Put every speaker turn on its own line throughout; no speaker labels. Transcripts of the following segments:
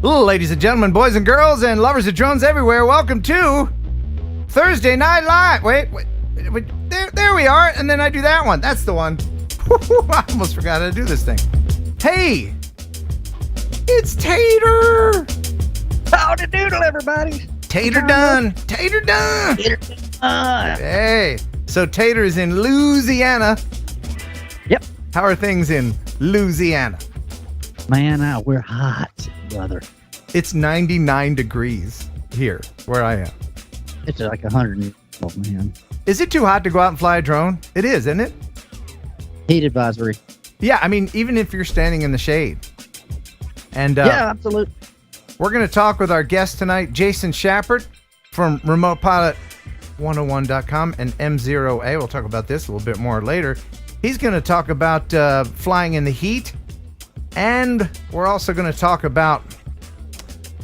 Ladies and gentlemen, boys and girls, and lovers of drones everywhere, welcome to Thursday Night Live. Wait, there we are, and then I do that one. That's the one. I almost forgot how to do this thing. Hey, it's Tater.
Howdy doodle, everybody.
Tater done. Tater done. Hey, so Tater is in Louisiana.
Yep.
How are things in Louisiana?
Man, we're hot, brother.
It's 99 degrees here where I am.
It's like 100. Oh, man.
Is it too hot to go out and fly a drone? It is, isn't it?
Heat advisory.
Yeah, I mean, even if you're standing in the shade. And
yeah, absolutely.
We're going to talk with our guest tonight, Jason Schappert from RemotePilot101.com and M0A. We'll talk about this a little bit more later. He's going to talk about flying in the heat. And we're also going to talk about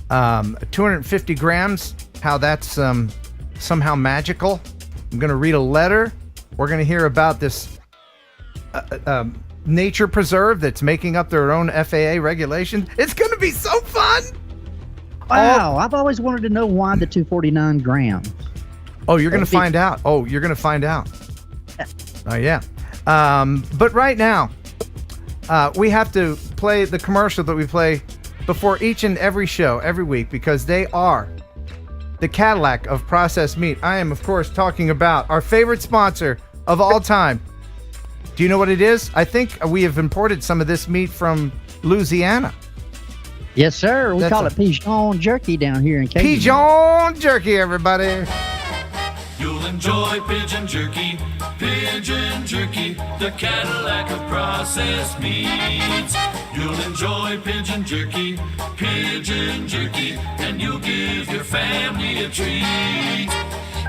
250 grams, how that's somehow magical. I'm going to read a letter. We're going to hear about this nature preserve that's making up their own FAA regulations. It's going to be so fun.
Wow, I've always wanted to know why the 249 grams.
Oh, you're going to find out. Oh, you're going to find out. Oh, yeah. But right now, we have to play the commercial that we play before each and every show every week because they are the Cadillac of processed meat. I am, of course, talking about our favorite sponsor of all time. Do you know what it is? I think we have imported some of this meat from Louisiana.
Yes, sir. We call it Pigeon jerky down here in Cajun.
Pigeon jerky, everybody.
You'll enjoy Pigeon jerky, the Cadillac of processed meats. You'll enjoy Pigeon jerky, and you'll give your family a treat.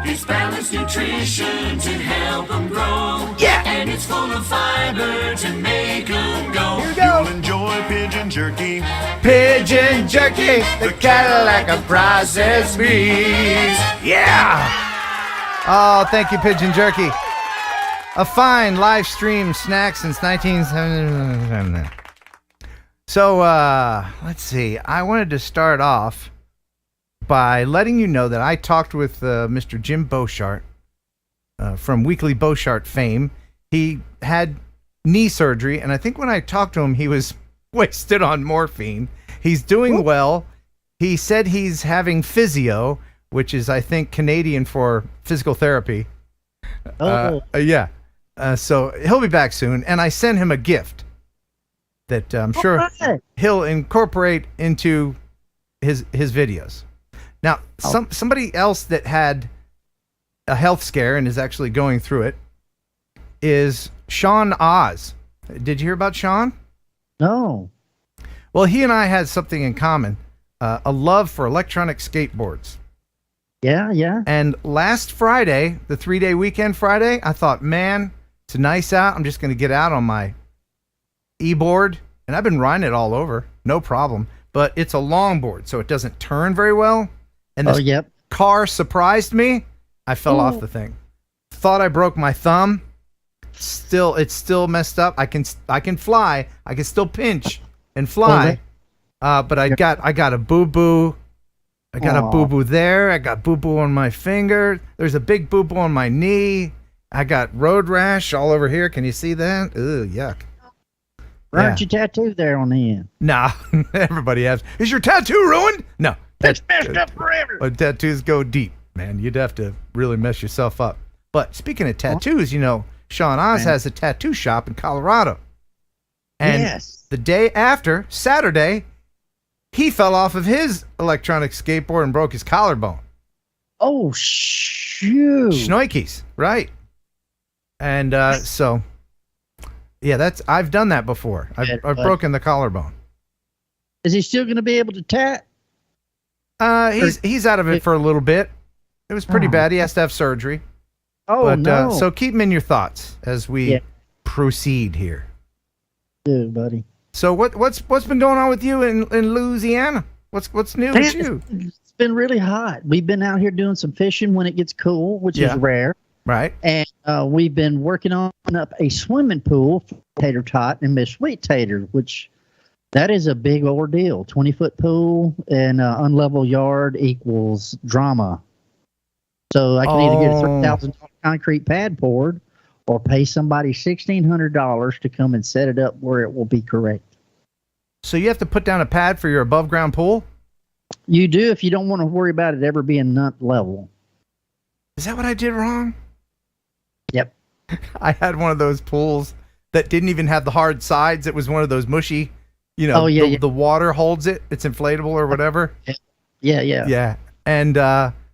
It's balanced nutrition to help them grow. Yeah! And it's full of fiber to make them go.
Here we go.
You'll enjoy Pigeon jerky,
the Cadillac of processed meats. Yeah! Oh, thank you, Pigeon Jerky. A fine live stream snack since 1970. So, let's see. I wanted to start off by letting you know that I talked with Mr. Jim Beauchart from Weekly Beauchart fame. He had knee surgery, and I think when I talked to him, he was wasted on morphine. He's doing well. He said he's having physio, which is, I think, Canadian for physical therapy. Yeah. So he'll be back soon. And I sent him a gift that I'm sure he'll incorporate into his videos. Now, somebody else that had a health scare and is actually going through it is Sean Oz. Did you hear about Sean?
No.
Well, he and I had something in common, a love for electronic skateboards.
Yeah.
And last Friday, the 3-day weekend Friday, I thought, man, it's nice out. I'm just going to get out on my e-board. And I've been riding it all over. No problem. But it's a longboard, so it doesn't turn very well. And this car surprised me. I fell off the thing. Thought I broke my thumb. It's still messed up. I can fly. I can still pinch and fly. But I got a boo-boo. I got a boo-boo there. I got boo-boo on my finger. There's a big boo-boo on my knee. I got road rash all over here. Can you see that? Ugh, yuck.
Aren't you tattooed there on the end?
Nah, everybody has. Is your tattoo ruined? No.
It's messed up forever.
But tattoos go deep, man. You'd have to really mess yourself up. But speaking of tattoos, you know, Sean Oz has a tattoo shop in Colorado. And the day after, Saturday, he fell off of his electronic skateboard and broke his collarbone.
Oh, shoot.
Schnoikies, right. And so, yeah, I've done that before. I've broken the collarbone.
Is he still going to be able to tat?
He's out of it for a little bit. It was pretty bad. He has to have surgery.
No.
So keep him in your thoughts as we proceed here.
Dude, buddy.
So what's been going on with you in Louisiana? What's new with you?
It's been really hot. We've been out here doing some fishing when it gets cool, which is rare.
Right.
And we've been working on up a swimming pool for Tater Tot and Miss Sweet Tater, which That is a big ordeal. 20-foot pool and unlevel yard equals drama. So I can either get a $3,000 concrete pad poured or pay somebody $1,600 to come and set it up where it will be correct.
So you have to put down a pad for your above ground pool?
You do if you don't want to worry about it ever being not level.
Is that what I did wrong?
Yep.
I had one of those pools that didn't even have the hard sides. It was one of those mushy, you know, the water holds it. It's inflatable or whatever.
Yeah.
Yeah. And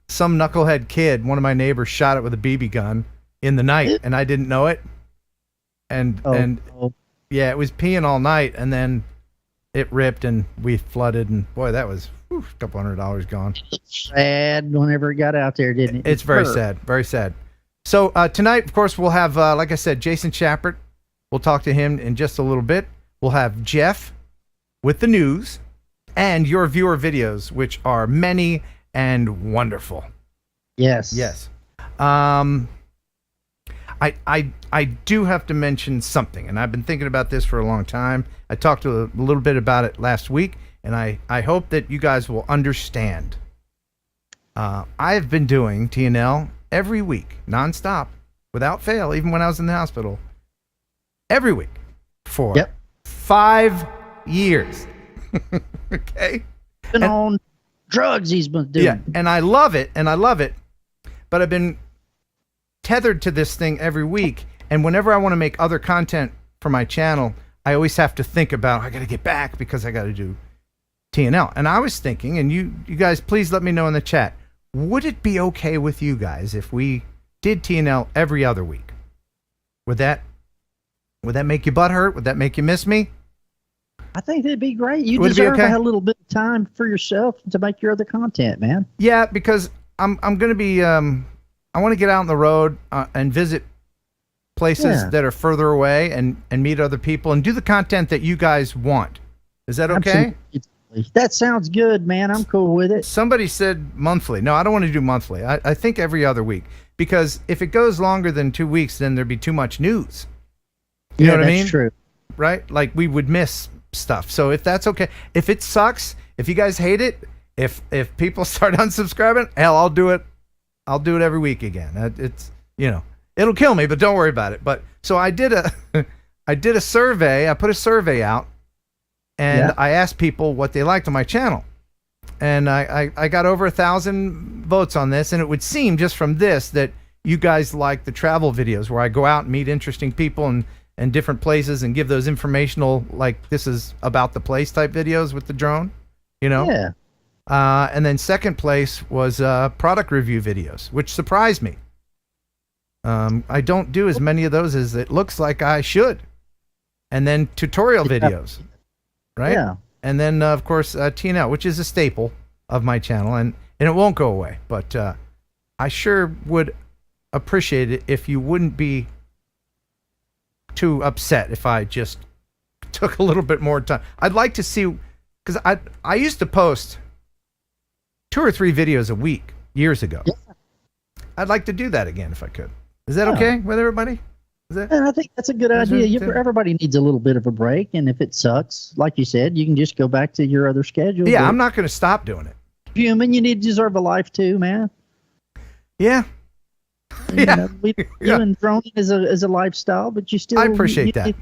some knucklehead kid, one of my neighbors, shot it with a BB gun in the night, and I didn't know it. And yeah, it was peeing all night, and then it ripped, and we flooded, and boy, that was a couple $100 gone.
Sad whenever it got out there, didn't it?
It's very sad, very sad. So tonight, of course, we'll have, like I said, Jason Schappert. We'll talk to him in just a little bit. We'll have Jeff with the news and your viewer videos, which are many and wonderful.
Yes.
I do have to mention something, and I've been thinking about this for a long time. I talked a little bit about it last week, and I hope that you guys will understand. I've been doing TNL every week, nonstop, without fail, even when I was in the hospital. Every week for 5 years. Okay?
Been on drugs he's been doing.
Yeah, and I love it, but I've been tethered to this thing every week, and whenever I want to make other content for my channel, I always have to think about, I got to get back because I got to do TNL. And I was thinking, and you guys, please let me know in the chat, would it be okay with you guys if we did TNL every other week? Would that make you butthurt? Would that make you miss me?
I think that'd be great. You deserve a little bit of time for yourself to make your other content, man.
Yeah, because I'm going to be, I want to get out on the road and visit places that are further away and meet other people and do the content that you guys want. Is that okay?
Absolutely. That sounds good, man. I'm cool with it.
Somebody said monthly. No, I don't want to do monthly. I think every other week, because if it goes longer than 2 weeks, then there'd be too much news. You know what I mean?
That's true.
Right? Like we would miss stuff. So if that's okay, if it sucks, if you guys hate it, if people start unsubscribing, hell, I'll do it every week again. It's, you know, it'll kill me, but don't worry about it. But so I did a survey. I put a survey out, and I asked people what they liked on my channel, and I got over 1,000 votes on this. And it would seem just from this that you guys like the travel videos where I go out and meet interesting people and different places and give those informational, like this is about the place type videos with the drone, you know?
Yeah.
And then second place was product review videos, which surprised me. I don't do as many of those as it looks like I should. And then tutorial videos, right?
Yeah.
And then, of course, TNL, which is a staple of my channel, and it won't go away. But I sure would appreciate it if you wouldn't be too upset if I just took a little bit more time. I'd like to see, because I used to post 2 or 3 videos a week years ago. Yeah. I'd like to do that again if I could. Is that okay with everybody?
And I think that's a good idea. Everybody needs a little bit of a break, and if it sucks, like you said, you can just go back to your other schedule.
Yeah, I'm not going to stop doing it.
Human, you deserve a life too, man.
Yeah.
You know, you and droning is a lifestyle, but you still.
I appreciate that.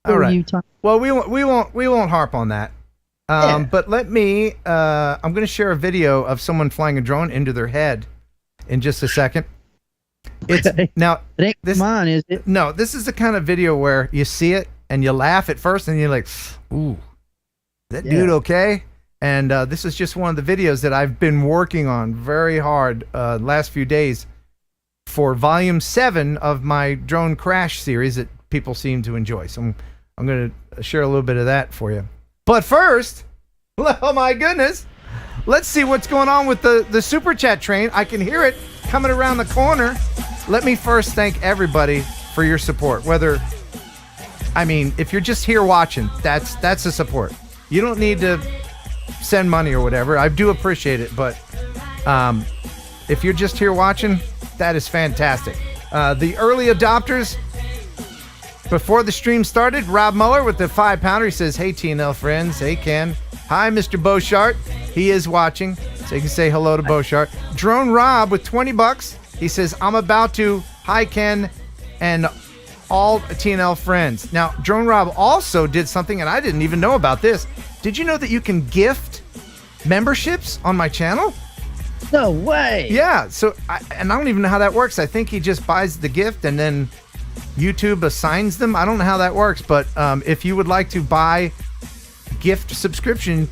All right. Well, we won't harp on that. But let me. I'm going to share a video of someone flying a drone into their head in just a second. It's now.
It ain't this mine, is it?
No, this is the kind of video where you see it and you laugh at first, and you're like, "Ooh, that dude okay?" And this is just one of the videos that I've been working on very hard last few days for volume 7 of my drone crash series that people seem to enjoy. So I'm going to share a little bit of that for you. But first, oh my goodness, let's see what's going on with the super chat train. I can hear it coming around the corner. Let me first thank everybody for your support. If you're just here watching, that's the support. You don't need to send money or whatever. I do appreciate it, but if you're just here watching, that is fantastic. The early adopters, Before the stream started, Rob Muller with the 5-pounder. He says, hey, TNL friends. Hey, Ken. Hi, Mr. Beauchart. He is watching, so you can say hello to Beauchart. Drone Rob with $20. He says, I'm about to. Hi, Ken, and all TNL friends. Now, Drone Rob also did something, and I didn't even know about this. Did you know that you can gift memberships on my channel?
No way.
Yeah, so I don't even know how that works. I think he just buys the gift and then YouTube assigns them. I don't know how that works, but if you would like to buy gift subscription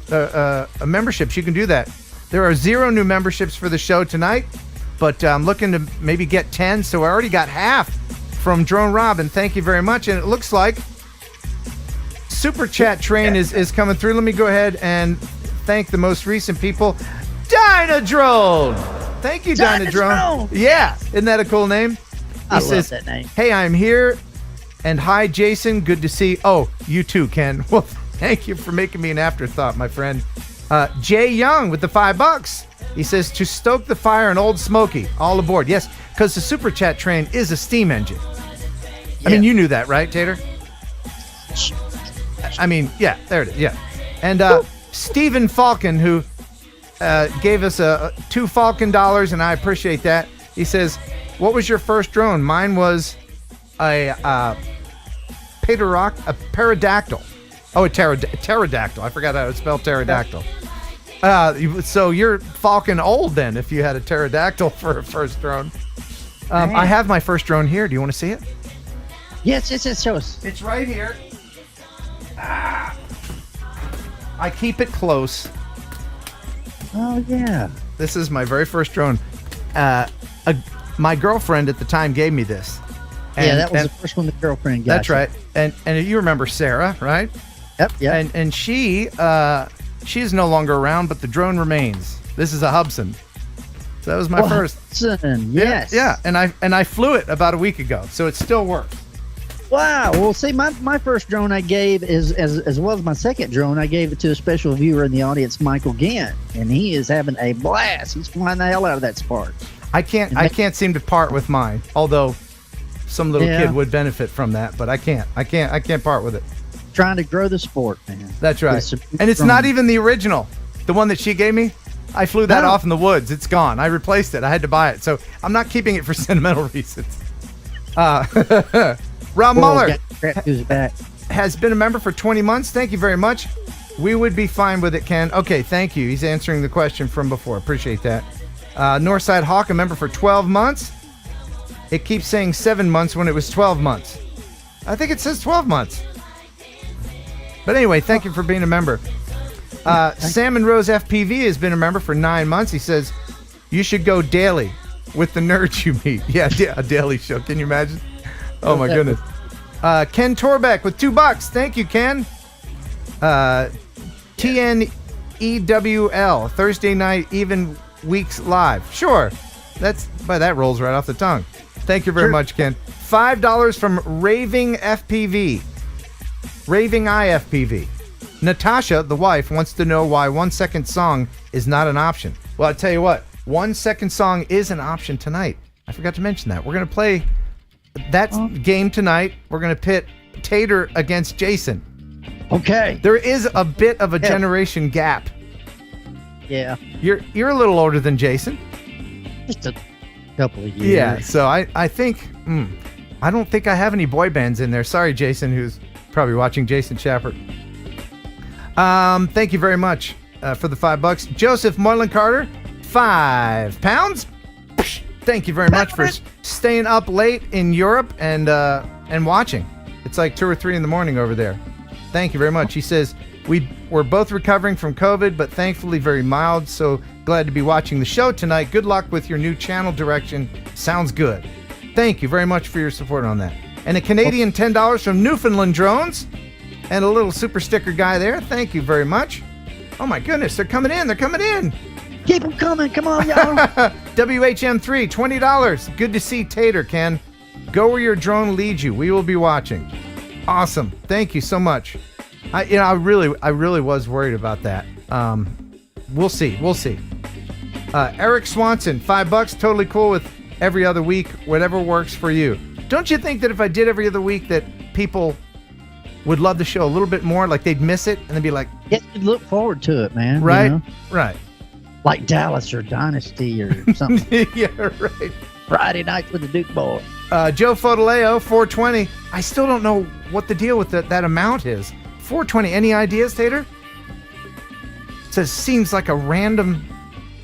memberships, you can do that. There are 0 new memberships for the show tonight, but I'm looking to maybe get 10, so I already got half from Drone Rob, and thank you very much. And it looks like Super Chat train is coming through. Let me go ahead and thank the most recent people. Dynadrone! Thank you, Dynadrone. Yeah, isn't that a cool name?
I love that name.
Hey, I'm here, and hi, Jason. Good to see. Oh, you too, Ken. Well, thank you for making me an afterthought, my friend. Jay Young with the $5. He says, to stoke the fire in Old Smoky. All aboard. Yes, because the Super Chat train is a steam engine. I mean, you knew that, right, Tater? I mean, yeah, there it is. Yeah. And Stephen Falcon, who gave us $2 Falcon, and I appreciate that. He says, what was your first drone? Mine was a pterodactyl. Oh, a pterodactyl. I forgot how to spell pterodactyl. So you're Falcon old then, if you had a pterodactyl for a first drone. I have my first drone here. Do you want to see it?
Yes, show us.
It's right here. I keep it close.
Oh, yeah.
This is my very first drone. My girlfriend at the time gave me this.
That was the first one the girlfriend got.
That's right. And you remember Sarah, right?
Yep.
And she is no longer around, but the drone remains. This is a Hubsan. So that was my first.
Hubsan, yes.
Yeah. And I flew it about a week ago, so it still works.
Wow. Well, see, my first drone I gave is as well as my second drone. I gave it to a special viewer in the audience, Michael Gant, and he is having a blast. He's flying the hell out of that Spark.
I can't seem to part with mine, although some little kid would benefit from that, but I can't part with it.
Trying to grow the sport, man.
That's right. And it's not even the original. The one that she gave me, I flew that off in the woods. It's gone. I replaced it. I had to buy it. So I'm not keeping it for sentimental reasons. Rob Muller has been a member for 20 months. Thank you very much. We would be fine with it, Ken. Okay, thank you. He's answering the question from before. Appreciate that. Northside Hawk, a member for 12 months. It keeps saying 7 months when it was 12 months. I think it says 12 months. But anyway, thank you for being a member. Salmon Rose FPV has been a member for 9 months. He says, you should go daily with the nerds you meet. Yeah, a daily show. Can you imagine? Oh, my goodness. Ken Torbeck with $2. Thank you, Ken. TNEWL, Thursday night, even weeks live. Sure. That rolls right off the tongue. Thank you very much, Ken. $5 from Raving FPV. Raving Eye FPV. Natasha, the wife, wants to know why 1 second song is not an option. Well, I'll tell you what. 1 second song is an option tonight. I forgot to mention that. We're going to play that game tonight. We're going to pit Tater against Jason.
Okay.
There is a bit of a generation gap.
Yeah.
You're a little older than Jason.
Just a couple of years.
Yeah, so I think, I don't think I have any boy bands in there. Sorry, Jason, who's probably watching. Jason Schappert. Thank you very much for the $5. Joseph Moylan Carter, £5. Thank you very much for staying up late in Europe and watching. It's like 2 or 3 in the morning over there. Thank you very much. He says, we're both recovering from COVID, but thankfully very mild, so glad to be watching the show tonight. Good luck with your new channel direction. Sounds good. Thank you very much for your support on that. And a Canadian $10 from Newfoundland Drones. And a little super sticker guy there. Thank you very much. Oh my goodness, they're coming in. They're coming in.
Keep them coming. Come on, y'all.
WHM3, $20. Good to see Tater, Ken. Go where your drone leads you. We will be watching. Awesome. Thank you so much. I really was worried about that. We'll see. Eric Swanson, $5. Totally cool with every other week. Whatever works for you. Don't you think that if I did every other week that people would love the show a little bit more, like they'd miss it and they'd be like,
Yeah, you look forward to it, man.
right,
You know?
right.
Like Dallas or Dynasty or something.
Yeah, right.
Friday night with the Duke Boy.
Joe Fodoleo, 420. I still don't know what the deal with that amount is. 420. Any ideas, Tater? Says seems like a random.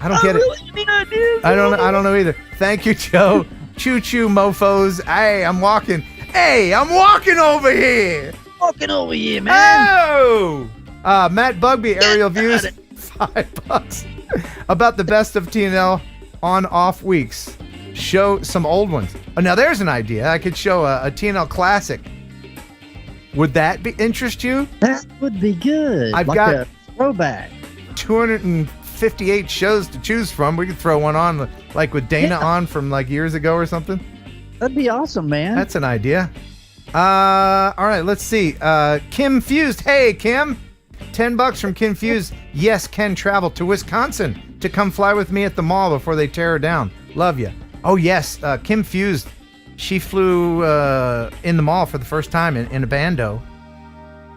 I don't get
Really? Any ideas?
it. I don't know either. Thank you, Joe. Choo choo, mofo's. Hey, I'm walking. Hey, I'm walking over here.
Walking over here, man.
Oh! Matt Bugby, aerial views, $5 about the best of TNL on off weeks. Show some old ones. Oh, now there's an idea. I could show a TNL classic. Would that interest you?
That would be good.
I've
like
got
a throwback.
258 shows to choose from. We could throw one on, like with Dana on from like years ago or something.
That'd be awesome, man.
That's an idea. All right, let's see. Kim Fused. Hey, Kim. $10 from Kim Fused. Yes, Ken traveled to Wisconsin to come fly with me at the mall before they tear her down. Love you. Oh, yes. Kim Fused. She flew in the mall for the first time in a bando.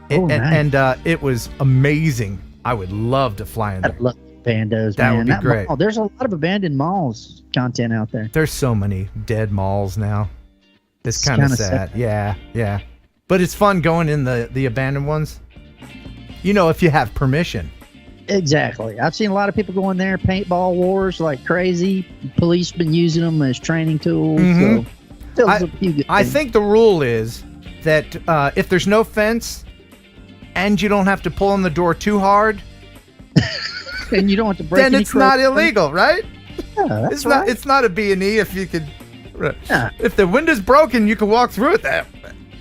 Nice.
And it was amazing. I would love to fly in there.
I love bandos,
That
man.
would be great.
Mall, there's a lot of abandoned malls content out there.
There's so many dead malls now. It's kind of
kinda
sad.
sad.
Yeah. But it's fun going in the abandoned ones. You know, if you have permission.
Exactly. I've seen a lot of people go in there, paintball wars like crazy. Police been using them as training tools.
Mhm.
So there's a few good
I
things.
think the rule is that if there's no fence and you don't have to pull on the door too hard,
and you don't want to break
then
any
it's not
crosswalks.
illegal, right?
Yeah, that's
It's
right.
not. It's not a B&E if you could.
Yeah.
If the window's broken, you can walk through it.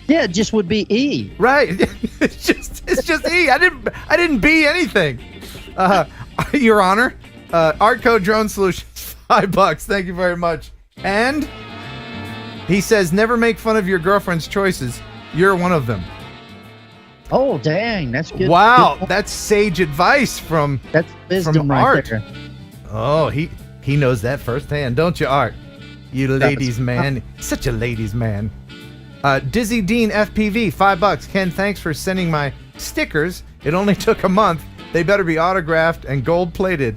Yeah, it just would be E.
Right. It's just E. I didn't B anything. Your Honor, Artco Drone Solutions, $5. Thank you very much. And he says, never make fun of your girlfriend's choices. You're one of them.
Oh, dang. That's good.
Wow,
Good.
that's sage advice from
That's wisdom right
Art.
there.
Oh, he knows that firsthand, don't you, Art? You ladies man. Such a ladies man. Dizzy Dean FPV, $5. Ken, thanks for sending my stickers. It only took a month. They better be autographed and gold plated.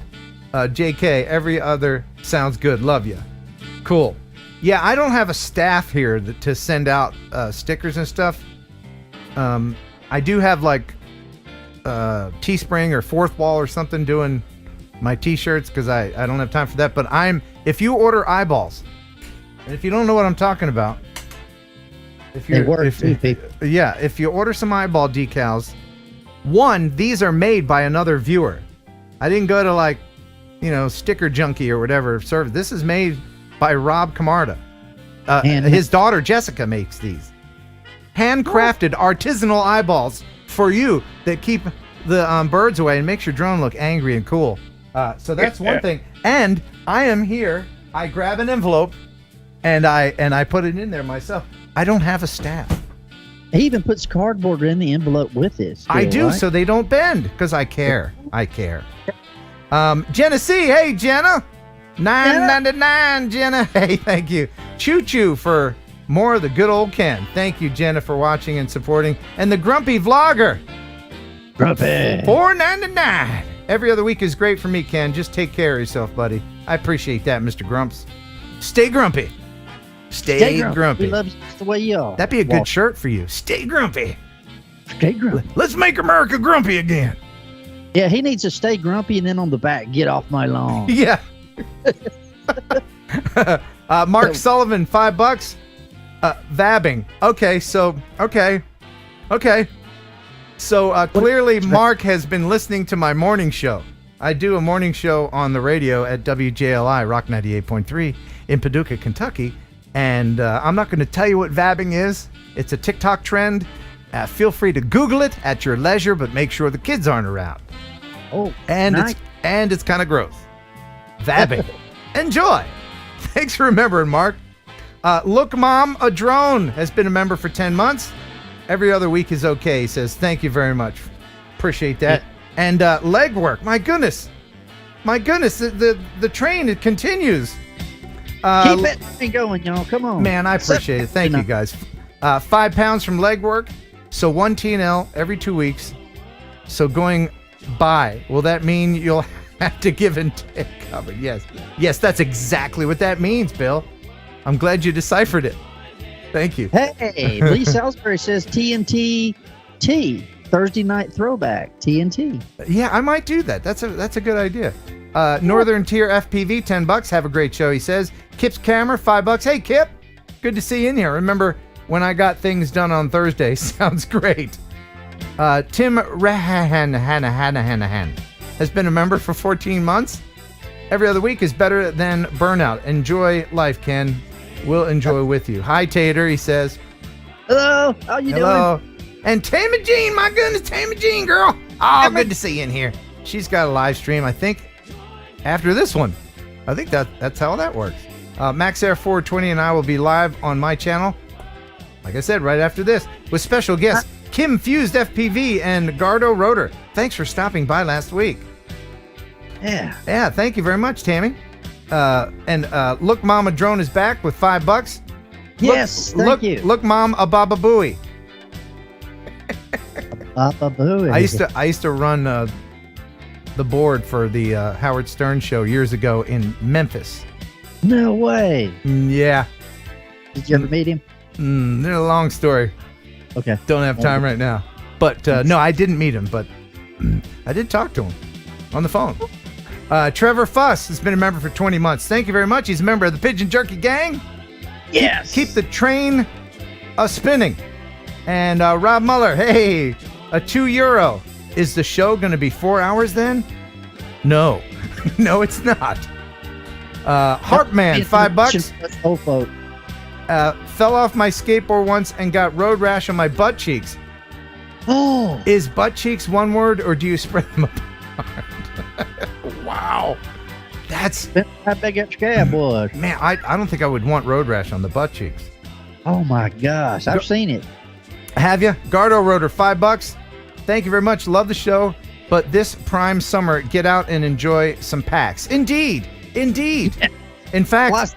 JK, every other sounds good. Love you. Cool. Yeah, I don't have a staff here to send out stickers and stuff. I do have like Teespring or Fourth Wall or something doing my t-shirts because I don't have time for that. But if you order eyeballs, and if you don't know what I'm talking about, if you order some eyeball decals, these are made by another viewer. I didn't go to Sticker Junkie or whatever service. This is made by Rob Camarda.
And
his daughter Jessica makes these handcrafted artisanal eyeballs for you that keep the birds away and makes your drone look angry and cool. So that's one thing. And I am here. I grab an envelope and I put it in there myself. I don't have a staff.
He even puts cardboard in the envelope with this.
I do,
right?
so they don't bend because I care. Jenna C. Hey, Jenna. $9.99, Jenna. Hey, thank you. Choo Choo for more of the good old Ken. Thank you, Jenna, for watching and supporting. And the Grumpy Vlogger.
Grumpy.
$4.99. Every other week is great for me, Ken. Just take care of yourself, buddy. I appreciate that, Mr. Grumps. Stay grumpy. Stay grumpy.
We love you just the way you are.
That'd be a good shirt for you. Stay grumpy.
Stay grumpy.
Let's make America grumpy again.
Yeah, he needs to stay grumpy and then on the back, get off my lawn.
Yeah. Mark Sullivan, $5. Vabbing. Okay. So clearly Mark has been listening to my morning show. I do a morning show on the radio at WJLI, Rock 98.3 in Paducah, Kentucky. And I'm not going to tell you what vabbing is. It's a TikTok trend. Feel free to Google it at your leisure, but make sure the kids aren't around.
Oh,
And
nice.
it's kind of gross. Vabbing. Enjoy. Thanks for remembering, Mark. Look, Mom, a drone has been a member for 10 months. Every other week is okay. He says, thank you very much. Appreciate that. And leg work. My goodness. The train, it continues.
Keep it going, y'all. Come on.
Man, I appreciate it. Thank you, guys. 5 pounds from leg work. So 1 TNL every 2 weeks. So going by, will that mean you'll have to give and take cover? Yes. Yes, that's exactly what that means, Bill. I'm glad you deciphered it. Thank you.
Hey, Lee Salisbury says TNT Thursday night throwback TNT.
Yeah, I might do that. That's a good idea. Northern Tier FPV, $10. Have a great show, he says. Kip's camera, $5. Hey, Kip. Good to see you in here. Remember when I got things done on Thursday? Sounds great. Tim Rahanahan has been a member for 14 months. Every other week is better than burnout. Enjoy life, Ken. We'll enjoy with you. Hi, Tater, he says.
Hello, how you doing?
And Tammy Jean, my goodness, Tammy Jean, girl. Oh, good to see you in here. She's got a live stream, I think, after this one. I think that's how that works. Max Air 420 and I will be live on my channel, like I said, right after this, with special guests Kim Fused FPV and Gardo Rotor. Thanks for stopping by last week. Yeah, thank you very much, Tammy. And Look Mama Drone is back with $5.
Yes, thank you.
Look Mom a Baba Booey.
Baba Booey.
I used to run the board for the Howard Stern show years ago in Memphis.
No way.
Yeah.
Did you ever meet him?
It's a long story.
Okay.
Don't have time right now. But no, I didn't meet him, but I did talk to him on the phone. Trevor Fuss has been a member for 20 months. Thank you very much. He's a member of the Pigeon Jerky Gang.
Yes.
Keep the train spinning. And Rob Muller, hey, a €2. Is the show going to be 4 hours then? No. No, it's not. Harpman, $5.
Oh, folks.
Fell off my skateboard once and got road rash on my butt cheeks.
Oh.
Is butt cheeks one word or do you spread them apart? Wow. That's...
How big that scab was.
Man, I don't think I would want road rash on the butt cheeks.
Oh my gosh, I've seen it.
Have you? Gardo Rotor, $5. Thank you very much. Love the show. But this prime summer, get out and enjoy some packs. Indeed. In fact,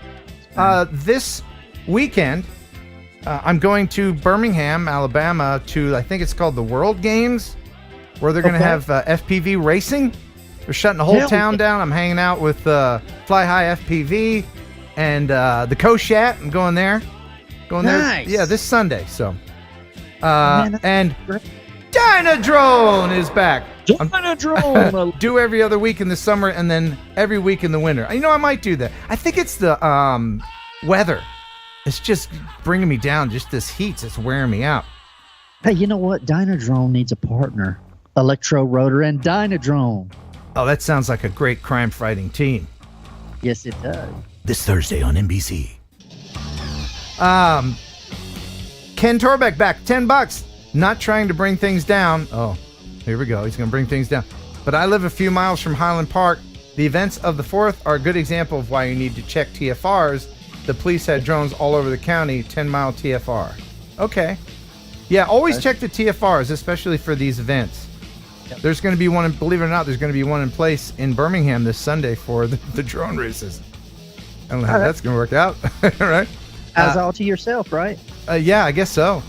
this weekend, I'm going to Birmingham, Alabama, to, I think it's called the World Games, where they're going to have FPV racing. They're shutting the whole town down. I'm hanging out with Fly High FPV and the Koshat. I'm going there.
Nice.
Yeah, this Sunday. So, and Dynadrone is back.
Dynadrone.
Do every other week in the summer and then every week in the winter. You know, I might do that. I think it's the weather. It's just bringing me down. Just this heat. It's wearing me out.
Hey, you know what? Dynadrone needs a partner. Electro Rotor and Dynadrone.
Oh, that sounds like a great crime-fighting team.
Yes, it does.
This Thursday on NBC. Ken Torbeck back, $10. Not trying to bring things down. Oh, here we go. He's going to bring things down. But I live a few miles from Highland Park. The events of the 4th are a good example of why you need to check TFRs. The police had drones all over the county, 10-mile TFR. Okay. Yeah, always check the TFRs, especially for these events. Yep. There's going to be one, believe it or not, there's going to be one in place in Birmingham this Sunday for the drone races. I don't know how that's going to work out. Right?
As all to yourself, right?
Yeah, I guess so.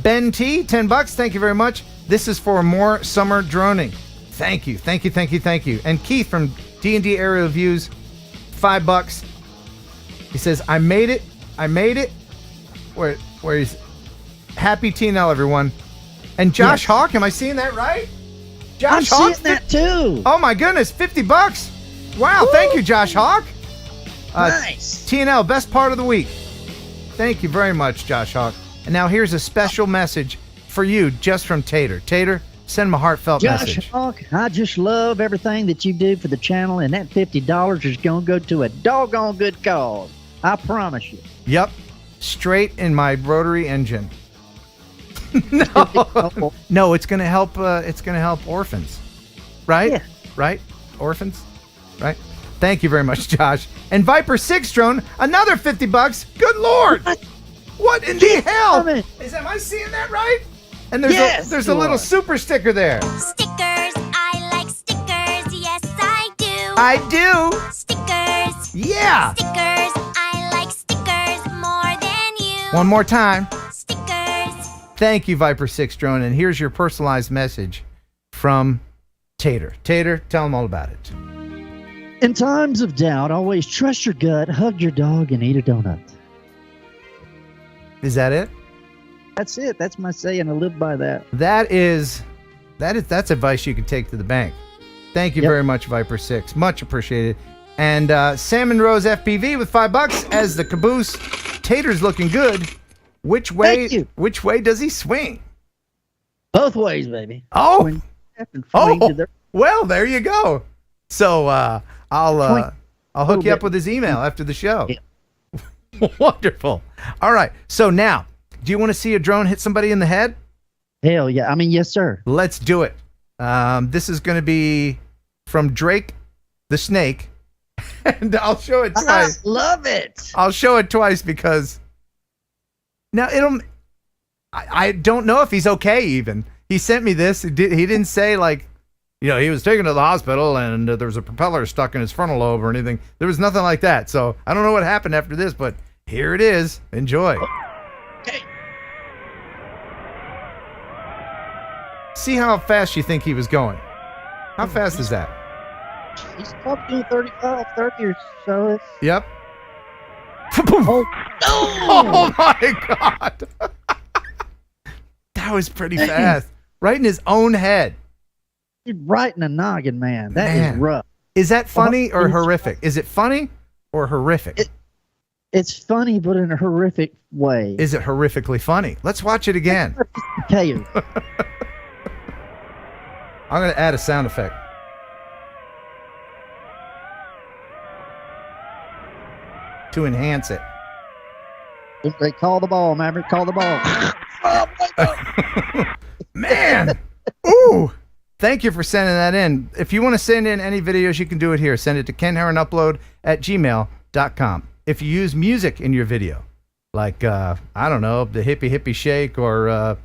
Ben T, $10. Thank you very much. This is for more summer droning. Thank you. And Keith from D&D Aerial Views, $5. He says, I made it. Where he's happy TNL, everyone. And Josh Hawk, am I seeing that right? Josh
I'm seeing that too.
Oh my goodness, $50. Wow, woo! Thank you, Josh Hawk.
Nice.
TNL, best part of the week. Thank you very much, Josh Hawk. And now here's a special message for you just from Tater. Tater, send him a heartfelt message.
Josh Hawk, I just love everything that you do for the channel, and that $50 is going to go to a doggone good cause. I promise you.
Yep. Straight in my rotary engine. No, it's going to help. It's going to help orphans, right?
Yeah.
Right. Orphans, right? Thank you very much, Josh. And Viper 6 drone, another $50. Good Lord! What in the hell? Am I seeing that right? And there's a little super sticker there.
Stickers, I like stickers. Yes, I do.
I do.
Stickers.
Yeah.
Stickers, I like stickers more than you.
One more time.
Stickers.
Thank you, Viper 6 Drone. And here's your personalized message from Tater. Tater, tell them all about it.
In times of doubt, always trust your gut, hug your dog, and eat a donut.
Is that it?
That's it. That's my saying. I live by that.
That's advice you can take to the bank. Thank you
Yep.
very much, Viper 6. Much appreciated. And Salmon Rose FPV with $5 as the caboose. Tater's looking good. Which way?
Thank you.
Which way does he swing?
Both ways, baby.
Oh,
Swing left and swing to the
well, there you go. So I'll hook you up with his email after the show.
Yeah.
Wonderful. All right. So now, do you want to see a drone hit somebody in the head?
Hell yeah. I mean, yes, sir.
Let's do it. This is going to be from Drake the Snake. And I'll show it twice.
I love it.
I'll show it twice because now I don't know if he's okay even. He sent me this. He didn't say like, he was taken to the hospital and there was a propeller stuck in his frontal lobe or anything. There was nothing like that. So I don't know what happened after this, but here it is. Enjoy.
Okay.
See how fast you think he was going. How fast is that?
He's probably doing 35, 30 or so. It's,
Yep.
oh,
Oh my God. That was pretty fast. Right in his own head.
he's right in the noggin, man. That is
Man.
rough.
Is that funny or horrific? Is it funny or horrific?
It's funny, but in a horrific way.
Is it horrifically funny? Let's watch it again.
Okay.
I'm going to add a sound effect. To enhance it.
They call the ball, Maverick. Call the ball.
Man! Ooh! Thank you for sending that in. If you want to send in any videos, you can do it here. Send it to kenheronupload@gmail.com. If you use music in your video, like, I don't know, the Hippie Hippie Shake or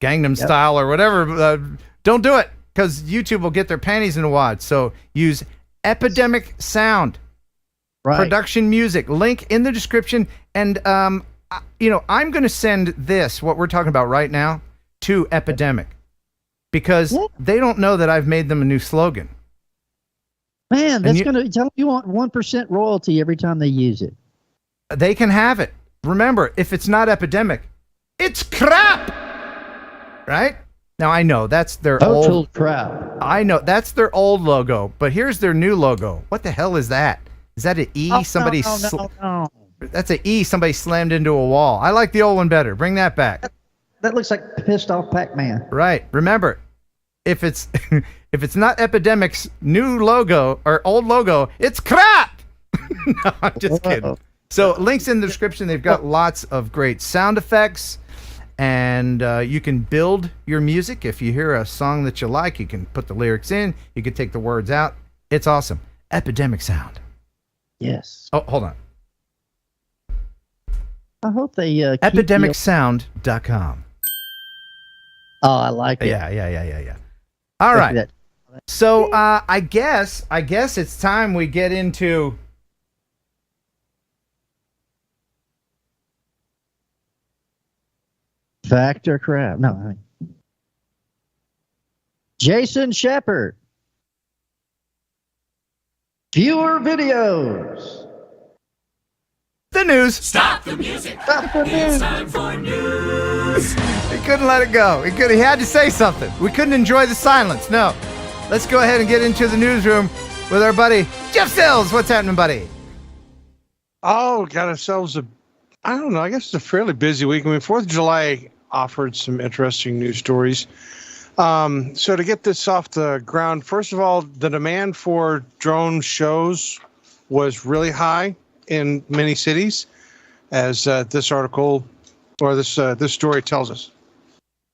Gangnam Style or whatever, don't do it because YouTube will get their panties in a wad. So use Epidemic Sound.
Right.
Production music. Link in the description. And, I'm going to send this, what we're talking about right now, to Epidemic. Because they don't know that I've made them a new slogan.
Man, that's going to tell you want 1% royalty every time they use it.
They can have it. Remember, if it's not Epidemic, it's crap. Right? Now, I know that's their
Total
old
crap.
I know that's their old logo, but here's their new logo. What the hell is that? Is that an E?
Oh,
Somebody
no.
That's an E somebody slammed into a wall. I like the old one better. Bring that back.
That looks like pissed off Pac-Man.
Right. Remember, if it's not Epidemic's new logo or old logo, it's crap. No, I'm just kidding. So links in the description. They've got lots of great sound effects, and you can build your music. If you hear a song that you like, you can put the lyrics in. You can take the words out. It's awesome. Epidemic Sound.
Yes.
Oh, hold on.
I hope they
Epidemicsound.com.
Oh, I like it.
Yeah. All right. So I guess it's time we get into
Fact or crap? No. I mean, Jason Schappert. Fewer videos.
the news.
Stop the music.
Stop the
It's
news.
time for news.
He couldn't let it go. He had to say something. We couldn't enjoy the silence. No. Let's go ahead and get into the newsroom with our buddy Jeff Sills. What's happening, buddy?
Oh, got ourselves I don't know, I guess it's a fairly busy week. I mean, 4th of July offered some interesting news stories. So to get this off the ground, first of all, the demand for drone shows was really high in many cities, as this article or this story tells us.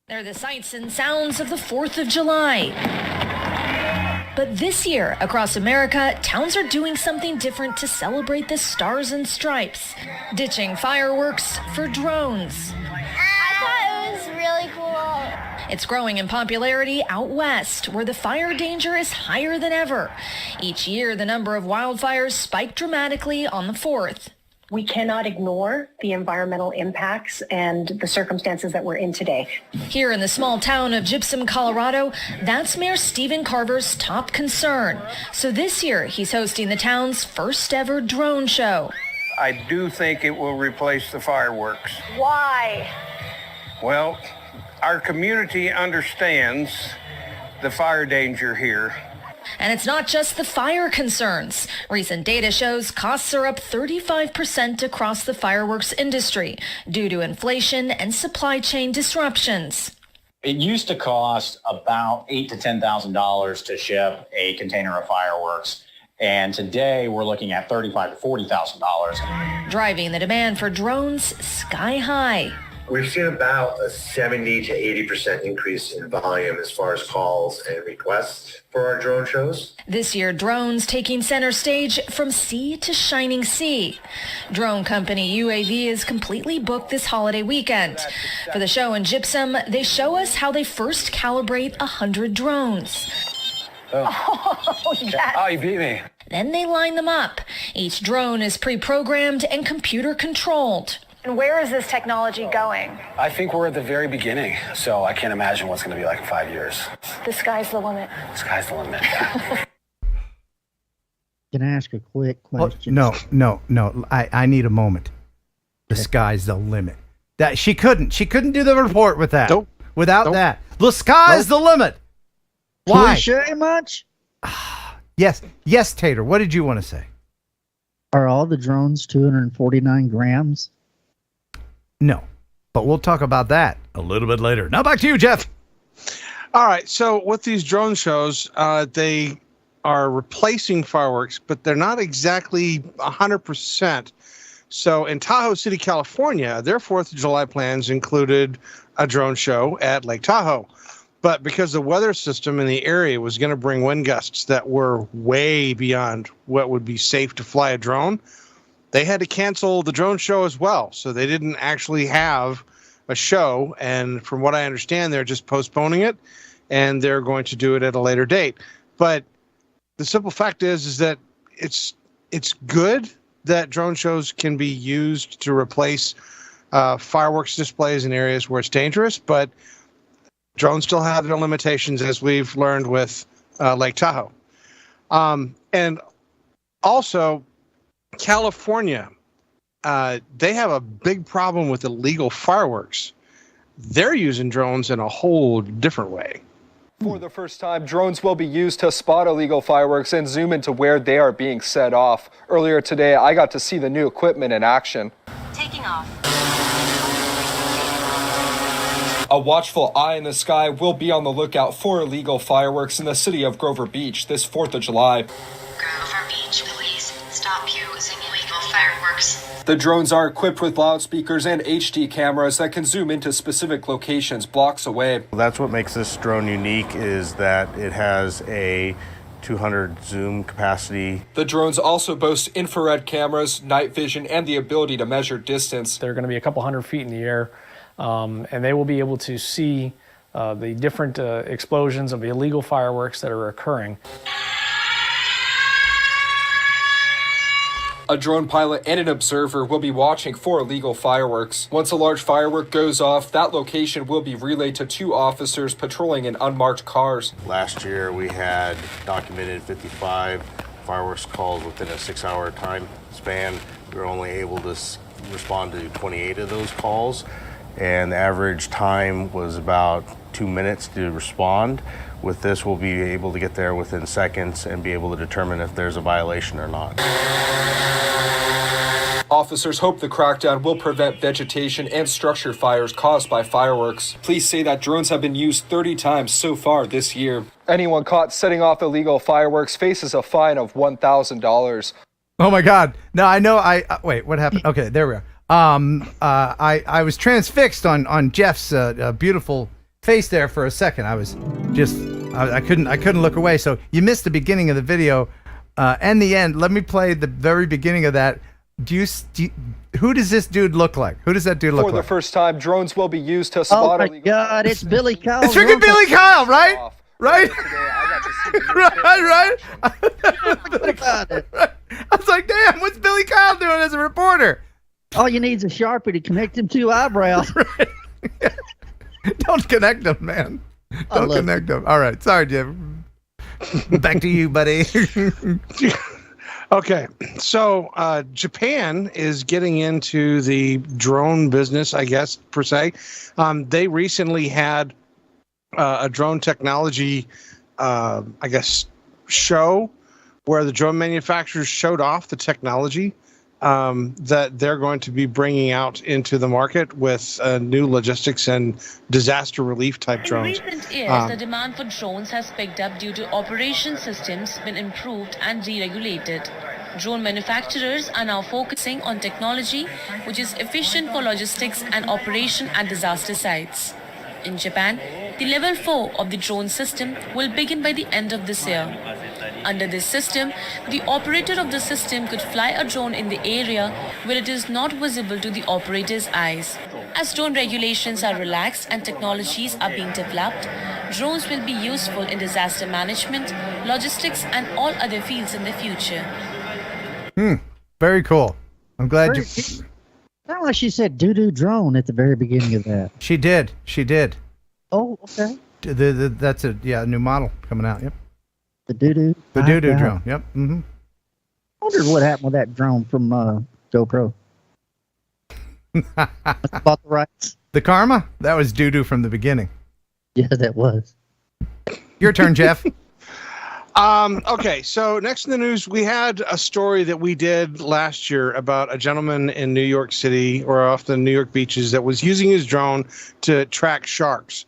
They're the sights and sounds of the 4th of July. But this year, across America, towns are doing something different to celebrate the stars and stripes, ditching fireworks for drones.
I thought it was really cool.
It's growing in popularity out west, where the fire danger is higher than ever. Each year, the number of wildfires spike dramatically on the 4th.
We cannot ignore the environmental impacts and the circumstances that we're in today.
Here in the small town of Gypsum, Colorado, that's Mayor Stephen Carver's top concern. So this year, he's hosting the town's first ever drone show.
I do think it will replace the fireworks.
Why?
Well, our community understands the fire danger here.
And it's not just the fire concerns. Recent data shows costs are up 35% across the fireworks industry due to inflation and supply chain disruptions.
It used to cost about $8,000 to $10,000 to ship a container of fireworks. And today we're looking at $35,000 to $40,000.
Driving the demand for drones sky high.
We've seen about a 70 to 80% increase in volume as far as calls and requests for our drone shows.
This year, drones taking center stage from sea to shining sea. Drone company UAV is completely booked this holiday weekend. For the show in Gypsum, they show us how they first calibrate 100 drones.
Oh, yes.
Oh, you beat me.
Then they line them up. Each drone is pre-programmed and computer controlled.
And where is this technology going?
I think we're at the very beginning, so I can't imagine what's going to be like in 5 years.
The sky's the limit.
Sky's the limit.
Can I ask a quick question?
No. I need a moment. The sky's the limit. That she couldn't do the report with that.
Nope.
Without that. The sky's the limit. Why?
Cliche much?
Yes, Tater. What did you want to say?
Are all the drones 249 grams?
No, but we'll talk about that a little bit later. Now back to you, Jeff.
All right. So with these drone shows, they are replacing fireworks, but they're not exactly 100%. So in Tahoe City, California, their 4th of July plans included a drone show at Lake Tahoe. But because the weather system in the area was going to bring wind gusts that were way beyond what would be safe to fly a drone, they had to cancel the drone show as well. So they didn't actually have a show. And from what I understand, they're just postponing it and they're going to do it at a later date. But the simple fact is that it's good that drone shows can be used to replace fireworks displays in areas where it's dangerous, but drones still have their limitations, as we've learned with Lake Tahoe. And also, California, they have a big problem with illegal fireworks. They're using drones in a whole different way.
For the first time, drones will be used to spot illegal fireworks and zoom into where they are being set off. Earlier today, I got to see the new equipment in action.
Taking off.
A watchful eye in the sky will be on the lookout for illegal fireworks in the city of Grover Beach this 4th of July.
Grover Beach, please stop using illegal fireworks.
The drones are equipped with loudspeakers and HD cameras that can zoom into specific locations blocks away.
That's what makes this drone unique, is that it has a 200 zoom capacity.
The drones also boast infrared cameras, night vision, and the ability to measure distance.
They're going to be a couple hundred feet in the air, and they will be able to see the different explosions of illegal fireworks that are occurring.
A drone pilot and an observer will be watching for illegal fireworks. Once a large firework goes off, that location will be relayed to 2 officers patrolling in unmarked cars.
Last year we had documented 55 fireworks calls within a 6-hour time span. We were only able to respond to 28 of those calls, and the average time was about 2 minutes to respond. With this, we'll be able to get there within seconds and be able to determine if there's a violation or not.
Officers hope the crackdown will prevent vegetation and structure fires caused by fireworks. Police say that drones have been used 30 times so far this year. Anyone caught setting off illegal fireworks faces a fine of $1,000.
Oh my God! No, I know. Wait. What happened? Okay, there we are. I was transfixed on Jeff's beautiful face there for a second. I was just I couldn't look away. So you missed the beginning of the video and the end. Let me play the very beginning of that. Who does this dude look like? Who does that dude look like?
For the first time, drones will be used to spot illegal.
Oh my God! It's Billy Kyle.
It's freaking Billy Kyle, right? Right? Right? I was like, damn, what's Billy Kyle doing as a reporter?
All you need is a Sharpie to connect them two eyebrows.
Don't connect them, man. Don't connect them. All right. Sorry, Jim. Back to you, buddy.
Okay. So Japan is getting into the drone business, I guess, per se. They recently had a drone technology, I guess, show where the drone manufacturers showed off the technology that they're going to be bringing out into the market with new logistics and disaster relief type drones.
In recent years, the demand for drones has picked up due to operation systems been improved and deregulated. Drone manufacturers are now focusing on technology which is efficient for logistics and operation at disaster sites. In Japan, the level 4 of the drone system will begin by the end of this year. Under this system, the operator of the system could fly a drone in the area where it is not visible to the operator's eyes. As drone regulations are relaxed and technologies are being developed, drones will be useful in disaster management, logistics, and all other fields in the future.
Very cool. I'm glad you...
Sound like she said doo-doo drone at the very beginning of that.
She did.
Oh, okay.
That's a new model coming out. Yep.
The doo-doo?
The doo-doo drone. Yep.
I wondered what happened with that drone from GoPro. Bought the rights.
The Karma? That was doo-doo from the beginning.
Yeah, that was.
Your turn, Jeff.
Okay, so next in the news, we had a story that we did last year about a gentleman in New York City or off the New York beaches that was using his drone to track sharks.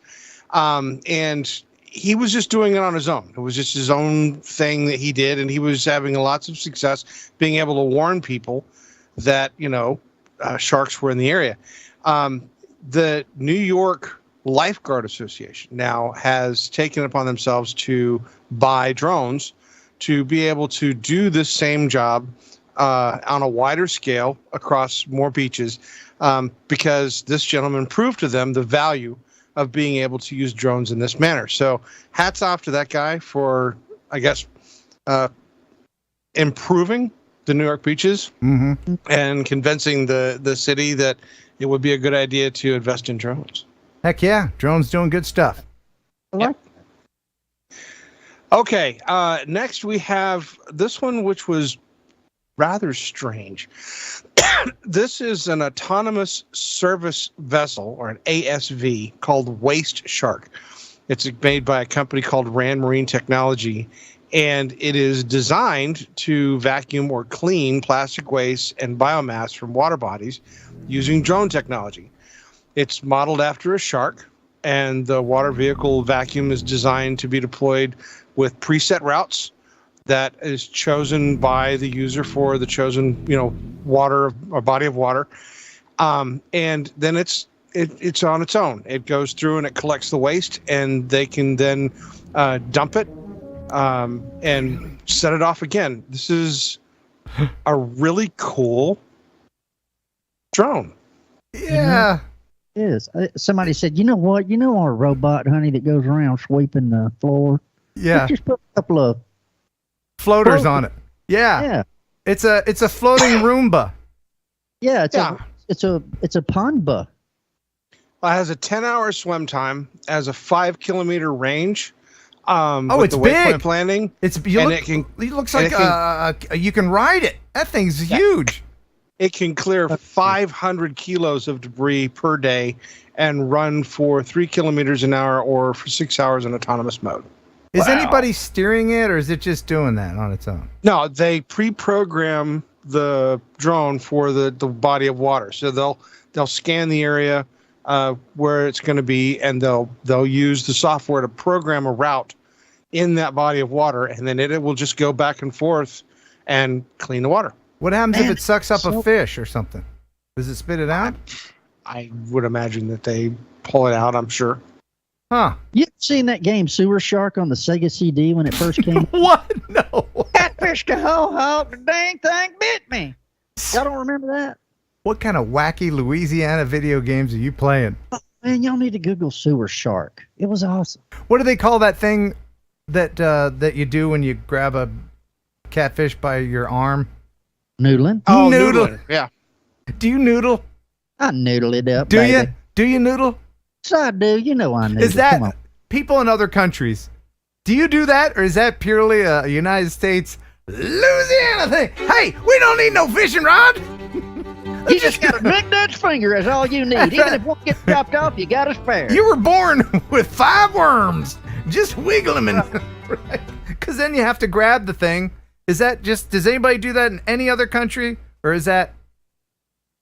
And he was just doing it on his own. It was just his own thing that he did, and he was having lots of success being able to warn people that, sharks were in the area. The New York Lifeguard Association now has taken it upon themselves to buy drones to be able to do this same job on a wider scale across more beaches because this gentleman proved to them the value of being able to use drones in this manner. So hats off to that guy for, I guess, improving the New York beaches and convincing the city that it would be a good idea to invest in drones.
Heck yeah. Drones doing good stuff.
Yep. Okay. Next we have this one, which was rather strange. This is an autonomous service vessel, or an ASV, called Waste Shark. It's made by a company called Rand Marine Technology, and it is designed to vacuum or clean plastic waste and biomass from water bodies using drone technology. It's modeled after a shark, and the water vehicle vacuum is designed to be deployed with preset routes that is chosen by the user for the chosen, water or body of water. And then it's on its own. It goes through and it collects the waste, and they can then dump it and set it off again. This is a really cool drone.
Yeah.
It is. Somebody said, you know what? You know our robot, honey, that goes around sweeping the floor?
Yeah.
Let's just put a couple of
floaters on it. Yeah.
Yeah.
It's a floating Roomba.
Yeah, it's a pondba.
It has a 10-hour swim time, has a 5-kilometer range.
It's
the
big.
waypoint planning.
It looks like you can ride it. That thing's huge.
It can clear 500 kilos of debris per day and run for 3 kilometers an hour or for 6 hours in autonomous mode.
Is anybody steering it, or is it just doing that on its own?
No, they pre-program the drone for the body of water. So they'll scan the area where it's going to be, and they'll use the software to program a route in that body of water, and then it will just go back and forth and clean the water.
What happens if it sucks up a fish or something? Does it spit it out?
I would imagine that they pull it out, I'm sure.
Huh.
You ever seen that game Sewer Shark on the Sega CD when it first came?
What? No.
That fish can ho, the dang thing bit me. Y'all don't remember that?
What kind of wacky Louisiana video games are you playing?
Oh, man, y'all need to Google Sewer Shark. It was awesome.
What do they call that thing that you do when you grab a catfish by your arm?
Noodling.
Oh,
Noodle.
noodling. Yeah.
Do you noodle?
I noodle it up,
Do
baby.
you? Do you noodle?
So I do. You know I noodle.
Is that
Come on.
people in other countries? Do you do that, or is that purely a United States, Louisiana thing? Hey, we don't need no fishing rod.
You just got a big Dutch finger. That's all you need. Even if one gets chopped off, you got a spare.
You were born with 5 worms. Just wiggle them in, right? Because then you have to grab the thing. Is that just? Does anybody do that in any other country, or is that?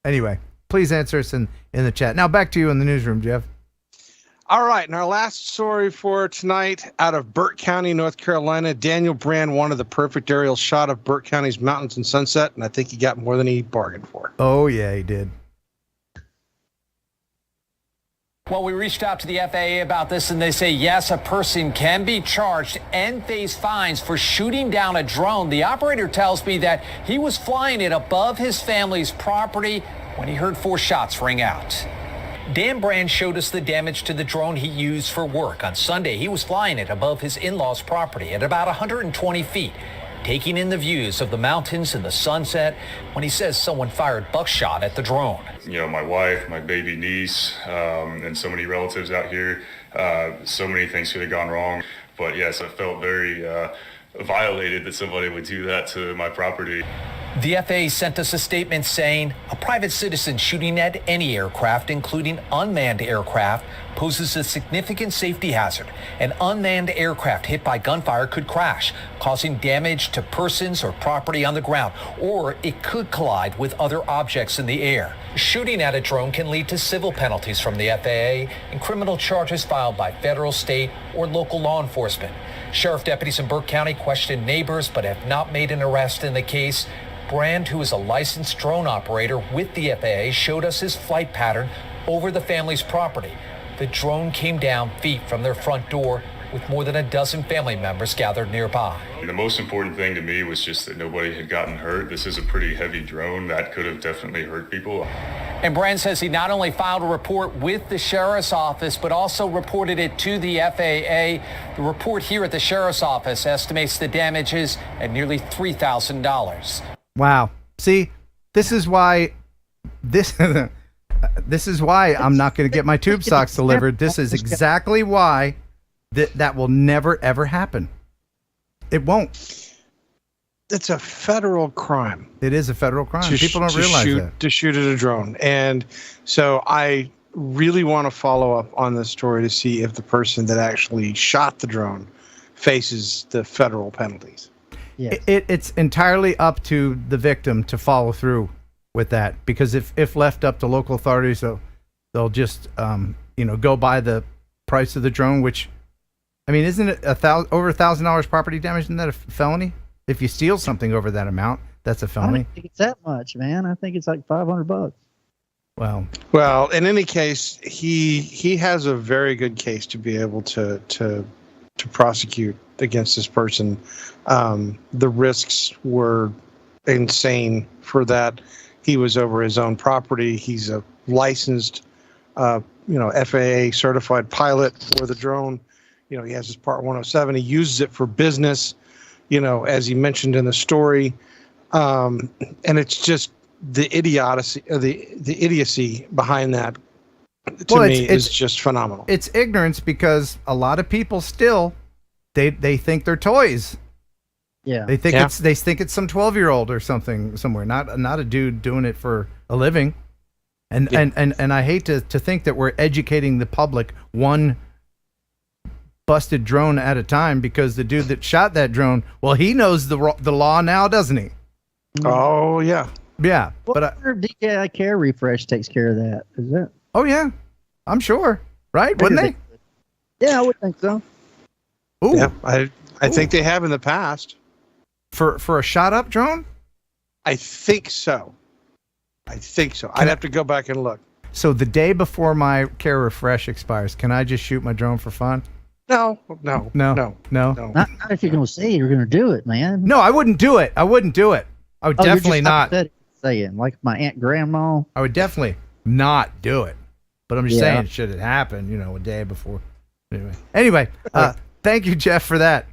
Anyway, please answer us in the chat. Now back to you in the newsroom, Jeff.
All right, and our last story for tonight, out of Burt County, North Carolina. Daniel Brand wanted the perfect aerial shot of Burt County's mountains and sunset, and I think he got more than he bargained for.
Oh yeah, he did.
Well, we reached out to the FAA about this, and they say, yes, a person can be charged and face fines for shooting down a drone. The operator tells me that he was flying it above his family's property when he heard 4 shots ring out. Dan Brand showed us the damage to the drone he used for work. On Sunday, he was flying it above his in-laws' property at about 120 feet, taking in the views of the mountains and the sunset when he says someone fired buckshot at the drone.
You know, my wife, my baby niece, and so many relatives out here. So many things could have gone wrong. But yes, I felt very violated that somebody would do that to my property.
The FAA sent us a statement saying a private citizen shooting at any aircraft, including unmanned aircraft, poses a significant safety hazard. An unmanned aircraft hit by gunfire could crash, causing damage to persons or property on the ground, or it could collide with other objects in the air. Shooting at a drone can lead to civil penalties from the FAA and criminal charges filed by federal, state, or local law enforcement. Sheriff deputies in Burke County questioned neighbors but have not made an arrest in the case. Brand, who is a licensed drone operator with the FAA, showed us his flight pattern over the family's property. The drone came down feet from their front door with more than a dozen family members gathered nearby.
The most important thing to me was just that nobody had gotten hurt. This is a pretty heavy drone that could have definitely hurt people.
And Brand says he not only filed a report with the sheriff's office, but also reported it to the FAA. The report here at the sheriff's office estimates the damages at nearly $3,000.
Wow. See, this is why this is why I'm not going to get my tube socks delivered. This is exactly why that will never ever happen. It won't.
It's a federal crime.
It is a federal crime. People don't realize that.
To shoot at a drone. And so I really want to follow up on this story to see if the person that actually shot the drone faces the federal penalties.
Yes.
It's entirely up to the victim to follow through with that, because if left up to local authorities, they'll just go by the price of the drone, which, I mean, isn't it over $1,000 property damage? Isn't that a felony? If you steal something over that amount, that's a felony.
I don't think it's that much, man. I think it's like $500.
Well,
in any case, he has a very good case to be able to prosecute against this person. The risks were insane for that. He was over his own property. He's a licensed, FAA certified pilot for the drone. He has his Part 107. He uses it for business, as he mentioned in the story. And it's just the idiocy behind that to me is just phenomenal.
It's ignorance, because a lot of people still, they think they're toys.
Yeah.
They think it's some 12-year-old or something somewhere, not a dude doing it for a living. And I hate to think that we're educating the public one busted drone at a time, because the dude that shot that drone, well, he knows the law now, doesn't he?
Oh yeah.
Yeah.
But DJI Care Refresh takes care of that. Is that?
Oh yeah. I'm sure. Right? Wouldn't they?
Yeah, I would think so.
Ooh.
Yeah, I think they have in the past.
For a shot up drone?
I think so. I'd have to go back and look.
So the day before my Care Refresh expires, can I just shoot my drone for fun?
No.
Not
if you're going to say you're going to do it, man.
No, I wouldn't do it. I would definitely not.
Saying, like my aunt grandma.
I would definitely not do it. But I'm just saying, should it happen, a day before. Anyway, thank you, Jeff, for that.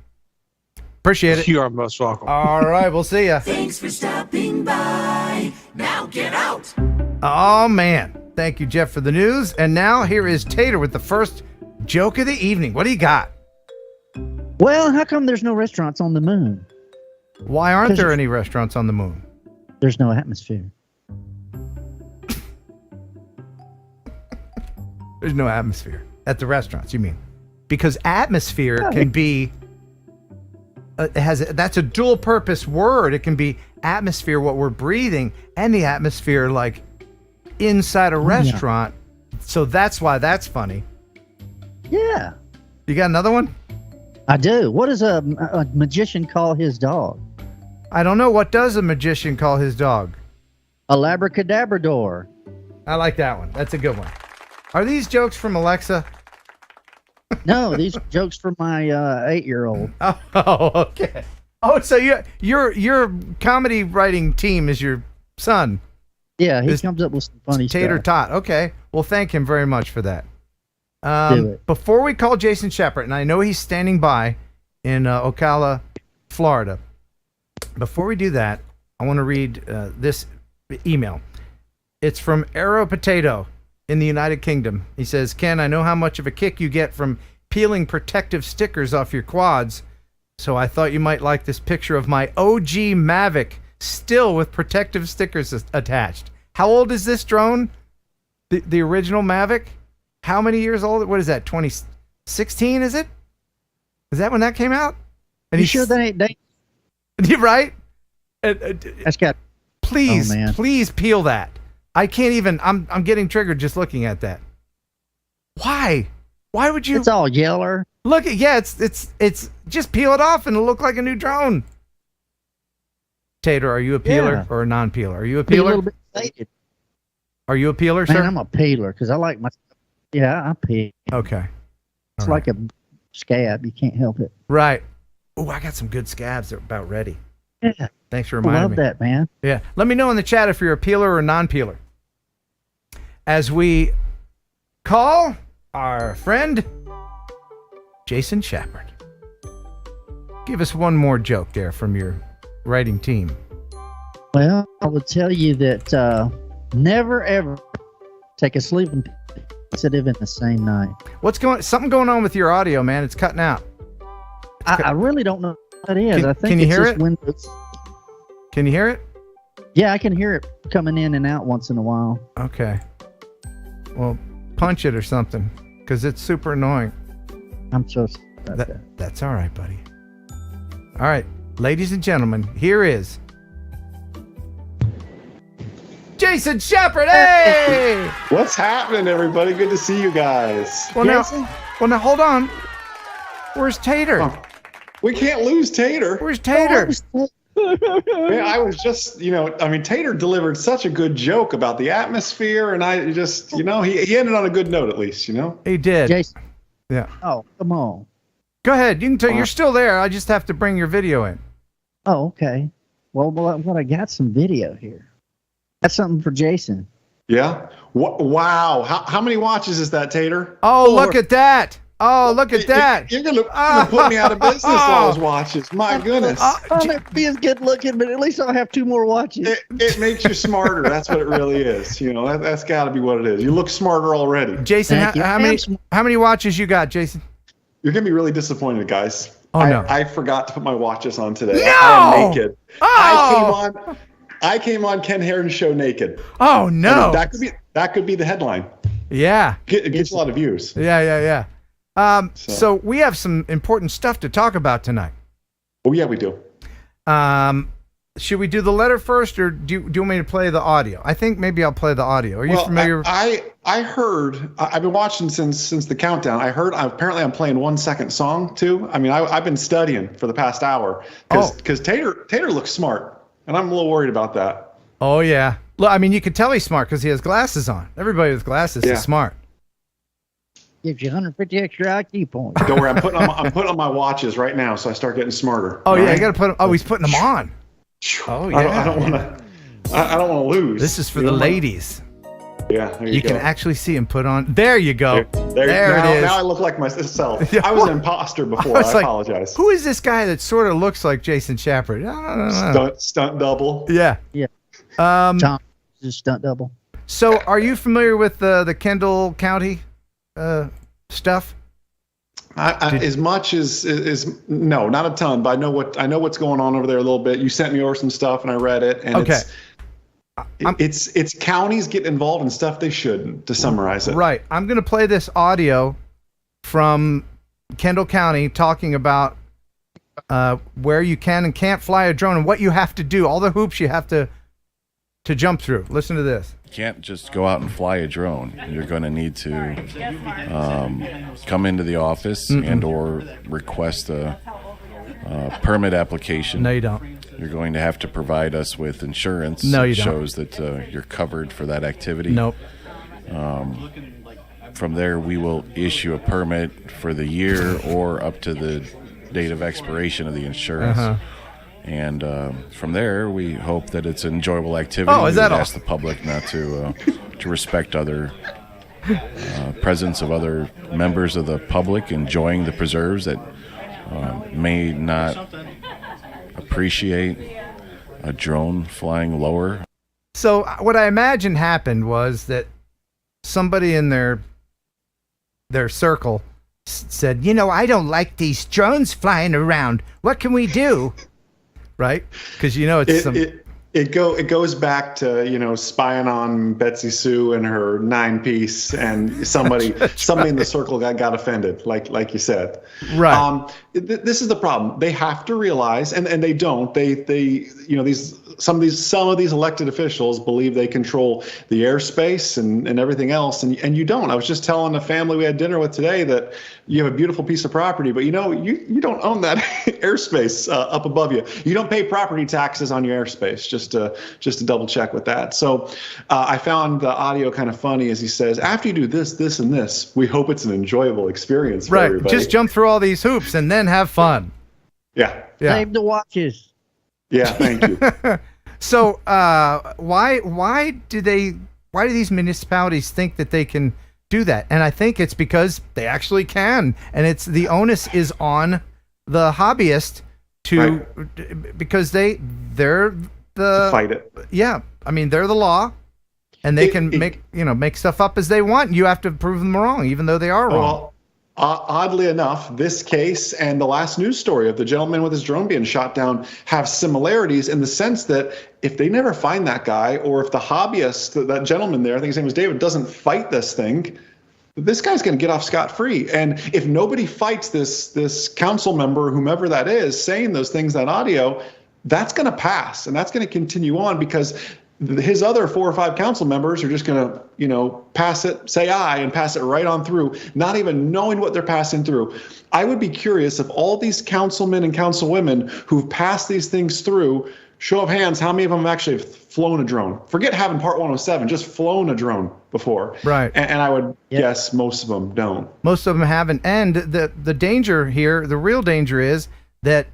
Appreciate it.
You are most welcome.
All right, we'll see ya.
Thanks for stopping by. Now get out.
Oh, man. Thank you, Jeff, for the news. And now here is Tater with the first joke of the evening. What do you got?
Well, how come there's no restaurants on the moon?
Why aren't there any restaurants on the moon?
There's no atmosphere.
There's no atmosphere at the restaurants, you mean? Because atmosphere can be... that's a dual purpose word. It can be atmosphere, what we're breathing, and the atmosphere like inside a restaurant. So that's why that's funny.
Yeah.
You got another one?
I do. What does a magician call his dog?
I don't know. What does a magician call his dog?
A labracadabrador.
I like that one. That's a good one. Are these jokes from Alexa?
No, these are jokes from my 8-year-old.
Oh, okay. Oh, so your comedy writing team is your son.
Yeah, he comes up with some funny
Tater
stuff.
Tot. Okay. Well, thank him very much for that.
Do it.
Before we call Jason Schappert, and I know he's standing by in Ocala, Florida. Before we do that, I want to read this email. It's from Arrow Potato in the United Kingdom. He says, Ken, I know how much of a kick you get from peeling protective stickers off your quads, so I thought you might like this picture of my OG Mavic, still with protective stickers attached. How old is this drone? The original Mavic? How many years old? What is that, 2016, is it? Is that when that came out? And
you sure that ain't date?
You're right?
That's got...
Please,
Oh, man.
please peel that. I can't even, I'm getting triggered just looking at that. Why? Why would you?
It's all yeller.
Look at, yeah, it's just peel it off and it'll look like a new drone. Tater, are you a peeler or a non-peeler? Are you a
Be a
peeler?
little bit faded.
Are you a peeler,
Man,
sir?
I'm a peeler because I like my... Yeah, I peel.
Okay.
It's
All right.
like a scab. You can't help it.
Right. Oh, I got some good scabs that are about ready.
Yeah.
Thanks for
I
reminding
love
me.
that, man.
Yeah. Let me know in the chat if you're a peeler or a non-peeler. As we call our friend Jason Schappert. Give us one more joke there from your writing team.
Well, I would tell you that never ever take a sleeping sedative in the same night.
Something going on with your audio, man? It's cutting out.
I really don't know what that is. I think
can you
it's
hear
just
it?
Windows.
Can you hear it?
Yeah, I can hear it coming in and out once in a while.
Okay. Well, punch it or something, because it's super annoying.
I'm so sorry about that.
That's all right, buddy. All right, ladies and gentlemen, here is Jason Schappert. Hey!
What's happening, everybody? Good to see you guys.
Well, now, hold on. Where's Tater?
Oh, we can't lose Tater.
Where's Tater?
Man, I was just, Tater delivered such a good joke about the atmosphere, and I just, he ended on a good note at least,
He did.
Jason.
Yeah.
Oh, come on.
Go ahead. You can tell you're still there. I just have to bring your video in.
Oh, okay. Well, I got some video here. That's something for Jason.
Yeah. Wow. How many watches is that, Tater?
Oh, look at that. Oh, look at that.
You're gonna put me out of business, all those watches. My goodness.
I'll never be as good looking, but at least I'll have 2 more watches.
It makes you smarter. That's what it really is. That's got to be what it is. You look smarter already.
Jason, how many watches you got, Jason?
You're going to be really disappointed, guys.
Oh, no.
I forgot to put my watches on today.
No!
I am naked.
Oh!
I came on Ken Heron's show naked.
Oh, no.
That could be the headline.
Yeah.
It gets a lot of views.
Yeah. So we have some important stuff to talk about tonight.
Oh, yeah, we do.
Should we do the letter first, or do you want me to play the audio? I think maybe I'll play the audio. Are you familiar?
I heard, I've been watching since the countdown. I heard, apparently I'm playing 1 second song too. I mean, I've been studying for the past hour because Tater looks smart, and I'm a little worried about that.
Oh, yeah. Look, I mean, you could tell he's smart because he has glasses on. Everybody with glasses is smart.
Gives you 150 extra IQ points.
Don't worry, I'm putting on my watches right now, so I start getting smarter.
Oh, yeah, you got to put them. Oh, he's putting them on. Oh, yeah.
I don't want to lose.
This is for the ladies.
Yeah, there you go.
can actually see him put on. There you go. There
now,
it is.
Now I look like myself.
Yeah,
I was an imposter before. I apologize.
Who is this guy that sort of looks like Jason Schappert? I don't know.
Stunt double.
Yeah.
Yeah.
Tom
is a stunt double.
So, are you familiar with the Kendall County stuff?
As much as no, not a ton, but I know what's going on over there a little bit. You sent me over some stuff and I read it, and it's counties get involved in stuff they shouldn't. To summarize it,
right? I'm going to play this audio from Kendall County talking about where you can and can't fly a drone and what you have to do, all the hoops you have to jump through. Listen to this.
You can't just go out and fly a drone. You're going to need to come into the office and or request a permit application.
No, you don't.
You're going to have to provide us with insurance
that
shows that you're covered for that activity.
Nope.
From there, we will issue a permit for the year or up to the date of expiration of the insurance. And from there, we hope that it's an enjoyable activity.
Oh, is that
we
all?
ask the public not to respect other presence of other members of the public enjoying the preserves that may not appreciate a drone flying lower.
So what I imagine happened was that somebody in their circle said, I don't like these drones flying around. What can we do? Right? Because
it goes back to spying on Betsy Sue and her 9-piece, and somebody in the circle got offended, like you said.
Right.
This is the problem. They have to realize, and they don't. Some of these elected officials believe they control the airspace and everything else, and you don't. I was just telling a family we had dinner with today that you have a beautiful piece of property, but you don't own that airspace up above you. You don't pay property taxes on your airspace. Just to double check with that. So I found the audio kind of funny as he says, after you do this, and this, we hope it's an enjoyable experience for everybody.
Just jump through all these hoops and then have fun.
Yeah.
Save the watches.
Yeah, thank you.
So why do these municipalities think that they can do that? And I think it's because they actually can, and it's the onus is on the hobbyist because they're the
fight it.
Yeah, I mean they're the law, and they can make stuff up as they want. You have to prove them wrong, even though they are wrong.
Well, oddly enough, this case and the last news story of the gentleman with his drone being shot down have similarities in the sense that if they never find that guy, or if the hobbyist, that gentleman there, I think his name was David, doesn't fight this thing, this guy's going to get off scot-free. And if nobody fights this council member, whomever that is, saying those things, that audio, that's going to pass, and that's going to continue on because his other 4 or 5 council members are just going to, pass it, say aye, and pass it right on through, not even knowing what they're passing through. I would be curious if all these councilmen and councilwomen who've passed these things through, show of hands, how many of them have actually flown a drone? Forget having Part 107, just flown a drone before.
Right.
And I would guess most of them don't.
Most of them haven't. And the danger here, the real danger is that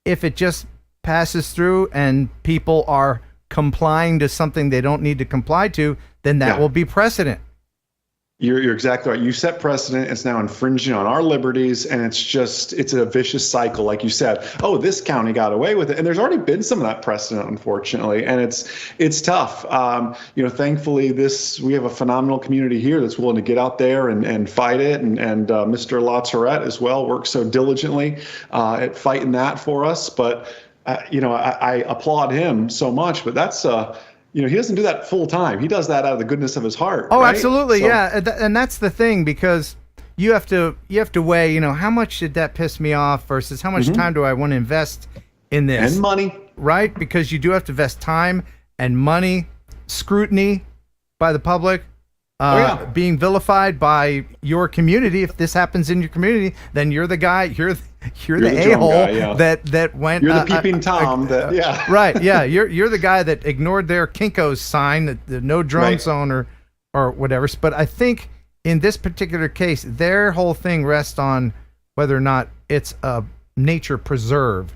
if it just passes through and people are complying to something they don't need to comply to, then that will be precedent.
You're exactly right. You set precedent. It's now infringing on our liberties, and it's a vicious cycle. Like you said, oh, this county got away with it, and there's already been some of that precedent, unfortunately, and it's tough. Thankfully, we have a phenomenal community here that's willing to get out there and fight it, and Mr. La Tourette as well works so diligently at fighting that for us. But I applaud him so much. But that's he doesn't do that full time. He does that out of the goodness of his heart.
Oh,
right?
absolutely.
So,
yeah. And that's the thing, because you have to weigh, how much did that piss me off versus how much time do I want to invest in this?
And money.
Right? Because you do have to invest time and money, scrutiny by the public, being vilified by your community. If this happens in your community, then you're the guy, you're the a-hole that went.
You're the peeping Tom.
Right. Yeah. You're the guy that ignored their Kinko's sign, the no drone zone or whatever. But I think in this particular case, their whole thing rests on whether or not it's a nature preserve.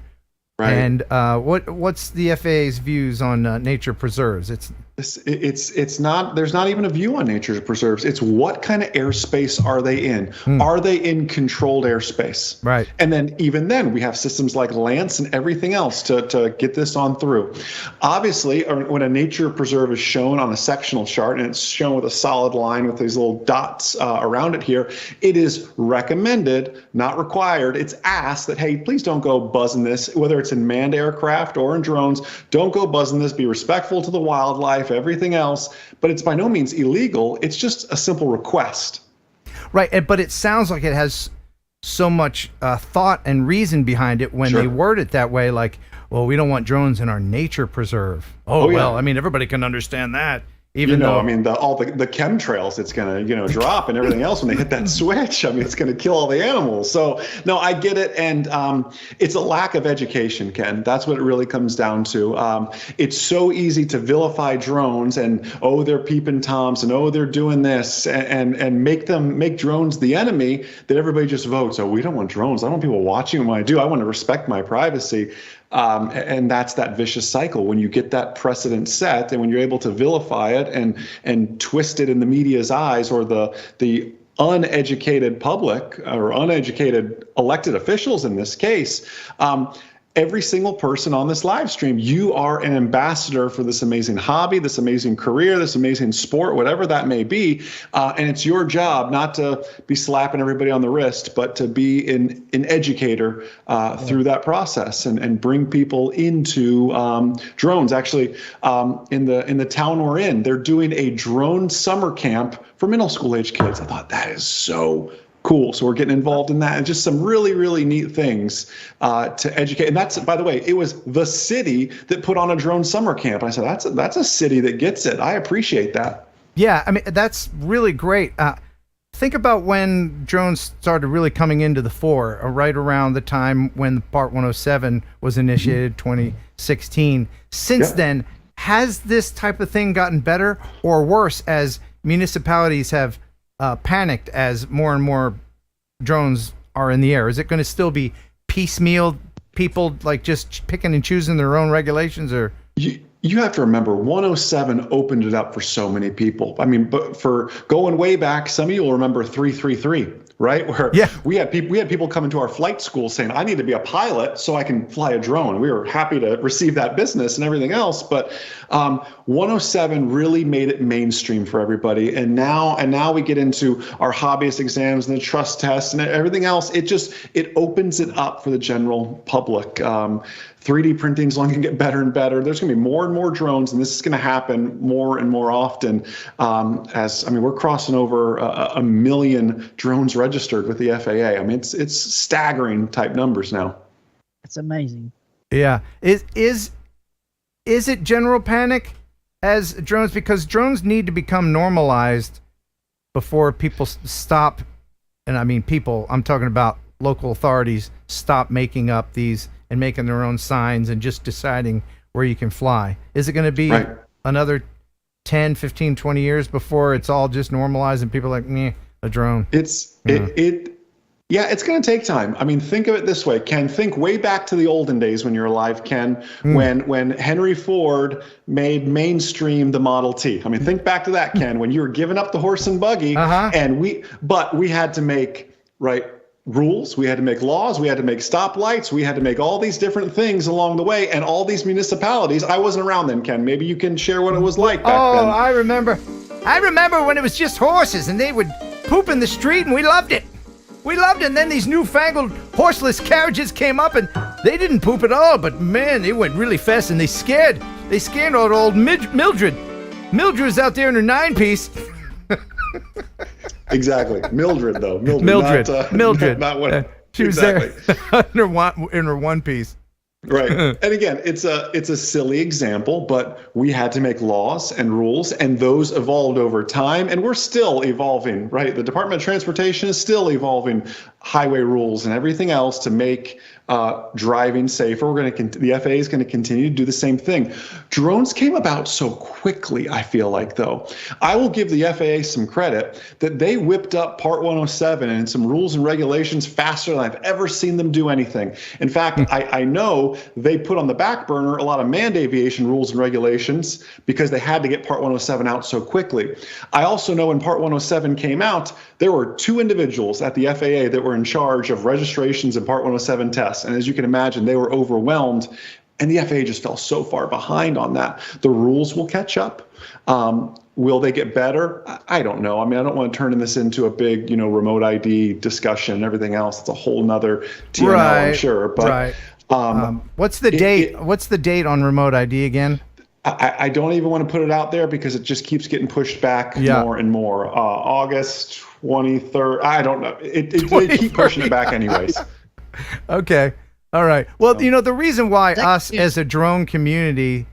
Right. And what's the FAA's views on nature preserves?
It's not, there's not even a view on nature preserves. It's what kind of airspace are they in? Are they in controlled airspace?
Right.
And then even then we have systems like Lance and everything else to get this on through. Obviously, when a nature preserve is shown on a sectional chart and it's shown with a solid line with these little dots around it here, it is recommended, not required. It's asked that, hey, please don't go buzzing this, whether it's in manned aircraft or in drones, don't go buzzing this, be respectful to the wildlife, everything else, but it's by no means illegal. It's just a simple request.
Right, but it sounds like it has so much thought and reason behind it when they word it that way, like, well, we don't want drones in our nature preserve. Oh, well, yeah. I mean, everybody can understand that. Even though,
I mean, all the chemtrails it's going to, drop and everything else when they hit that switch. I mean, it's going to kill all the animals. So, no, I get it. And it's a lack of education, Ken. That's what it really comes down to. It's so easy to vilify drones and, oh, they're peeping toms and, oh, they're doing this and make drones the enemy that everybody just votes. Oh, we don't want drones. I don't want people watching what I do. I want to respect my privacy. And that's that vicious cycle when you get that precedent set and when you're able to vilify it and twist it in the media's eyes or the uneducated public or uneducated elected officials in this case. Every single person on this live stream, you are an ambassador for this amazing hobby, this amazing career, this amazing sport, whatever that may be. And it's your job not to be slapping everybody on the wrist, but to be an educator through that process and bring people into drones. Actually, in the town we're in, they're doing a drone summer camp for middle school age kids. I thought that is so cool. So we're getting involved in that and just some really, really neat things to educate. And that's, by the way, it was the city that put on a drone summer camp. I said, that's a city that gets it. I appreciate that.
Yeah, I mean, that's really great. Think about when drones started really coming into the fore, right around the time when Part 107 was initiated, 2016. Since then, has this type of thing gotten better or worse as municipalities have panicked as more and more drones are in the air? Is it going to still be piecemeal, people like just picking and choosing their own regulations? Or
you have to remember 107 opened it up for so many people. I mean, but for going way back, some of you will remember 333, right? Where we had people come into our flight school saying, I need to be a pilot so I can fly a drone. We were happy to receive that business and everything else. But 107 really made it mainstream for everybody. And now we get into our hobbyist exams and the trust tests and everything else. It opens it up for the general public. 3D printing is only going to get better and better. There's going to be more and more drones, and this is going to happen more and more often. We're crossing over a million drones registered with the FAA. I mean, it's staggering type numbers now.
It's amazing.
Yeah. Is it general panic as drones? Because drones need to become normalized before people stop. And I mean, people, I'm talking about local authorities, stop making up these and making their own signs and just deciding where you can fly. Is it going to be another 10, 15, 20 years before it's all just normalized and people are like, meh, a drone?
It's going to take time. I mean, think of it this way, Ken. Think way back to the olden days when you're alive, Ken, when Henry Ford made mainstream the Model T. I mean, think back to that, Ken, when you were giving up the horse and buggy, and we had to make rules, we had to make laws, we had to make stoplights, we had to make all these different things along the way, and all these municipalities. I wasn't around then, Ken. Maybe you can share what it was like back then.
I remember when it was just horses and they would poop in the street, and we loved it. And then these newfangled horseless carriages came up and they didn't poop at all, but man, they went really fast and they scared old Mildred. Mildred was out there in her 9-piece.
Exactly. Mildred, though.
Mildred.
Not what,
she was there in her 1-piece.
Right. And again, it's a silly example, but we had to make laws and rules, and those evolved over time, and we're still evolving, right? The Department of Transportation is still evolving highway rules and everything else to make driving safer. The FAA is going to continue to do the same thing. Drones came about so quickly, I feel like, though. I will give the FAA some credit that they whipped up Part 107 and some rules and regulations faster than I've ever seen them do anything. In fact, I know know they put on the back burner a lot of manned aviation rules and regulations because they had to get Part 107 out so quickly. I also know when Part 107 came out, there were 2 individuals at the FAA that were in charge of registrations and Part 107 tests. And as you can imagine, they were overwhelmed. And the FAA just fell so far behind on that. The rules will catch up. Will they get better? I don't know. I mean, I don't want to turn this into a big, remote ID discussion and everything else. It's a whole nother TNL, I'm sure. But
what's the date? What's the date on remote ID again?
I don't even want to put it out there because it just keeps getting pushed back more and more. August 23rd. I don't know. They keep pushing it back anyways.
Okay. All right. Well, the reason why us as a drone community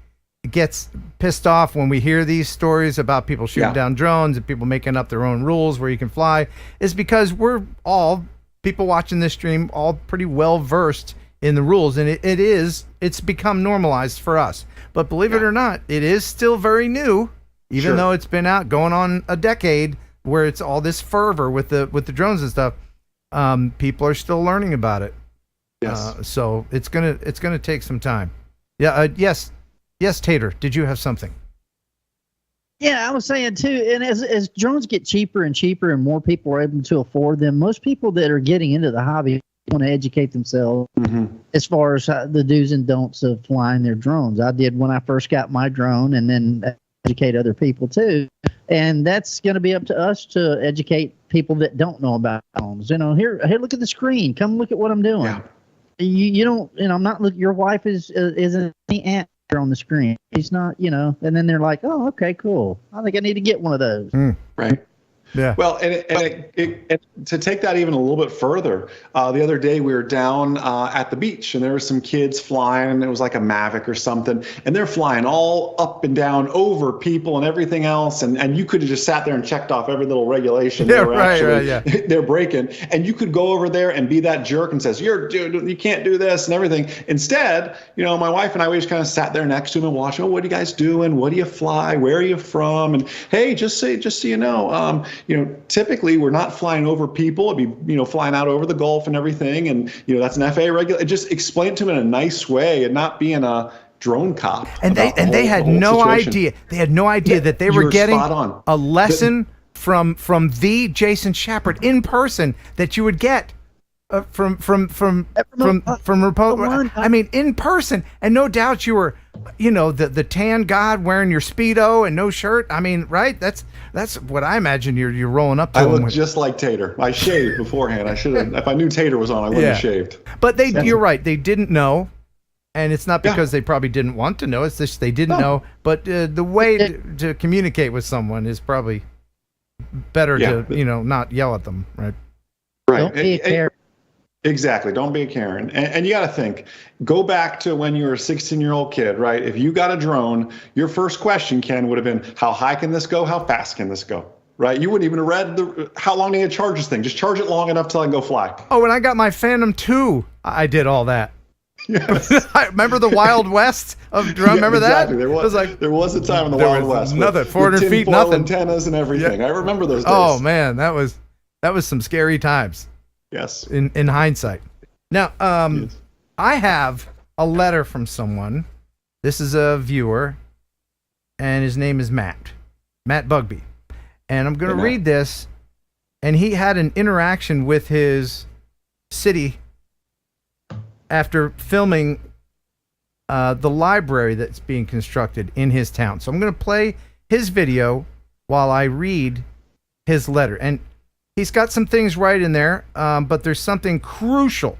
gets pissed off when we hear these stories about people shooting down drones and people making up their own rules where you can fly is because we're all, people watching this stream, all pretty well versed in the rules. And it's become normalized for us. But believe it or not, it is still very new, even though it's been out going on a decade where it's all this fervor with the drones and stuff. People are still learning about it.
Yes.
So it's gonna take some time. Yeah. Yes, Tater. Did you have something?
Yeah, I was saying too. And as drones get cheaper and cheaper, and more people are able to afford them, most people that are getting into the hobby want to educate themselves as far as the do's and don'ts of flying their drones. I did when I first got my drone, and then educate other people too. And that's going to be up to us to educate people that don't know about drones. Here, look at the screen. Come look at what I'm doing. Yeah. You don't, I'm not, look, your wife isn't the ant on the screen. He's not, and then they're like, oh, okay, cool. I think I need to get one of those.
Right.
Yeah.
Well, and to take that even a little bit further, the other day we were down at the beach, and there were some kids flying. It was like a Mavic or something, and they're flying all up and down over people and everything else. And you could have just sat there and checked off every little regulation they're breaking. And you could go over there and be that jerk and says, you can't do this and everything. Instead, my wife and I, we just kind of sat there next to him and watched. Oh, what are you guys doing? What do you fly? Where are you from? And hey, just so you know. Typically we're not flying over people. It'd be, flying out over the Gulf and everything. And, that's an FAA regulation. Just explain it to them in a nice way and not being a drone cop.
And they had no idea. They had no idea that they were getting a lesson from the Jason Schappert in person that you would get from remote. I mean, in person. And no doubt you were, the tan god wearing your Speedo and no shirt. I mean, right? That's what I imagine you're rolling up to.
I look just like Tater. I shaved beforehand. I should have. If I knew Tater was on, I wouldn't have shaved.
But you're right. They didn't know, and it's not because they probably didn't want to know. It's just they didn't know. But the way to communicate with someone is probably better to not yell at them, right?
Right.
Don't be a Karen.
Exactly. Don't be a Karen. And you got to think, go back to when you were a 16-year-old kid, right? If you got a drone, your first question, Ken, would have been, how high can this go? How fast can this go? Right? You wouldn't even have read how long they had charge this thing. Just charge it long enough till I can go fly.
Oh, when I got my Phantom 2, I did all that.
Yes.
I remember the Wild West of drone. Remember
exactly.
that?
There was a time in the Wild West.
Nothing. 400 feet, nothing.
Antennas and everything. Yeah. I remember those days.
Oh man, that was some scary times.
Yes.
In hindsight. Now, I have a letter from someone. This is a viewer, and his name is Matt Bugby. And I'm going to read this. And he had an interaction with his city after filming the library that's being constructed in his town. So I'm going to play his video while I read his letter. And he's got some things right in there, but there's something crucial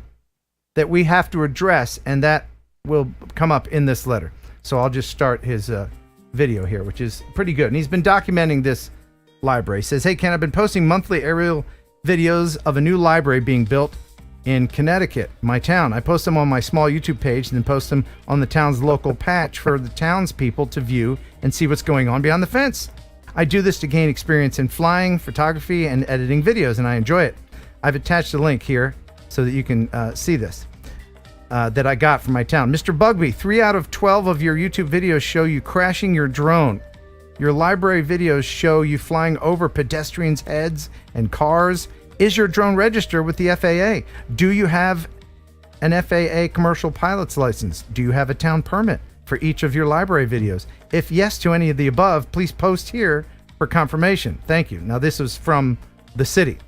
that we have to address, and that will come up in this letter. So I'll just start his video here, which is pretty good. And he's been documenting this library. He says, hey, Ken, I've been posting monthly aerial videos of a new library being built in Connecticut, my town. I post them on my small YouTube page and then post them on the town's local patch for the townspeople to view and see what's going on beyond the fence. I do this to gain experience in flying, photography, and editing videos, and I enjoy it. I've attached a link here so that you can see this that I got from my town. Mr. Bugby, 3 out of 12 of your YouTube videos show you crashing your drone. Your library videos show you flying over pedestrians' heads and cars. Is your drone registered with the FAA? Do you have an FAA commercial pilot's license? Do you have a town permit for each of your library videos? If yes to any of the above, please post here for confirmation. Thank you. Now, this was from the city.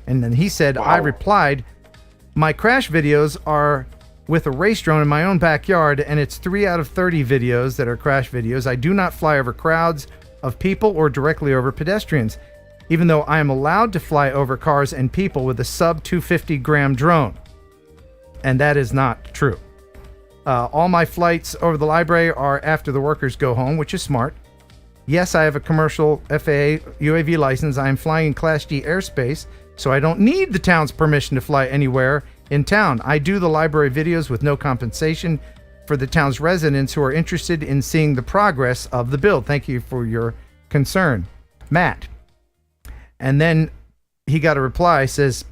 And then he said, I replied, my crash videos are with a race drone in my own backyard, and it's 3 out of 30 videos that are crash videos. I do not fly over crowds of people or directly over pedestrians, even though I am allowed to fly over cars and people with a sub 250 gram drone. And that is not true. All my flights over the library are after the workers go home, which is smart. Yes, I have a commercial FAA UAV license. I am flying in Class G airspace, so I don't need the town's permission to fly anywhere in town. I do the library videos with no compensation for the town's residents who are interested in seeing the progress of the build. Thank you for your concern, Matt. And then he got a reply, says,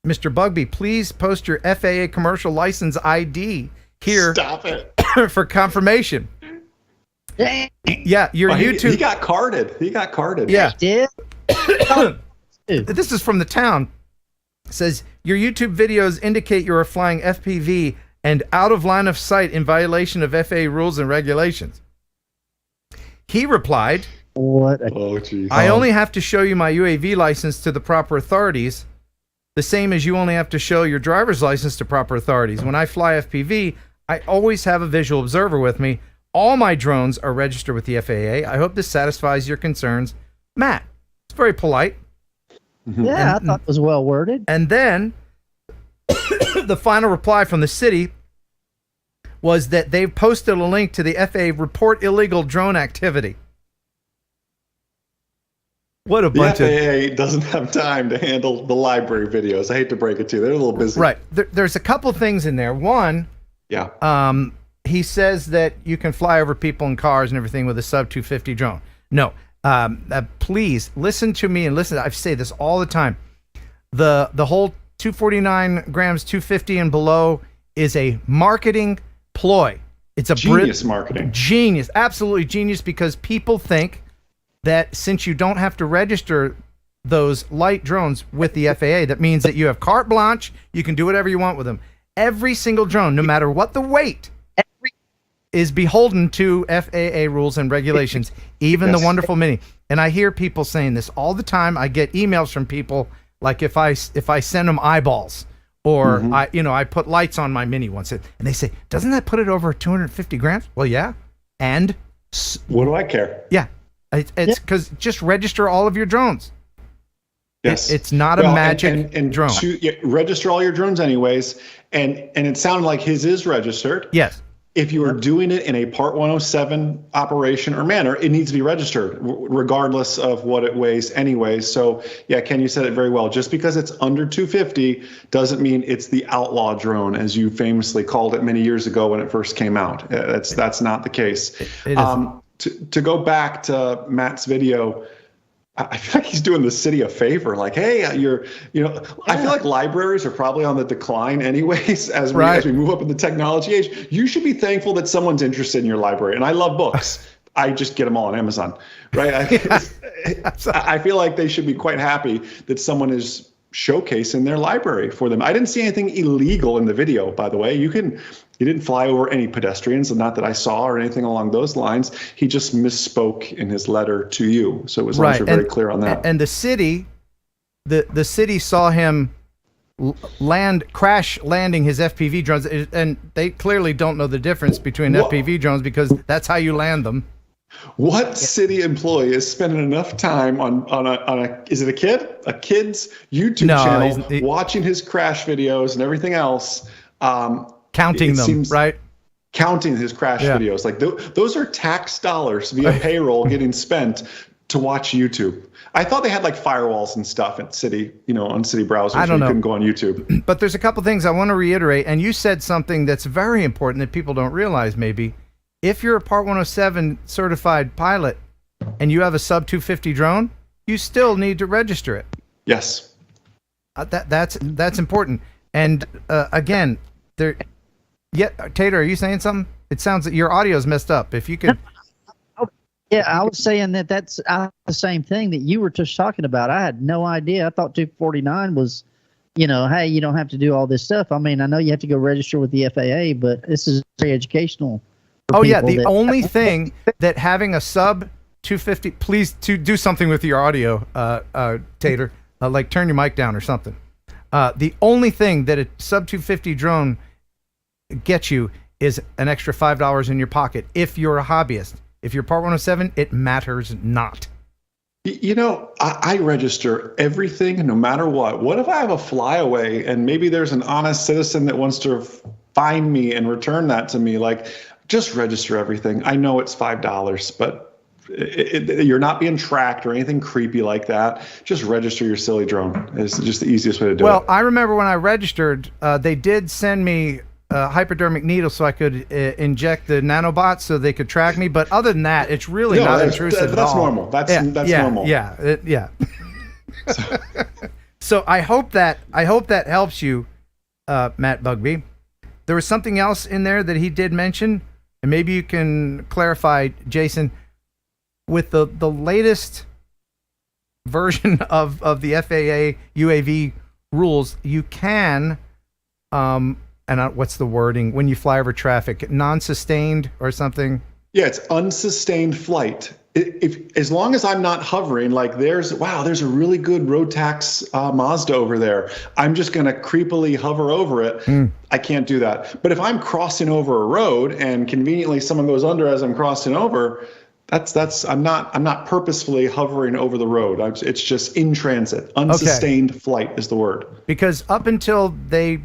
Mr. Bugby, please post your FAA commercial license ID here. Stop it. For confirmation. Yeah, your YouTube.
He got carded.
Yeah. This is from the town. It says, your YouTube videos indicate you are flying FPV and out of line of sight in violation of FAA rules and regulations. He replied, I only have to show you my UAV license to the proper authorities, the same as you only have to show your driver's license to proper authorities. When I fly FPV, I always have a visual observer with me. All my drones are registered with the FAA. I hope this satisfies your concerns. Matt, it's very polite.
Yeah, I thought it was well worded.
And then the final reply from the city was that they've posted a link to the FAA report illegal drone activity. What a bunch of...
The FAA doesn't have time to handle the library videos. I hate to break it to you. They're a little busy.
Right. There's a couple things in there. One, he says that you can fly over people in cars and everything with a sub 250 drone. No. Please listen to me and listen. I say this all the time. The whole 249 grams, 250 and below is a marketing ploy. It's a
genius marketing.
Genius. Absolutely genius, because people think that since you don't have to register those light drones with the FAA, that means that you have carte blanche. You can do whatever you want with them. Every single drone, no matter what the weight, is beholden to FAA rules and regulations, even the wonderful Mini. And I hear people saying this all the time. I get emails from people like if I send them eyeballs or I put lights on my Mini once, and they say, doesn't that put it over 250 grams? Well, yeah. And
what do I care?
Yeah. It's because just register all of your drones.
Yes.
It's not a magic drone.
Register all your drones anyways. And it sounded like his is registered.
Yes.
If you are doing it in a Part 107 operation or manner, it needs to be registered regardless of what it weighs anyway. So, yeah, Ken, you said it very well. Just because it's under 250 doesn't mean it's the outlaw drone, as you famously called it many years ago when it first came out. That's not the case. To go back to Matt's video, I feel like he's doing the city a favor. Like, hey, I feel like libraries are probably on the decline anyways as we move up in the technology age. You should be thankful that someone's interested in your library. And I love books. I just get them all on Amazon, right? I feel like they should be quite happy that someone is showcasing their library for them. I didn't see anything illegal in the video, by the way. You didn't fly over any pedestrians, not that I saw or anything along those lines. He just misspoke in his letter to you. So as long as you're very clear on that.
And the city, the city saw him crash landing his FPV drones, and they clearly don't know the difference between FPV drones, because that's how you land them.
What city employee is spending enough time on a is it a kid's YouTube channel watching his crash videos and everything else?
Counting them, right?
Counting his crash videos. Like those are tax dollars via payroll getting spent to watch YouTube. I thought they had like firewalls and stuff at city, on city browsers.
I don't know.
You couldn't go on YouTube.
But there's a couple things I want to reiterate. And you said something that's very important that people don't realize maybe. If you're a Part 107 certified pilot and you have a sub 250 drone, you still need to register it.
Yes.
That's important. And again, Tater, are you saying something? It sounds like your audio's messed up. If you could.
Yeah, I was saying that's the same thing that you were just talking about. I had no idea. I thought 249 was hey, you don't have to do all this stuff. I mean, I know you have to go register with the FAA, but this is very educational.
Oh yeah, the only thing that having a sub 250, please to do something with your audio, Tater, like turn your mic down or something. The only thing that a sub 250 drone gets you is an extra $5 in your pocket if you're a hobbyist. If you're Part 107, it matters not.
I register everything no matter what. What if I have a flyaway and maybe there's an honest citizen that wants to find me and return that to me? Like, just register everything. I know it's $5, but you're not being tracked or anything creepy like that. Just register your silly drone. It's just the easiest way to do it.
Well, I remember when I registered, they did send me a hypodermic needle so I could inject the nanobots so they could track me. But other than that, it's really not intrusive at all.
That's normal. That's normal.
Yeah. So I hope that helps you, Matt Bugby. There was something else in there that he did mention, and maybe you can clarify, Jason. With the latest version of the FAA UAV rules, you can, what's the wording when you fly over traffic? Non-sustained or something?
Yeah, it's unsustained flight. As long as I'm not hovering, like there's a really good road tax Mazda over there. I'm just going to creepily hover over it. I can't do that. But if I'm crossing over a road and conveniently someone goes under as I'm crossing over, I'm not purposefully hovering over the road. It's just in transit. Unsustained flight is the word.
Because up until they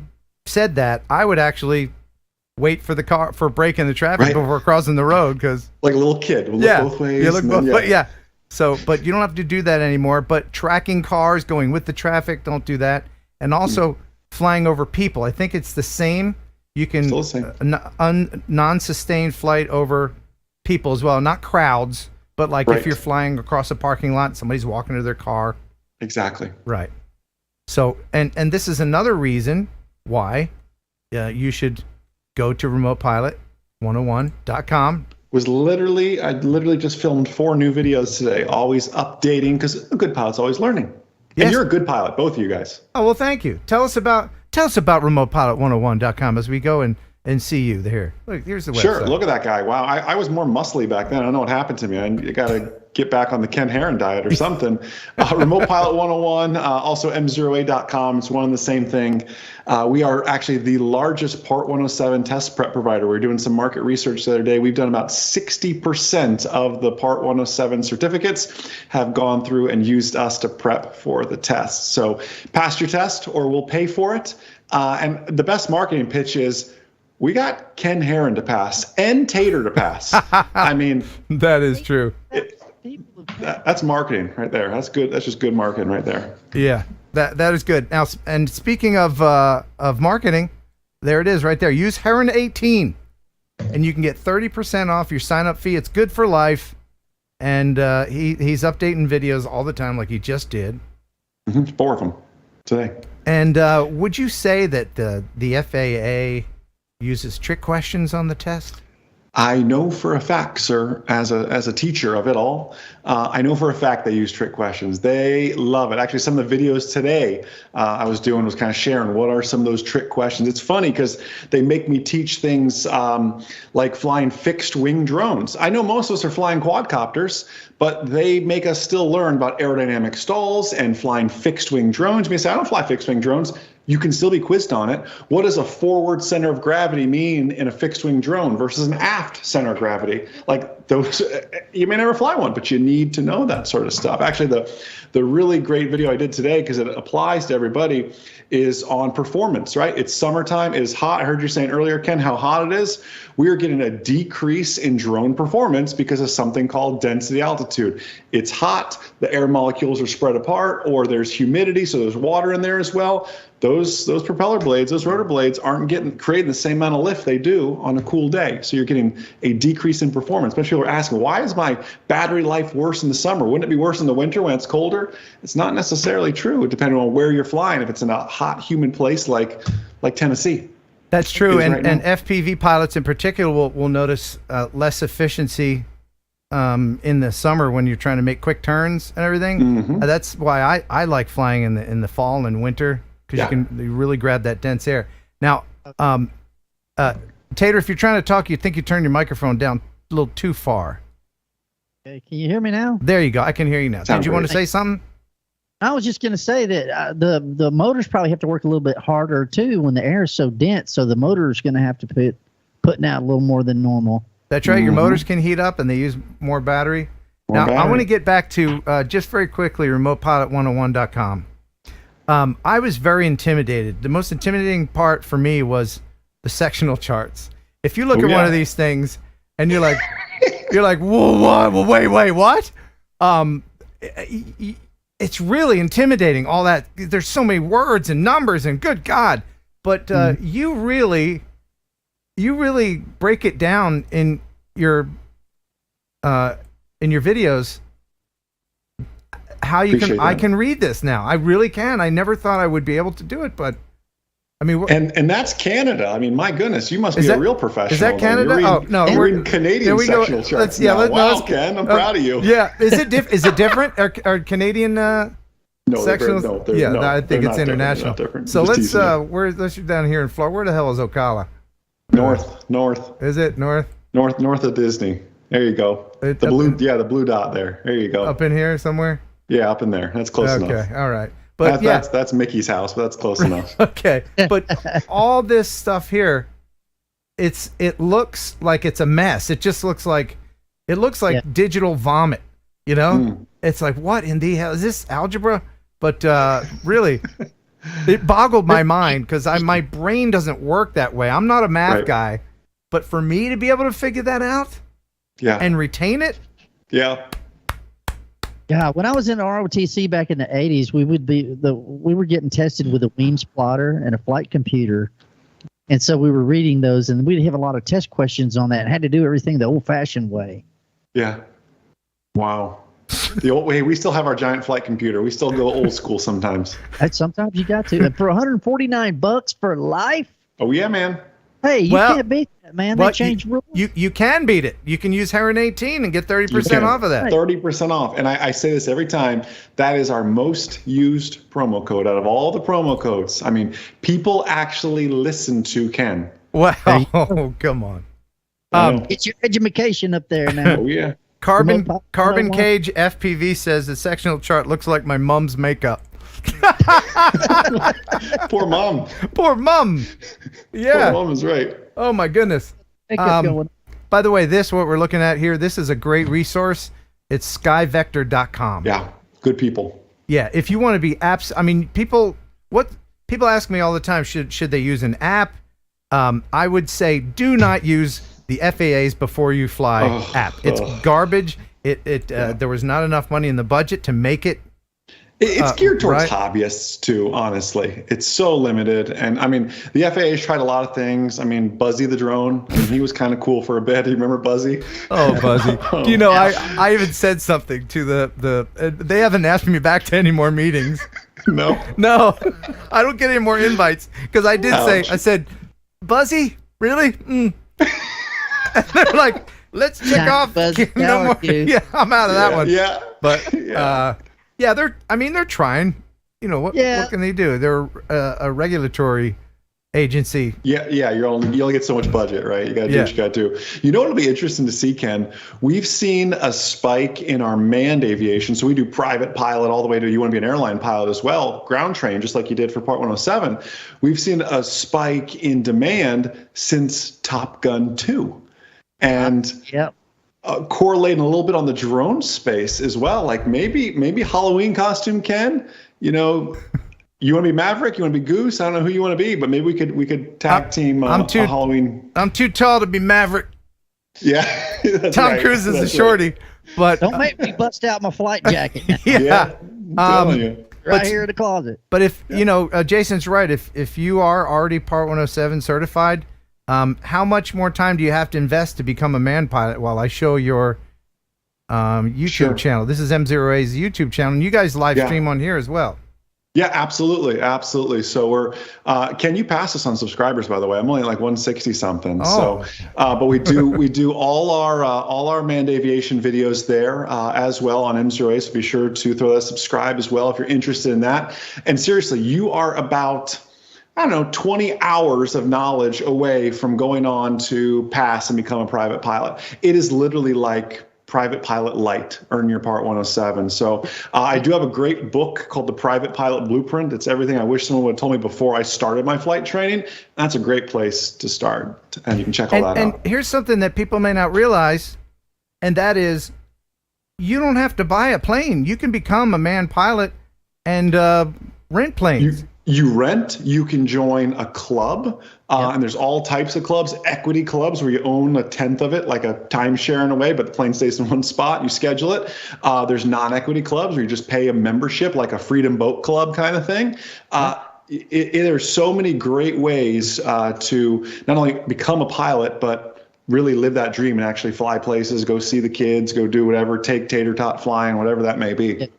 said that, I would actually wait for the car for breaking the traffic before crossing the road, because
like a little kid, we'll look both ways.
You look both ways. Yeah. So, but you don't have to do that anymore. But tracking cars, going with the traffic, don't do that. And also flying over people. I think it's the same. You can non-sustained flight over people as well, not crowds, but like if you're flying across a parking lot, somebody's walking to their car.
Exactly.
Right. So, and this is another reason why you should go to remotepilot101.com.
I literally just filmed 4 new videos today, always updating, because a good pilot's always learning. Yes. And you're a good pilot, both of you guys.
Oh, well, thank you. Tell us about remotepilot101.com as we go and see you there. Look, here's the website.
Sure, look at that guy. Wow, I was more muscly back then. I don't know what happened to me. I got to get back on the Ken Heron diet or something. Remote Pilot 101, also M0A.com. It's one and the same thing. We are actually the largest Part 107 test prep provider. We were doing some market research the other day. We've done about 60% of the Part 107 certificates have gone through and used us to prep for the test. So pass your test or we'll pay for it. And the best marketing pitch is, we got Ken Heron to pass and Tater to pass. I mean,
that is true.
That's marketing right there. That's good. That's just good marketing right there.
Yeah, that is good. Now, and speaking of marketing, there it is right there. Use Heron 18, and you can get 30% off your sign-up fee. It's good for life, and he's updating videos all the time, like he just did.
4 of them today.
And would you say that the FAA uses trick questions on the test?
I know for a fact, sir, as a teacher of it all, I know for a fact they use trick questions. They love it. Actually, some of the videos today I was doing was kind of sharing what are some of those trick questions. It's funny because they make me teach things like flying fixed wing drones. I know most of us are flying quadcopters, but they make us still learn about aerodynamic stalls and flying fixed wing drones. You may say, I don't fly fixed wing drones. You can still be quizzed on it. What does a forward center of gravity mean in a fixed wing drone versus an aft center of gravity? Like those, you may never fly one, but you need to know that sort of stuff. Actually, the really great video I did today, because it applies to everybody, is on performance, right? It's summertime, it is hot. I heard you saying earlier, Ken, how hot it is. We are getting a decrease in drone performance because of something called density altitude. It's hot, the air molecules are spread apart, or there's humidity, so there's water in there as well. Those propeller blades, those rotor blades aren't creating the same amount of lift they do on a cool day. So you're getting a decrease in performance. But people are asking, why is my battery life worse in the summer? Wouldn't it be worse in the winter when it's colder? It's not necessarily true, depending on where you're flying. If it's in a hot, humid place like Tennessee.
That's true. And FPV pilots in particular will notice less efficiency in the summer when you're trying to make quick turns and everything. That's why I like flying in the fall and winter. because you really grab that dense air. Now, Tater, if you're trying to talk, you think you turn your microphone down a little too far.
Okay, can you hear me now?
There you go. I can hear you now. Did you want to say something?
I was just going to say that the motors probably have to work a little bit harder too when the air is so dense. So the motor is going to have to putting out a little more than normal.
That's right. Your motors can heat up and they use more battery. I want to get back to just very quickly remotepilot101.com. I was very intimidated. The most intimidating part for me was the sectional charts. If you look at one of these things and you're like, whoa, what? Well, wait, what? It's really intimidating. All that, there's so many words and numbers and good God. But you really break it down in your videos. How you can I can read this now. I really can. I never thought I would be able to do it, but I mean,
and that's Canada. I mean, my goodness, you must be a real professional.
Is that Canada?
We're reading Canadian sectional charts. Wow, Ken, I'm proud of you.
Yeah, is it different? Are Canadian sectionals? I think it's international. So let's you're down here in Florida. Where the hell is Ocala?
North.
Is it north?
North of Disney. There you go. The blue dot there. There you go.
Up in here somewhere?
Yeah, up in there. That's close enough.
Okay, all right. But
that's Mickey's house, but that's close enough.
Okay, but all this stuff here, it looks like it's a mess. It just looks like digital vomit. You know, It's like, what in the hell is this, algebra? But really, it boggled my mind because my brain doesn't work that way. I'm not a math guy, but for me to be able to figure that out, and retain it,
Yeah, when I was in ROTC back in the 80s, we were getting tested with a wing spotter and a flight computer. And so we were reading those, and we'd have a lot of test questions on that and had to do everything the old-fashioned way.
Yeah. Wow. The old way, we still have our giant flight computer. We still go old school sometimes.
Sometimes you got to. And for $149 for life?
Oh, yeah, man.
Hey, you can't beat that, man. They changed rules.
You can beat it. You can use Heron 18 and get 30% off of that.
30% off. And I say this every time. That is our most used promo code out of all the promo codes. I mean, people actually listen to Ken.
Wow. Come on.
Get your education up there now.
Oh, yeah.
Carbon Cage FPV says the sectional chart looks like my mom's makeup.
Poor mom.
Yeah.
Poor mom is right.
Oh my goodness. By the way, what we're looking at here, this is a great resource. It's skyvector.com.
Yeah. Good people.
Yeah. If you want to be apps, I mean, people ask me all the time, should they use an app? I would say do not use the FAA's before you fly app. It's garbage. There was not enough money in the budget to make it.
It's geared towards hobbyists too, honestly. It's so limited. And I mean, the FAA's tried a lot of things. I mean, Buzzy the drone, he was kind of cool for a bit. You remember Buzzy?
Oh, Buzzy. You know, I even said something to they haven't asked me back to any more meetings.
No,
I don't get any more invites because I did I said, Buzzy, really? And they're like, let's check off. No more. Yeah, I'm out of that one.
Yeah.
But, they're trying. You know, what can they do? They're a regulatory agency.
Yeah, you only get so much budget, right? You got to do what you got to do. You know what'll be interesting to see, Ken? We've seen a spike in our manned aviation. So we do private pilot all the way to you want to be an airline pilot as well, ground train, just like you did for Part 107. We've seen a spike in demand since Top Gun 2. And correlating a little bit on the drone space as well. Like maybe Halloween costume, Ken. You know, you want to be Maverick, you want to be Goose. I don't know who you want to be, but maybe we could tag team Halloween.
I'm too tall to be Maverick.
Yeah,
Tom Cruise is a shorty, but
don't make me bust out my flight jacket.
Yeah.
Right here in the closet.
But if Jason's right. If you are already Part 107 certified. How much more time do you have to invest to become a man pilot while I show your YouTube channel? This is M0A's YouTube channel, and you guys live stream on here as well.
Yeah, absolutely, absolutely. So we're Ken, you pass us on subscribers, by the way. I'm only like 160 something.
Oh.
So, but we do all our manned aviation videos there as well on M0A. So be sure to throw that subscribe as well if you're interested in that. And seriously, you are about 20 hours of knowledge away from going on to pass and become a private pilot. It is literally like Private Pilot Light, Earn Your Part 107. So I do have a great book called The Private Pilot Blueprint. It's everything I wish someone would have told me before I started my flight training. That's a great place to start, and you can check all that out.
And here's something that people may not realize, and that is you don't have to buy a plane. You can become a manned pilot and rent planes.
You rent, you can join a club, and there's all types of clubs, equity clubs where you own a tenth of it, like a timeshare in a way, but the plane stays in one spot, you schedule it. There's non-equity clubs where you just pay a membership, like a Freedom Boat Club kind of thing. There's so many great ways to not only become a pilot, but really live that dream and actually fly places, go see the kids, go do whatever, take Tater tot flying, whatever that may be.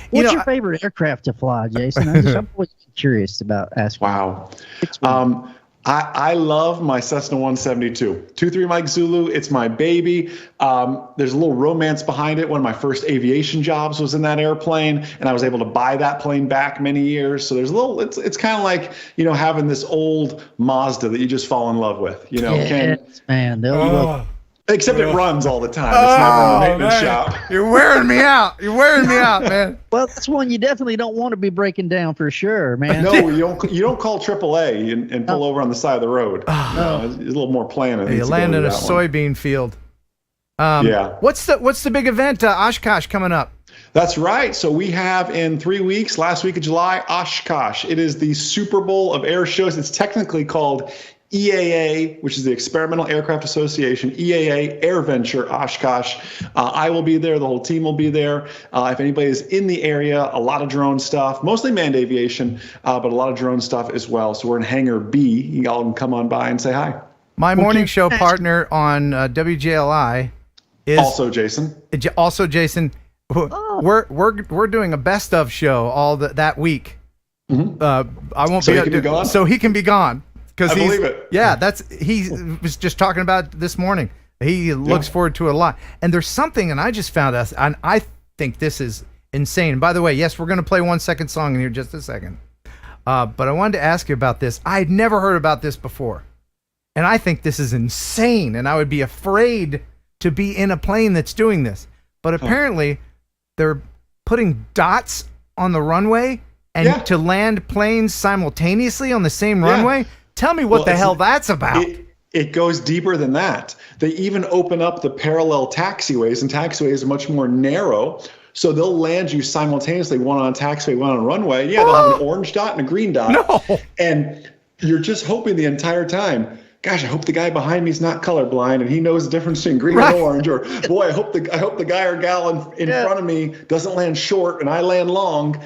What's your favorite aircraft to fly, Jason? I'm always curious about asking.
Wow. I love my Cessna 172. 23 Mike Zulu. It's my baby. There's a little romance behind it. One of my first aviation jobs was in that airplane, and I was able to buy that plane back many years. So there's a little, it's kind of like, having this old Mazda that you just fall in love with,
Yes, man.
Except it runs all the time. It's never in the maintenance shop.
You're wearing me out. You're wearing me out, man.
Well, that's one you definitely don't want to be breaking down for sure, man.
No, you don't call AAA and pull over on the side of the road. No, it's a little more planning.
You land in a soybean field.
Yeah.
What's the big event, Oshkosh, coming up?
That's right. So we have in 3 weeks, last week of July, Oshkosh. It is the Super Bowl of air shows. It's technically called EAA, which is the Experimental Aircraft Association, EAA Airventure Oshkosh. I will be there. The whole team will be there. If anybody is in the area, a lot of drone stuff, mostly manned aviation, but a lot of drone stuff as well. So we're in Hangar B. You all can come on by and say hi.
My morning show partner on WJLI is
also Jason.
We're doing a best of show that week.
Mm-hmm.
I won't
so be able to gone.
So he can be gone.
I believe it.
Yeah, he was just talking about this morning. He looks forward to it a lot. And there's something, and I just found out, and I think this is insane. And by the way, yes, we're going to play 1 second song in here just a second. But I wanted to ask you about this. I had never heard about this before. And I think this is insane. And I would be afraid to be in a plane that's doing this. But apparently, they're putting dots on the runway and to land planes simultaneously on the same runway. Tell me what the hell that's about.
It goes deeper than that. They even open up the parallel taxiways, and taxiways are much more narrow. So they'll land you simultaneously, one on a taxiway, one on a runway. Yeah, they'll have an orange dot and a green dot.
No.
And you're just hoping the entire time, gosh, I hope the guy behind me is not colorblind and he knows the difference between green and orange. Or boy, I hope the guy or gal in front of me doesn't land short and I land long.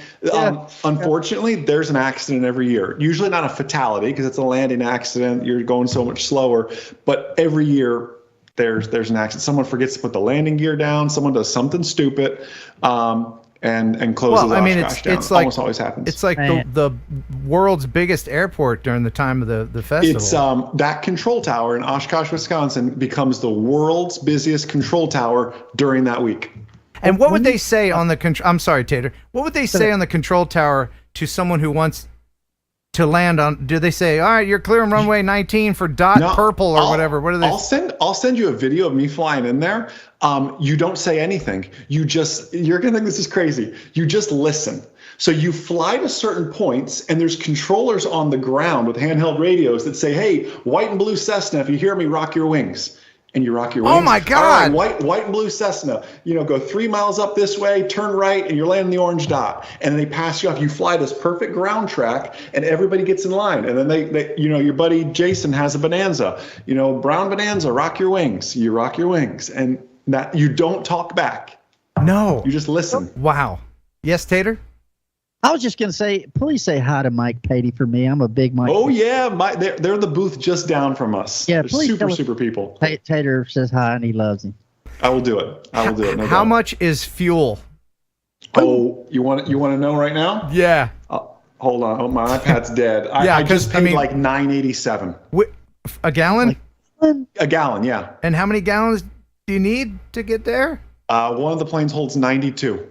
Unfortunately, there's an accident every year. Usually not a fatality because it's a landing accident. You're going so much slower. But every year there's an accident. Someone forgets to put the landing gear down. Someone does something stupid. And closes Oshkosh down.
It's like
almost always happens.
It's like the world's biggest airport during the time of the festival.
It's that control tower in Oshkosh, Wisconsin becomes the world's busiest control tower during that week.
And what would they say on the control? I'm sorry, Tater. What would they say on the control tower to someone who wants to land on? Do they say, "All right, you're clearing runway 19 for purple" or whatever? What do they?
I'll send you a video of me flying in there. You don't say anything. You're gonna think this is crazy. You just listen. So you fly to certain points, and there's controllers on the ground with handheld radios that say, "Hey, white and blue Cessna, if you hear me, rock your wings." And you rock your wings.
Oh my God!
All right, white and blue Cessna. go 3 miles up this way, turn right, and you're landing the orange dot. And then they pass you off. You fly this perfect ground track, and everybody gets in line. And then they your buddy Jason has a Bonanza. Brown Bonanza, rock your wings. You rock your wings, and that you don't talk back.
No,
you just listen.
Wow. Yes, Tater.
I was just going to say, please say hi to Mike Patey for me. I'm a big Mike.
Oh, yeah. They're in the booth just down from us.
Yeah,
they're
please
super people.
Tater says hi and he loves him.
I will do it. No
How much is fuel
Oh, you want to know right now?
Yeah.
Hold on. Oh, my iPad's dead.
Yeah,
I just
'cause, I
paid
mean-
like $9.87.
A gallon?
A gallon, yeah.
And how many gallons do you need to get there?
One of the planes holds 92.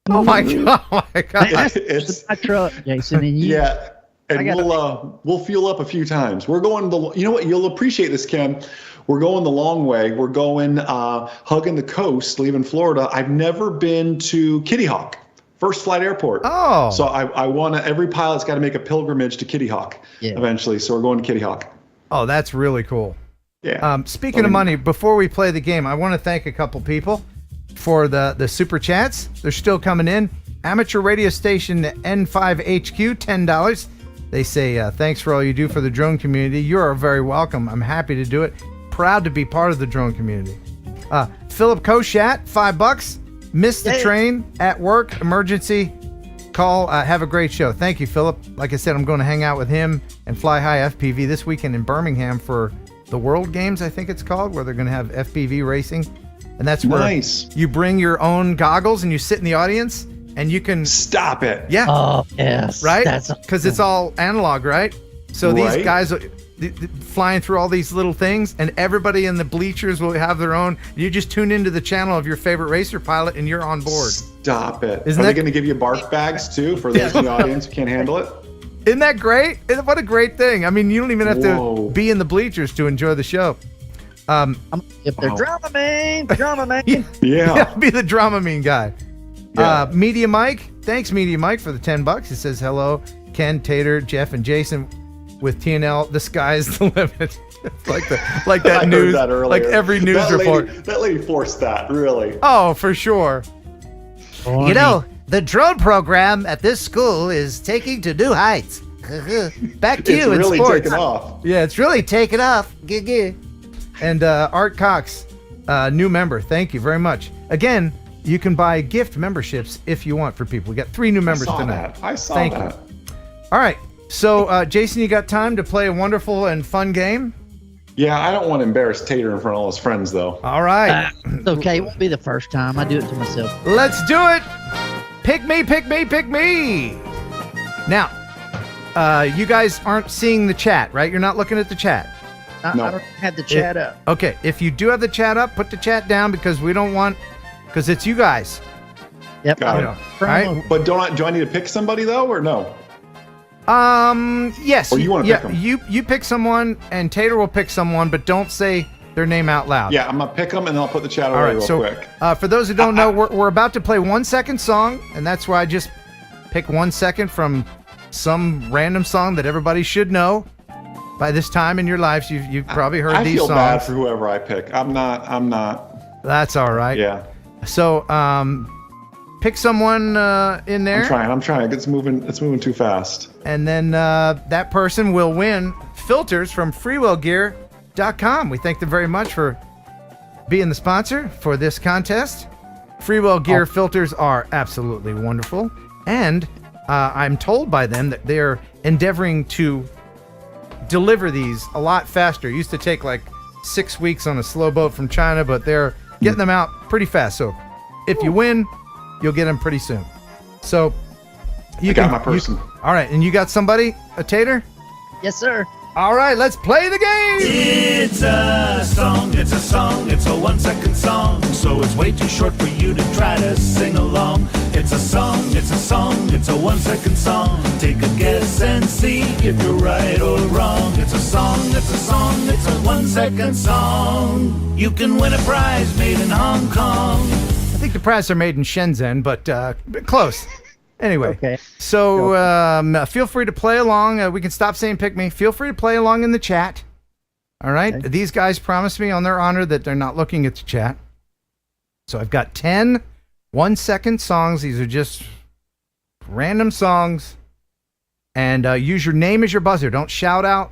Oh my god! Oh my god!
It's
my truck, Jason, and you.
Yeah, and we'll fuel up a few times. We're going you know what? You'll appreciate this, Ken. We're going the long way. We're going hugging the coast, leaving Florida. I've never been to Kitty Hawk, First Flight Airport.
Oh.
So I want to. Every pilot's got to make a pilgrimage to Kitty Hawk eventually. So we're going to Kitty Hawk.
Oh, that's really cool.
Yeah.
Speaking of money, before we play the game, I want to thank a couple people for the super chats. They're still coming in. Amateur radio station N5HQ, $10. They say, thanks for all you do for the drone community. You are very welcome. I'm happy to do it. Proud to be part of the drone community. Philip Koshat, $5. Missed the train at work. Emergency call. Have a great show. Thank you, Philip. Like I said, I'm going to hang out with him and fly high FPV this weekend in Birmingham for the World Games, I think it's called, where they're going to have FPV racing. And that's where you bring your own goggles and you sit in the audience and you can
stop it.
Yeah.
Oh, yes.
Right?
That's
Because it's all analog, right? So these guys are flying through all these little things, and everybody in the bleachers will have their own. You just tune into the channel of your favorite racer pilot, and you're on board.
Stop it.
Isn't
Are they
that-
going to give you barf bags too for those in the audience who can't handle it?
Isn't that great? What a great thing. I mean, you don't even have
Whoa.
to be in the bleachers to enjoy the show.
If they're drama man.
Yeah.
Be the Dramamine guy. Media Mike. Thanks, Media Mike, for the $10. He says, hello, Ken, Tater, Jeff, and Jason with TNL. The sky's the limit. like that
I
news.
heard that earlier.
Like every news report.
That lady forced that, really.
Oh, for sure.
You know, the drone program at this school is taking to new heights. Back to
It's
you in
really
sports.
taken off.
Yeah, it's really taken off. And Art Cox, new member. Thank you very much. Again, you can buy gift memberships if you want for people. We got 3 new members tonight.
I saw
Thank
that.
you. All right. So, Jason, you got time to play a wonderful and fun game?
Yeah, I don't want to embarrass Tater in front of all his friends, though.
All right.
It's okay. It won't be the first time. I do it to myself.
Let's do it. Pick me, pick me, pick me. Now, you guys aren't seeing the chat, right? You're not looking at the chat.
I don't have the chat up.
Okay, if you do have the chat up, put the chat down because we don't want, because it's you guys.
Yep.
Got it.
All right.
But do I need to pick somebody though, or no?
Yes.
Or you wanna pick 'em?
You pick someone, and Tater will pick someone, but don't say their name out loud.
Yeah, I'm gonna pick them and then I'll put the chat
All
away
right.
real
So,
quick.
for those who don't know, we're about to play 1 second song, and that's why I just pick 1 second from some random song that everybody should know. By this time in your lives, you've probably heard
I
these
feel
songs.
bad for whoever I pick. I'm not.
That's all right.
Yeah.
So, pick someone in there.
I'm trying. It's moving too fast.
And then that person will win filters from freewellgear.com. We thank them very much for being the sponsor for this contest. Freewell Gear filters are absolutely wonderful. And I'm told by them that they're endeavoring to deliver these a lot faster. It used to take like 6 weeks on a slow boat from China, but they're getting them out pretty fast. So if you win, you'll get them pretty soon. So
I got my person.
All right, and you got somebody, a Tater?
Yes, sir.
All right, let's play the game.
It's a song, it's a song, it's a 1 second song. So it's way too short for you to try to sing along. It's a song, it's a song, it's a 1 second song. Take a guess and see if you're right or wrong. It's a song, it's a song, it's a 1 second song. You can win a prize made in Hong Kong.
I think the prizes are made in Shenzhen, but close. Anyway,
Okay.
so feel free to play along. We can stop saying pick me. Feel free to play along in the chat. All right.
Okay.
These guys promised me on their honor that they're not looking at the chat. So I've got 10 1 second songs. These are just random songs. And use your name as your buzzer. Don't shout out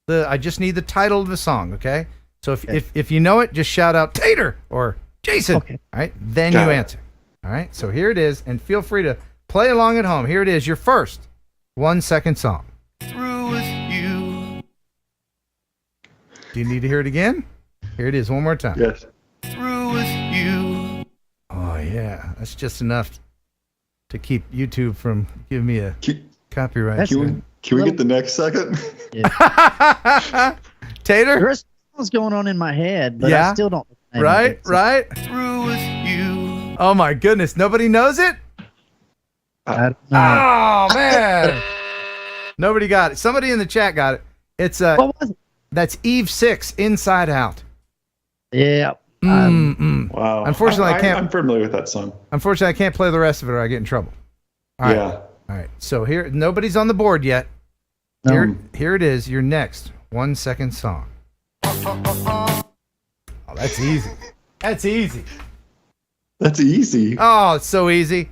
I just need the title of the song, okay? So if you know it, just shout out Tater or Jason.
Okay.
All right. Then
Got
you
it.
answer. All right. So here it is. And feel free to play along at home. Here it is, your first 1 second song.
Through with you.
Do you need to hear it again? Here it is, one more time.
Yes.
Through with you.
Oh, yeah. Yeah, that's just enough to keep YouTube from giving me a copyright.
Can we get the next second?
Tater?
There's what's going on in my head, but I still don't know the name of it, so-
Right? Through with you. Oh my goodness, nobody knows it?
I don't know.
Oh man. Nobody got it. Somebody in the chat got it. It's
What was it?
that's Eve 6, Inside Out.
Yeah.
Wow.
Unfortunately, I can't.
I'm familiar with that song.
Unfortunately, I can't play the rest of it or I get in trouble. All right.
Yeah.
All right. So here, nobody's on the board yet. Here it is. Your next 1 second song. Oh, that's easy. That's easy.
That's easy.
Oh, it's so easy.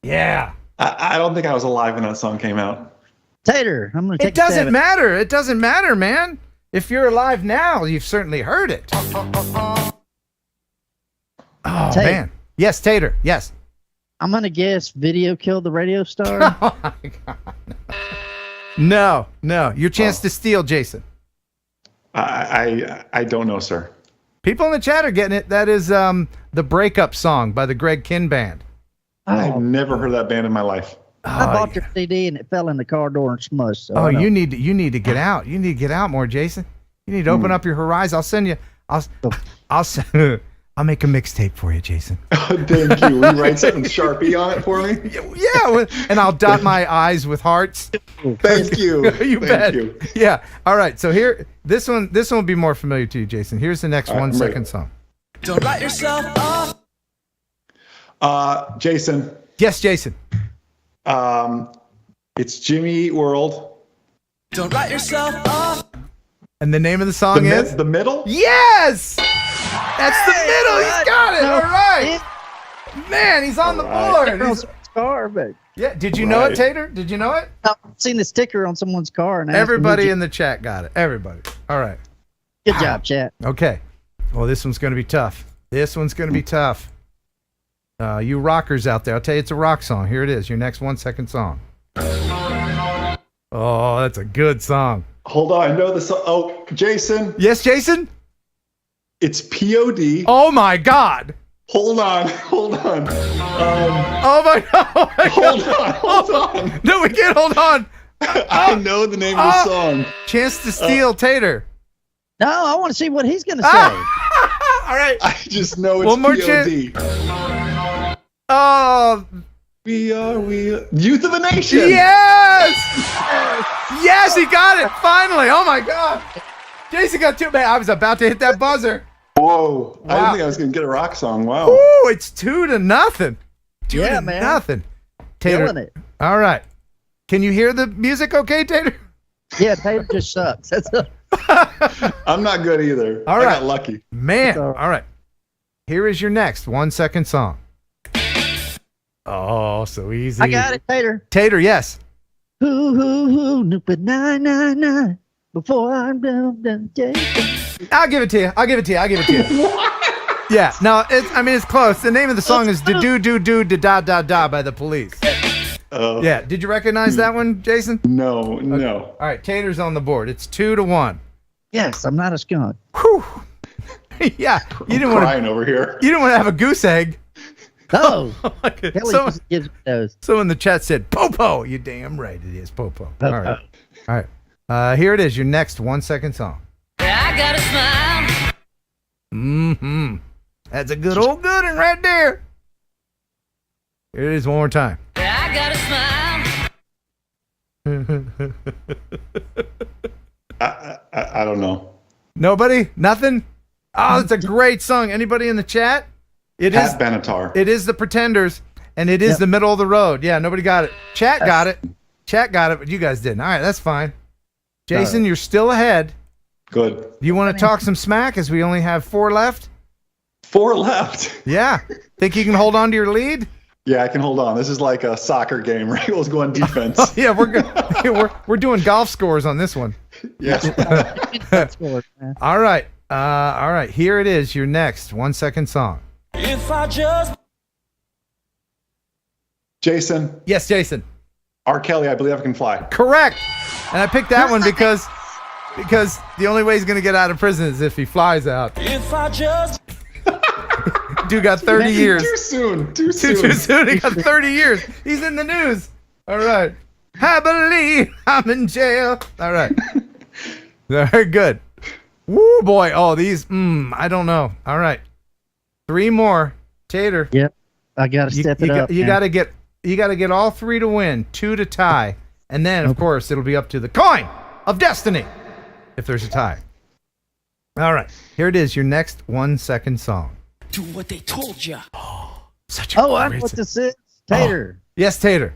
Yeah.
I don't think I was alive when that song came out.
Tater, I'm going to take
It doesn't matter. It doesn't matter, man. If you're alive now, you've certainly heard it. Oh,
Tater.
man. Yes, Tater. Yes.
I'm going to guess Video Killed the Radio Star.
Oh, my God. No. Your chance to steal, Jason.
I don't know, sir.
People in the chat are getting it. That is the Breakup Song by the Greg Kinn Band.
I've never heard that band in my life.
I bought your CD and it fell in the car door and smushed. So
you need to get out. You need to get out more, Jason. You need to open up your horizon. I'll send you. I'll make a mixtape for you, Jason.
Thank you. Will you write something Sharpie on it for me?
Yeah, and I'll dot my I's with hearts.
Thank you.
Bet. You. Yeah. All right. So here, this one will be more familiar to you, Jason. Here's the next 1 second song.
Don't write yourself off.
Jason.
Yes, Jason.
It's Jimmy Eat World.
Don't write yourself off.
And the name of the song is
The Middle.
Yes. That's the middle. He's got it. All right. Man, he's on the board. Yeah. Did you know it, Tater? Did you know it?
I've seen the sticker on someone's car. And
Everybody in the chat got it. Everybody. All right.
Good job, chat.
Okay. Well, this one's going to be tough. You rockers out there, I'll tell you it's a rock song. Here it is, your next 1 second song. Oh, that's a good song.
Hold on, I know the song. Oh, Jason.
Yes, Jason?
It's POD.
Oh my God.
Hold on.
Oh my God.
Hold on.
No, we can't hold on.
I know the name of the song.
Chance to steal, Tater.
No, I want to see what he's going to say.
All right.
I just know it's
One more
POD.
Oh,
we Youth of the Nation.
Yes! Yes, he got it finally. Oh my God. Jason got 2. Man, I was about to hit that buzzer.
Whoa.
Wow.
I didn't think I was going to get a rock song. Wow.
Ooh, it's 2-0. 2-0.
Man.
Tater.
Killing it.
All right. Can you hear the music okay, Tater?
Yeah, Tater just sucks.
I'm not good either.
All right.
I got lucky.
Man. All right. Here is your next 1 second song. Oh, so easy.
I got it, Tater.
Tater, yes.
Ooh, Nupa 999. Before I'm done, Jason.
I'll give it to you. Yeah, no, it's close. The name of the song is "Do Do Do Da Da Da Da" by the Police. Yeah, did you recognize that one, Jason?
No.
All right, Tater's on the board. It's 2-1.
Yes, I'm not a skunk.
Whew. Yeah, you didn't want
crying over here.
You didn't want to have a goose egg.
Oh,
someone in the chat said Popo. You damn right it is Popo. All right. Here it is. Your next 1 second song.
I got a smile.
Mm-hmm. That's a good old good one right there. Here it is one more time.
I got a smile.
I don't know.
Nobody? Nothing? Oh, it's a great song. Anybody in the chat? It is
Benatar.
It is the Pretenders, and it is the middle of the road. Yeah, nobody got it. Chat got it, but you guys didn't. All right, that's fine. Jason, you're still ahead.
Good.
Do you want to talk some smack as we only have 4 left?
4 left.
Yeah. Think you can hold on to your lead?
Yeah, I can hold on. This is like a soccer game, right? Let's go on defense.
Yeah, we're doing golf scores on this one.
Yeah.
All right. All right. Here it is. Your next 1 second song.
If I just.
Jason.
Yes, Jason.
R. Kelly, I Believe I Can Fly.
Correct. And I picked that one because the only way he's going to get out of prison is if he flies out.
If I just.
Dude got 30 years.
Too soon. Too
Too
soon.
soon. He got 30 years. He's in the news. All right. I believe I'm in jail. All right. Very good. Woo, boy. Oh, these. I don't know. All right. 3 more. Tater.
Yep. I gotta step it up.
You gotta get all 3 to win, 2 to tie, and then of course it'll be up to the coin of destiny if there's a tie. All right. Here it is. Your next 1-second song.
Do what they told you.
Such a
I know
great
what
song.
this is. Tater.
Yes, Tater.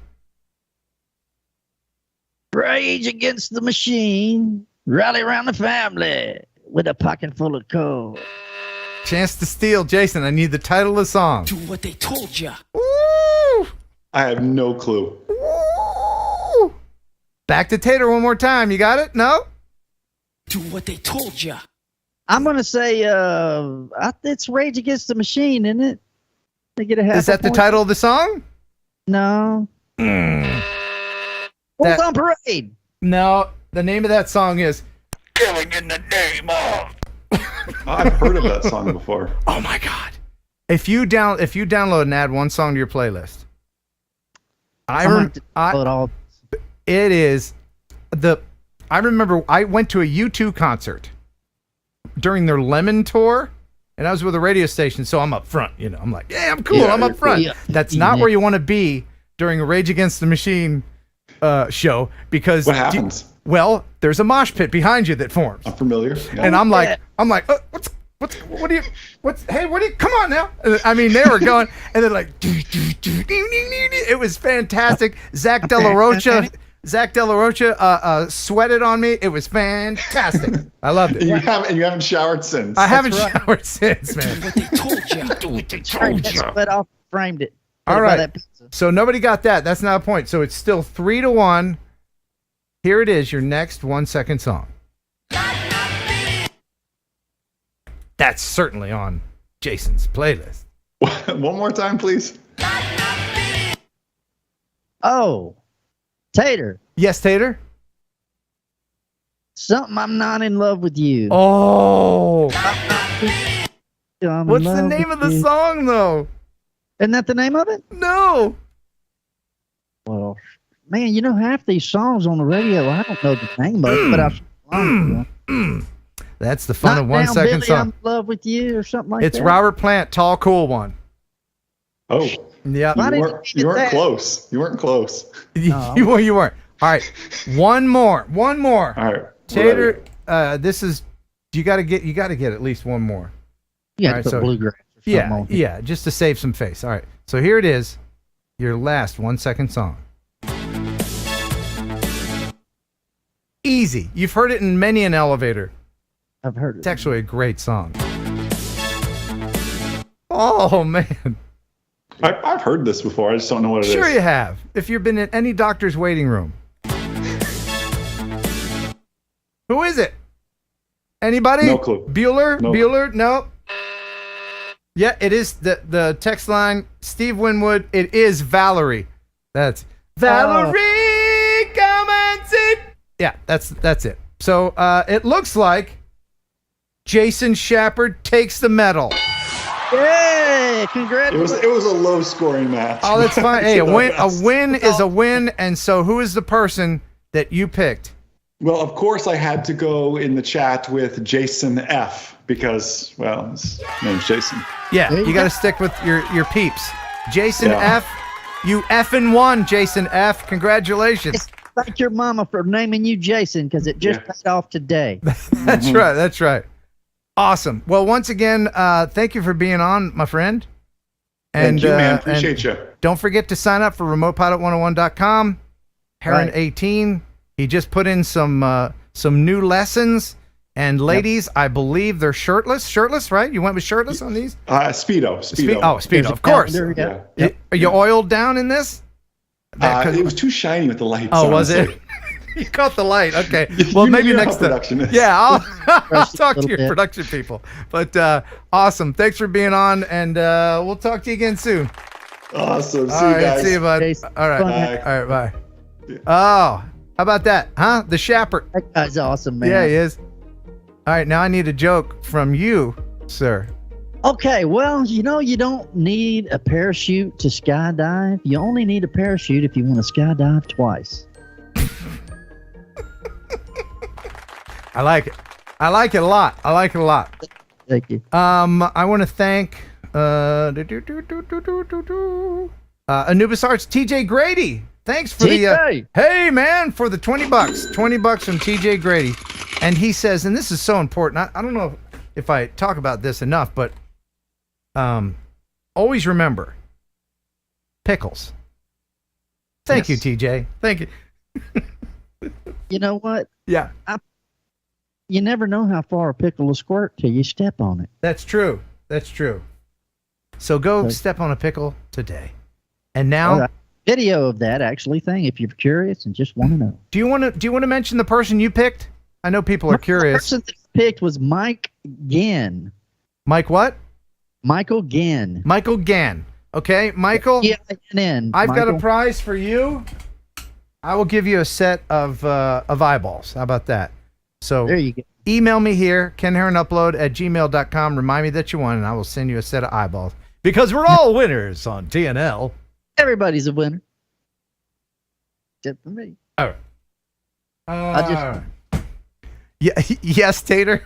Rage against the machine. Rally around the family with a pocket full of coal.
Chance to steal, Jason. I need the title of the song.
Do what they told you.
Woo!
I have no clue.
Woo! Back to Tater one more time. You got it? No?
Do what they told you.
I'm gonna say it's Rage Against the Machine, isn't it? They get a half.
Is that the title of the song?
No. What's on parade?
No. The name of that song is Killing in the Name of.
I've heard of that song before.
Oh my God! If you download and add one song to your playlist, I remember I went to a U2 concert during their Lemon tour, and I was with a radio station, so I'm up front. You know, I'm like, yeah, I'm cool.
Yeah,
I'm up front.
yeah.
That's not where you want to be during a Rage Against the Machine show because
What happens?
Well, there's a mosh pit behind you that forms.
I'm familiar. Yeah.
And I'm like, hey, come on now. I mean, they were going, and they're like, it was fantastic. Zach De La Rocha sweated on me. It was fantastic. I loved it.
And you haven't showered since.
I haven't showered since, man.
Do what they told you. Do what they told you.
Sweat off, framed it.
All right. So nobody got that. That's not a point. So it's still 3-1. Here it is, your next 1-second song. That's certainly on Jason's playlist.
One more time, please.
Oh, Tater.
Yes, Tater?
Something I'm not in love with you.
Oh.
I'm
What's
in
the
love
name
with
of the
you.
song, though?
Isn't that the name of it?
No.
Well, man, you know half these songs on the radio. I don't know the name of it, but I've.
That's the fun of 1 second
Billy,
song.
I'm in love with you, or something like
It's
that.
Robert Plant, Tall Cool One.
Oh.
Yeah.
You weren't close. You weren't close.
You weren't. All right. One more. All
right.
Tater, this is you got to get at least one more.
You
All
got
right,
to put bluegrass or something on here.
Yeah, just to save some face. All right. So here it is. Your last 1 second song. Easy. You've heard it in many an elevator.
I've heard it.
It's actually a great song. Oh, man.
I've heard this before. I just don't know what it is.
Sure you have. If you've been in any doctor's waiting room. Who is it? Anybody?
No clue.
Bueller?
No.
Bueller? No. Yeah, it is the text line. Steve Winwood. It is Valerie. That's Valerie. Come and sit. Yeah, that's it. So it looks like Jason Schappert takes the medal.
Yay! Congratulations.
It was a low scoring match.
Oh, that's fine. Hey, a win is a win. And so who is the person that you picked?
Well, of course, I had to go in the chat with Jason F because, well, his name's Jason.
Yeah, you got to stick with your peeps. Jason
Yeah.
F. You effing won, Jason F. Congratulations.
Thank your mama for naming you Jason because it just paid off today.
That's right. That's right. Awesome. Well, once again, thank you for being on, my friend.
Thank you, man. Appreciate you.
Don't forget to sign up for remotepilot101.com. Heron 18. He just put in some new lessons. And ladies, I believe they're shirtless. Shirtless, right? You went with shirtless on these?
Speedo.
Speedo, of course.
Yeah.
Are you oiled down in this?
It was too shiny with the lights.
Oh, was
honestly.
it? You caught the light. Okay. Well,
You
maybe
know
next
how
time.
production is.
Yeah, I'll talk to
little
your
bit.
production people. But awesome. Thanks for being on, and we'll talk to you again soon.
Awesome. See
All
you
right,
guys.
see you, bud.
Jason,
All right.
bye.
All right, bye. Oh, how about that? Huh? The Schappert.
That guy's awesome, man.
Yeah, he is. All right, now I need a joke from you, sir.
Okay, well, you don't need a parachute to skydive. You only need a parachute if you want to skydive twice.
I like it. I like it a lot.
Thank you.
I want to thank Anubis Arts TJ Grady. Thanks for
TJ.
Hey man, for the $20. $20 from TJ Grady. And he says, and this is so important. I don't know if I talk about this enough, but always remember pickles. Thank you, TJ. Thank you.
You know what?
Yeah.
You never know how far a pickle will squirt till you step on it.
That's true. So go step on a pickle today. And now
video of that thing if you're curious and just want to know.
Do you want to mention the person you picked? I know people are curious.
The person that picked was Mike Ginn.
Mike what?
Michael Ginn.
Michael Gann. Okay, Michael. I've got a prize for you. I will give you a set of eyeballs. How about that? So
there you go.
Email me here, kenheronupload@gmail.com. Remind me that you won, and I will send you a set of eyeballs. Because we're all winners on TNL.
Everybody's a winner. Except for me.
All right. Yes, Tater.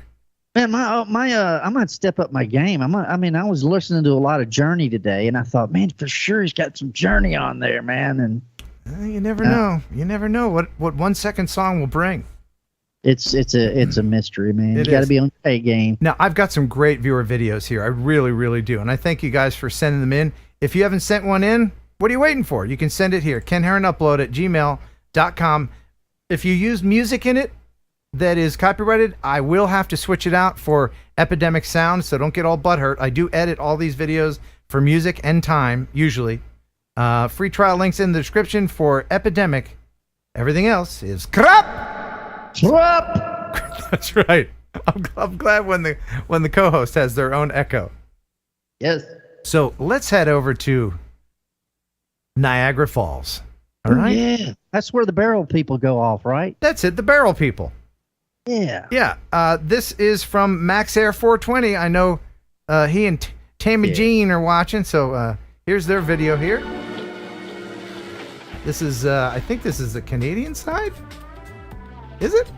Man, I might step up my game. I was listening to a lot of Journey today, and I thought, man, for sure he's got some Journey on there, man. And
you never know. You never know what 1 second song will bring.
It's a mystery, man. You got to be on your A game.
Now, I've got some great viewer videos here. I really, really do. And I thank you guys for sending them in. If you haven't sent one in, what are you waiting for? You can send it here, kenheronupload@gmail.com. If you use music in it that is copyrighted, I will have to switch it out for Epidemic sound, so don't get all butthurt. I do edit all these videos for music and time, usually. Free trial links in the description for Epidemic. Everything else is crap! That's right. I'm glad when the co-host has their own echo.
Yes.
So let's head over to Niagara Falls. All right.
Yeah, that's where the barrel people go off, right?
That's it. The barrel people.
Yeah.
Yeah. This is from Max Air 420. I know he and Tammy Jean are watching. So here's their video here. This is I think this is the Canadian side. Is it?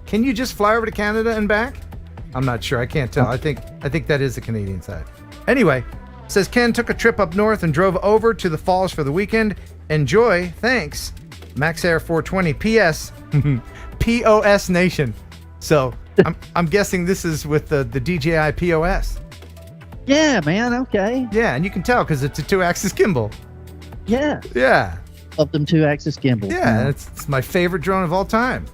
Can you just fly over to Canada and back? I'm not sure. I can't tell. I think that is the Canadian side. Anyway, says Ken took a trip up north and drove over to the falls for the weekend. Enjoy. Thanks. Max Air 420. P.S. POS Nation. So I'm guessing this is with the DJI POS.
Yeah, man. Okay.
Yeah, and you can tell because it's a 2-axis gimbal.
Yeah.
Yeah.
Love them 2-axis gimbals.
Yeah, it's my favorite drone of all time.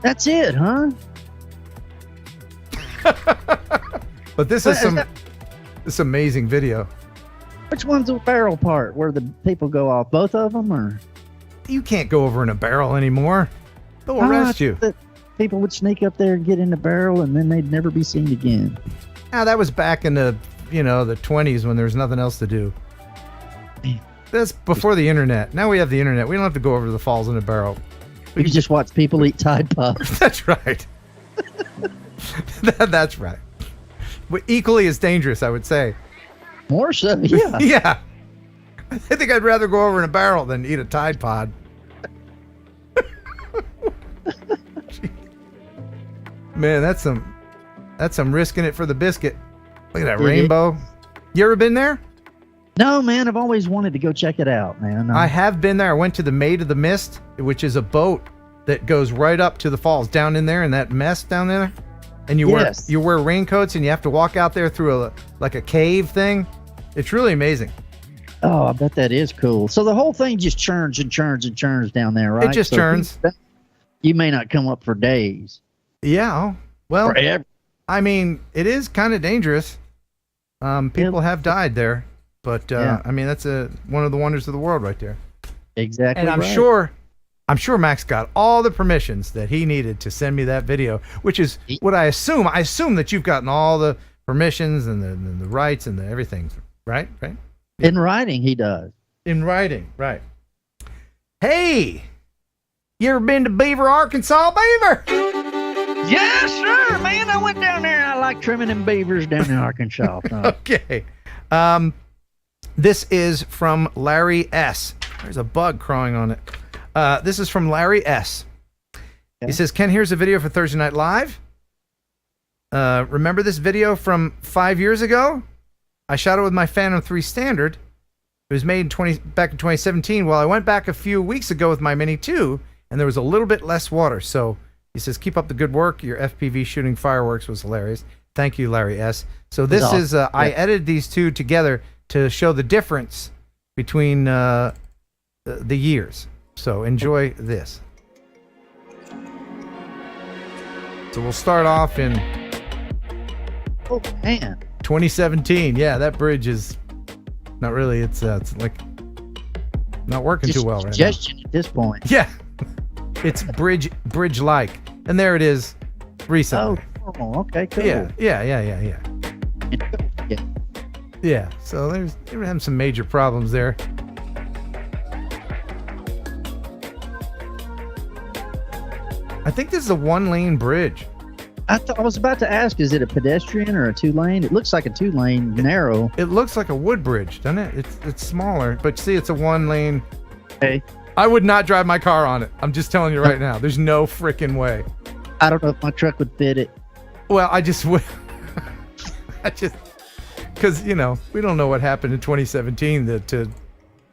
That's it, huh?
But this is this amazing video.
Which one's the barrel part where the people go off? Both of them, or?
You can't go over in a barrel anymore. They'll arrest you.
People would sneak up there and get in the barrel, and then they'd never be seen again.
That was back in the the 20s when there was nothing else to do. That's before the internet. Now we have the internet. We don't have to go over to the falls in a barrel.
We can just watch people eat Tide Pods.
That's right. That's right. But equally as dangerous, I would say.
More so, yeah.
Yeah. I think I'd rather go over in a barrel than eat a Tide Pod. Man, that's some risking it for the biscuit. Look at that rainbow. You ever been there?
No, man. I've always wanted to go check it out, man.
I have been there. I went to the Maid of the Mist, which is a boat that goes right up to the falls down in there in that mess down there. And you wear raincoats and you have to walk out there through a cave thing. It's really amazing.
Oh, I bet that is cool. So the whole thing just churns and churns and churns down there, right?
It just churns.
You may not come up for days.
Yeah. Well,
forever.
I mean, it is kind of dangerous. People have died there, but I mean, that's one of the wonders of the world right there.
Exactly.
And I'm sure Max got all the permissions that he needed to send me that video, which is what I assume. I assume that you've gotten all the permissions and the rights and everything, right? Right.
Yeah. In writing, he does.
In writing, right. Hey, you ever been to Beaver, Arkansas, Beaver?
Yes, sir, man. I went down there. I like trimming them beavers down in Arkansas.
Okay. This is from Larry S. There's a bug crawling on it. This is from Larry S. He says, Ken, here's a video for Thursday Night Live. Remember this video from 5 years ago? I shot it with my Phantom 3 Standard. It was made back in 2017. Well, I went back a few weeks ago with my Mini 2, and there was a little bit less water. So he says, keep up the good work. Your FPV shooting fireworks was hilarious. Thank you, Larry S. So this is, I edited these two together to show the difference between the years. So enjoy this. So we'll start off in 2017. Yeah, that bridge is not really. It's like not working too well right now.
Suggestion at this point.
Yeah, it's bridge-like, and there it is recently.
Oh, normal. Okay, cool.
Yeah. Yeah. So they were having some major problems there. I think this is a one-lane bridge.
I was about to ask, is it a pedestrian or a two-lane? It looks like a two-lane, narrow.
It looks like a wood bridge, doesn't it? It's smaller, but see, it's a one-lane.
Hey.
I would not drive my car on it. I'm just telling you right now. There's no freaking way.
I don't know if my truck would fit it.
Well, because, we don't know what happened in 2017 to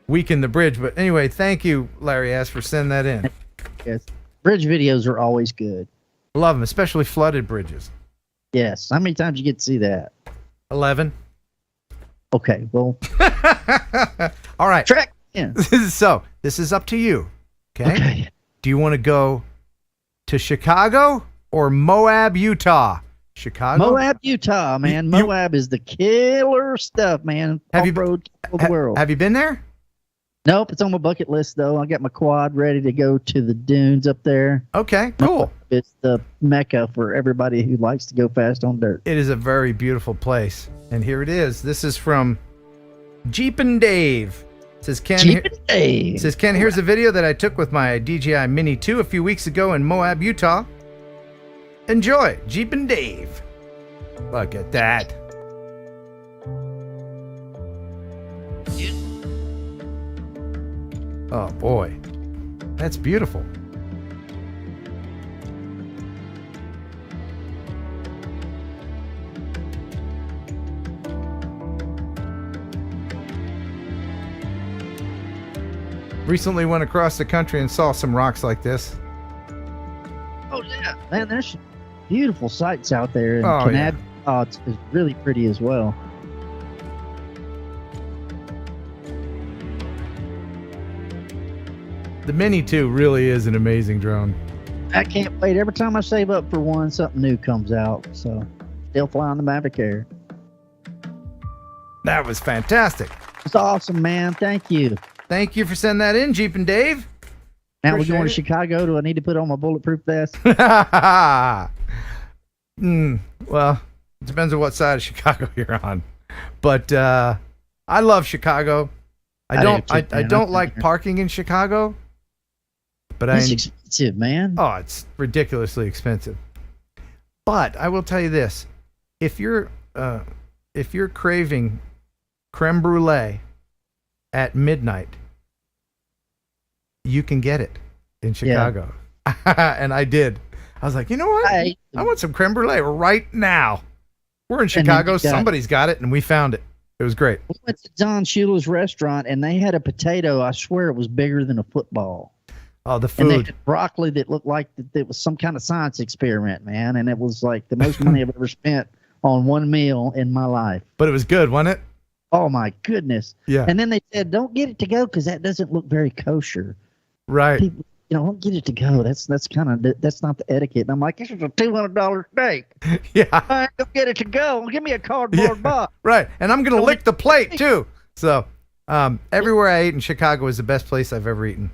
weaken the bridge. But anyway, thank you, Larry S., for sending that in.
Yes. Bridge videos are always good.
Love them, especially flooded bridges.
Yes. How many times you get to see that?
11.
Okay, well.
All right.
Track in.
So, this is up to you. Okay? Do you want to go to Chicago or Moab, Utah? Chicago?
Moab, Utah, man. Moab is the killer stuff, man. Off-road of the world.
Have you been there?
Nope, it's on my bucket list, though. I got my quad ready to go to the dunes up there.
Okay, cool.
It's the mecca for everybody who likes to go fast on dirt.
It is a very beautiful place. And here it is. This is from Jeepin' Dave. It says, Ken, here's a video that I took with my DJI Mini 2 a few weeks ago in Moab, Utah. Enjoy, Jeepin' Dave. Look at that. Oh boy, that's beautiful. Recently went across the country and saw some rocks like this.
Oh yeah, man, there's beautiful sights out there. And
Oh, yeah.
it's really pretty as well.
The Mini 2 really is an amazing drone.
I can't wait. Every time I save up for one, something new comes out. So, still flying the Mavic Air.
That was fantastic.
It's awesome, man. Thank you.
Thank you for sending that in, Jeepin' Dave.
Now we're
Appreciate
going
it.
to Chicago. Do I need to put on my bulletproof vest?
Well, it depends on what side of Chicago you're on. But I love Chicago. I don't like parking in Chicago. But
it's expensive, man.
Oh, it's ridiculously expensive. But I will tell you this: if you're craving creme brulee at midnight, you can get it in Chicago. Yeah. And I did. I was like, you know what? I want some creme brulee right now. We're in Chicago. Somebody's got it, and we found it. It was great.
We went to Don Shula's restaurant, and they had a potato. I swear it was bigger than a football.
Oh, the food.
And they had broccoli that looked like it was some kind of science experiment, man. And it was like the most money I've ever spent on one meal in my life.
But it was good, wasn't it?
Oh, my goodness.
Yeah.
And then they said, don't get it to go because that doesn't look very kosher.
Right.
People, don't get it to go. That's not the etiquette. And I'm like, this is a $200 steak.
Yeah.
I ain't gonna get it to go. Give me a cardboard box.
Right. And I'm going to lick the plate, too. So everywhere I ate in Chicago is the best place I've ever eaten.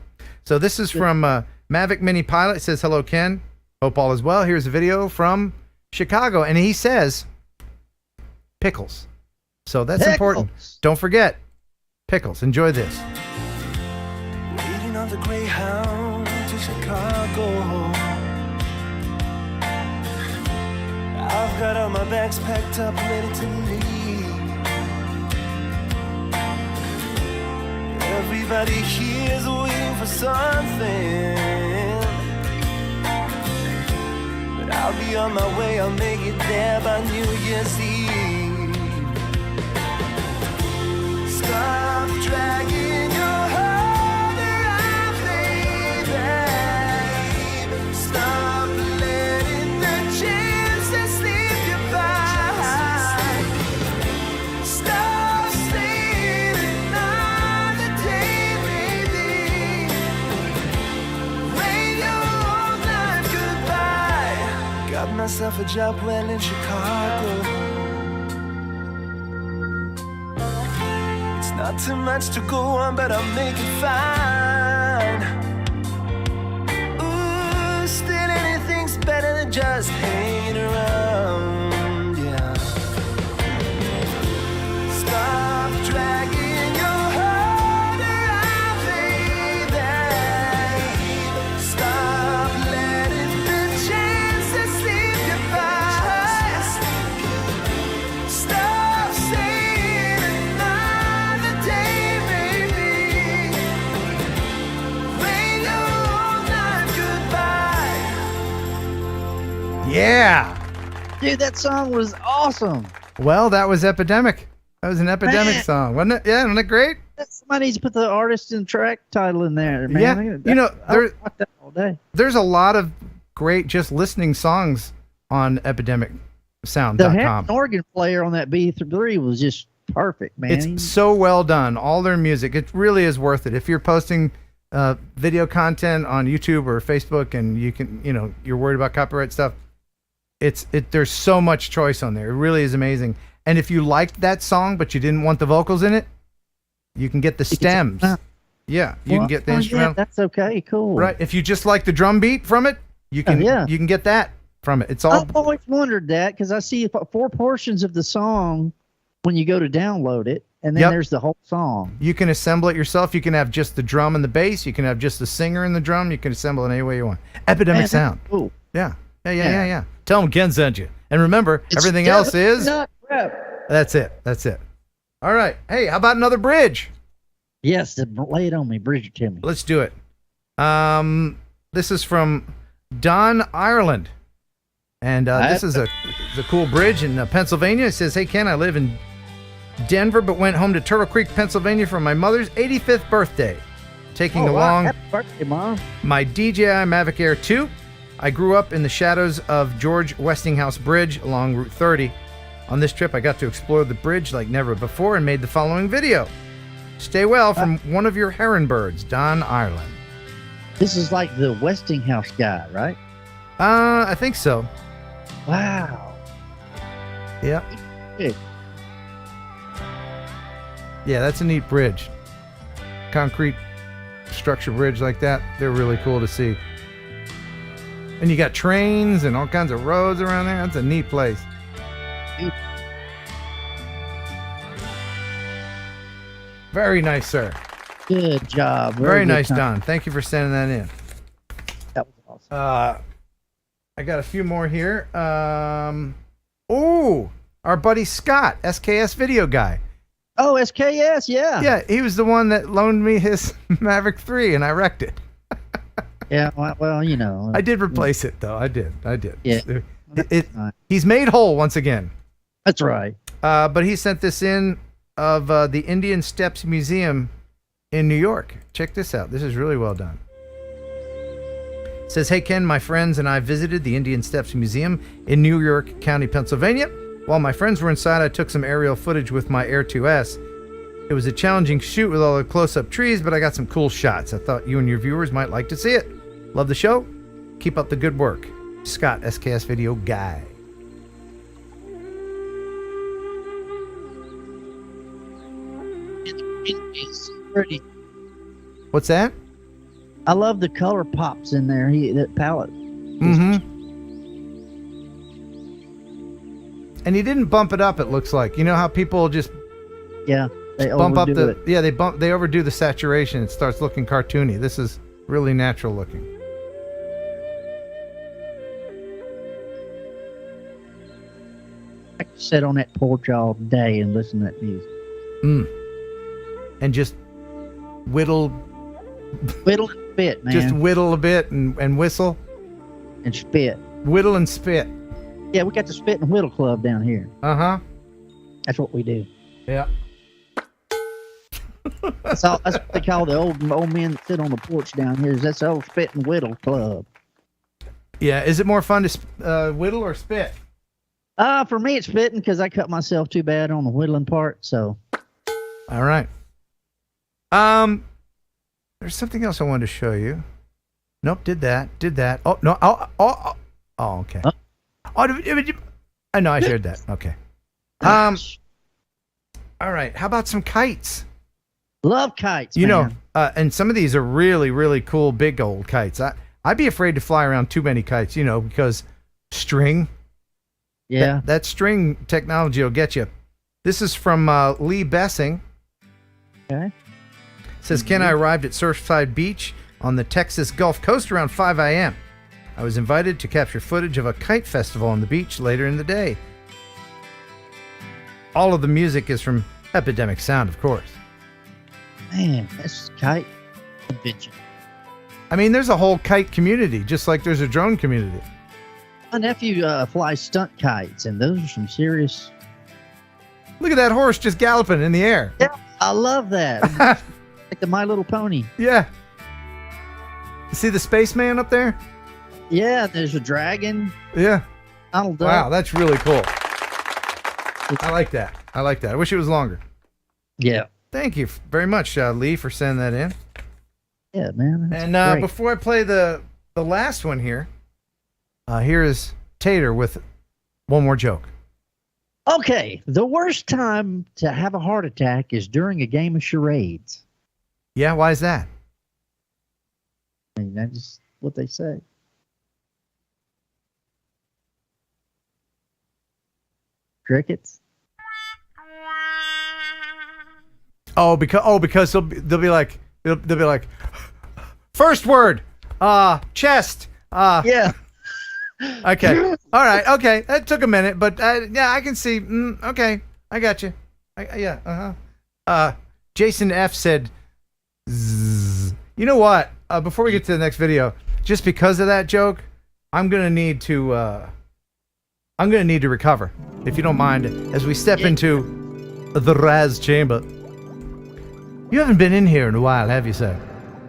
So this is from Mavic Mini Pilot. It says, hello, Ken. Hope all is well. Here's a video from Chicago. And he says, pickles. So that's important. Don't forget, pickles. Enjoy this.
Waiting on the Greyhound to Chicago. got all my bags packed up, ready to leave. Everybody here's waiting for something, but I'll be on my way, I'll make it there by New Year's Eve. Stop dragging your heart around, baby. Stop letting the chances slip you by. Stop saying another day, baby. Rain your whole life goodbye. Got myself a job well in Chicago. Not too much to go on, but I'll make it fine. Ooh, still anything's better than just hanging around, yeah. Stop dragging your heart around, baby. Stop letting the chances slip you by. Stop saying another day, baby. Rain your whole life goodbye.
Yeah.
Dude, that song was awesome.
Well, that was Epidemic. That was an Epidemic song, wasn't it? Yeah, wasn't it great?
Somebody needs to put the artist and track title in there, man.
Yeah, you know,
I'll watch that all day.
There's a lot of great just listening songs on epidemicsound.com.
The Hammond organ player on that B3 was just perfect, man.
It's so well done. All their music, it really is worth it. If you're posting video content on YouTube or Facebook, and you're worried about copyright stuff, there's so much choice on there. It really is amazing. And if you liked that song but you didn't want the vocals in it, you can get the stems. Yeah, you can get the instrumental.
Yeah, that's okay, cool.
Right. If you just like the drum beat from it, you can you can get that from it. It's all.
I've always wondered that because I see 4 portions of the song when you go to download it, and then there's the whole song.
You can assemble it yourself. You can have just the drum and the bass. You can have just the singer and the drum. You can assemble it any way you want. Epidemic sound.
Cool.
Yeah. Yeah. Tell them Ken sent you. And remember, everything else is.
Not crap.
That's it. All right. Hey, how about another bridge?
Yes, lay it on me, bridge it to me.
Let's do it. This is from Don Ireland, and this is a cool bridge in Pennsylvania. It says, "Hey Ken, I live in Denver, but went home to Turtle Creek, Pennsylvania for my mother's 85th birthday, taking along
Happy birthday, Mom.
my DJI Mavic Air 2. I grew up in the shadows of George Westinghouse Bridge along Route 30. On this trip, I got to explore the bridge like never before and made the following video. Stay well from one of your heron birds, Don Ireland."
This is like the Westinghouse guy, right?
I think so.
Wow.
Yep.
Hey.
Yeah, that's a neat bridge. Concrete structure bridge like that, they're really cool to see. And you got trains and all kinds of roads around there. That's a neat place. Very nice, sir.
Good job.
Very
good
nice,
time.
Don. Thank you for sending that in.
That was awesome.
I got a few more here. Our buddy Scott, SKS video guy.
Oh, SKS, yeah.
Yeah, he was the one that loaned me his Mavic 3 and I wrecked it.
Yeah, well, you know.
I did replace it, though. I did.
Yeah.
He's made whole once again.
That's right.
But he sent this in of the Indian Steps Museum in New York. Check this out. This is really well done. It says, "Hey Ken, my friends and I visited the Indian Steps Museum in New York County, Pennsylvania. While my friends were inside, I took some aerial footage with my Air 2S. It was a challenging shoot with all the close-up trees, but I got some cool shots. I thought you and your viewers might like to see it. Love the show. Keep up the good work. Scott, SKS Video Guy."
It's pretty.
What's that?
I love the color pops in there. That palette.
Mm-hmm. And he didn't bump it up, it looks like. You know how people just
they
bump up
overdo
it. They overdo the saturation. It starts looking cartoony. This is really natural looking.
I could sit on that porch all day and listen to that music.
And just whittle
and spit, man.
Just whittle a bit and whistle.
And spit.
Whittle and spit.
Yeah, we got the Spit and Whittle Club down here.
Uh-huh.
That's what we do.
Yeah.
That's what they call the old men that sit on the porch down here. That's the old Spit and Whittle Club.
Yeah. Is it more fun to whittle or spit?
For me, it's spitting because I cut myself too bad on the whittling part. So.
All right. There's something else I wanted to show you. Nope. Did that. Oh no. Oh. Okay. I know I shared that. Okay. All right. How about some kites?
Love kites.
You
man.
know, and some of these are really, really cool, big old kites. I'd be afraid to fly around too many kites, because string.
Yeah.
That string technology will get you. This is from Lee Bessing.
Okay.
Says, Ken, I arrived at Surfside Beach on the Texas Gulf Coast around 5 a.m. I was invited to capture footage of a kite festival on the beach later in the day. All of the music is from Epidemic Sound, of course.
Man, that's kite adventure.
I mean, there's a whole kite community, just like there's a drone community.
My nephew flies stunt kites, and those are some serious...
Look at that horse just galloping in the air.
Yeah, I love that. Like the My Little Pony.
Yeah. You see the spaceman up there?
Yeah, there's a dragon.
Yeah.
Donald Duck.
Wow, that's really cool. I like that. I wish it was longer.
Yeah.
Thank you very much, Lee, for sending that in.
Yeah, man.
And before I play the last one here, here is Tater with one more joke.
Okay, the worst time to have a heart attack is during a game of charades.
Yeah, why is that?
I mean, that's just what they say. Crickets.
Because they'll be like first word, chest.
Yeah.
Okay. All right. Okay. That took a minute, but yeah, I can see. Okay, I got you. Jason F said, Zzz. You know what? Before we get to the next video, just because of that joke, I'm gonna need to recover, if you don't mind, as we step into the Raz chamber. You haven't been in here in a while, have you, sir?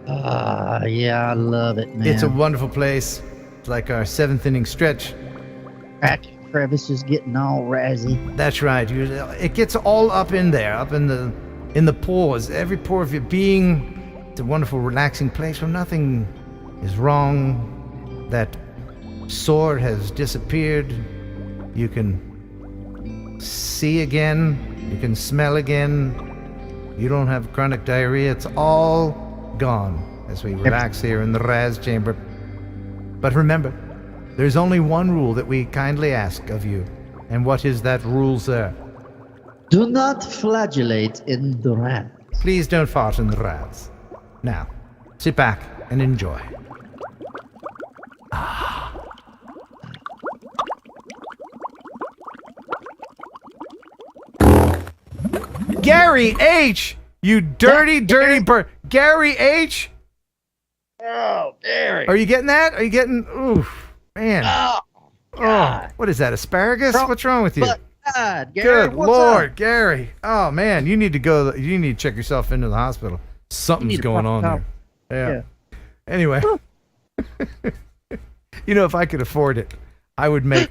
Yeah, I love it, man.
It's a wonderful place. It's like our 7th inning stretch.
Crevices getting all razzy.
That's right. It gets all up in there, up in the pores, every pore of your being. It's a wonderful, relaxing place where nothing is wrong. That sore has disappeared. You can see again. You can smell again. You don't have chronic diarrhea. It's all gone as we relax here in the Raz chamber. But remember, there's only one rule that we kindly ask of you. And what is that rule, sir?
Do not flagellate in the Raz.
Please don't fart in the Raz. Now, sit back and enjoy. Gary H! You dirty bird. Gary H!
Oh, Gary.
Are you getting that? Are you getting... Oof, man. Oh, what is that, asparagus? What's wrong with you?
God, Gary,
Good
what's
Lord,
up?
Gary. Oh, man, you need to check yourself into the hospital. Something's going on there. Yeah. Anyway. If I could afford it, I would make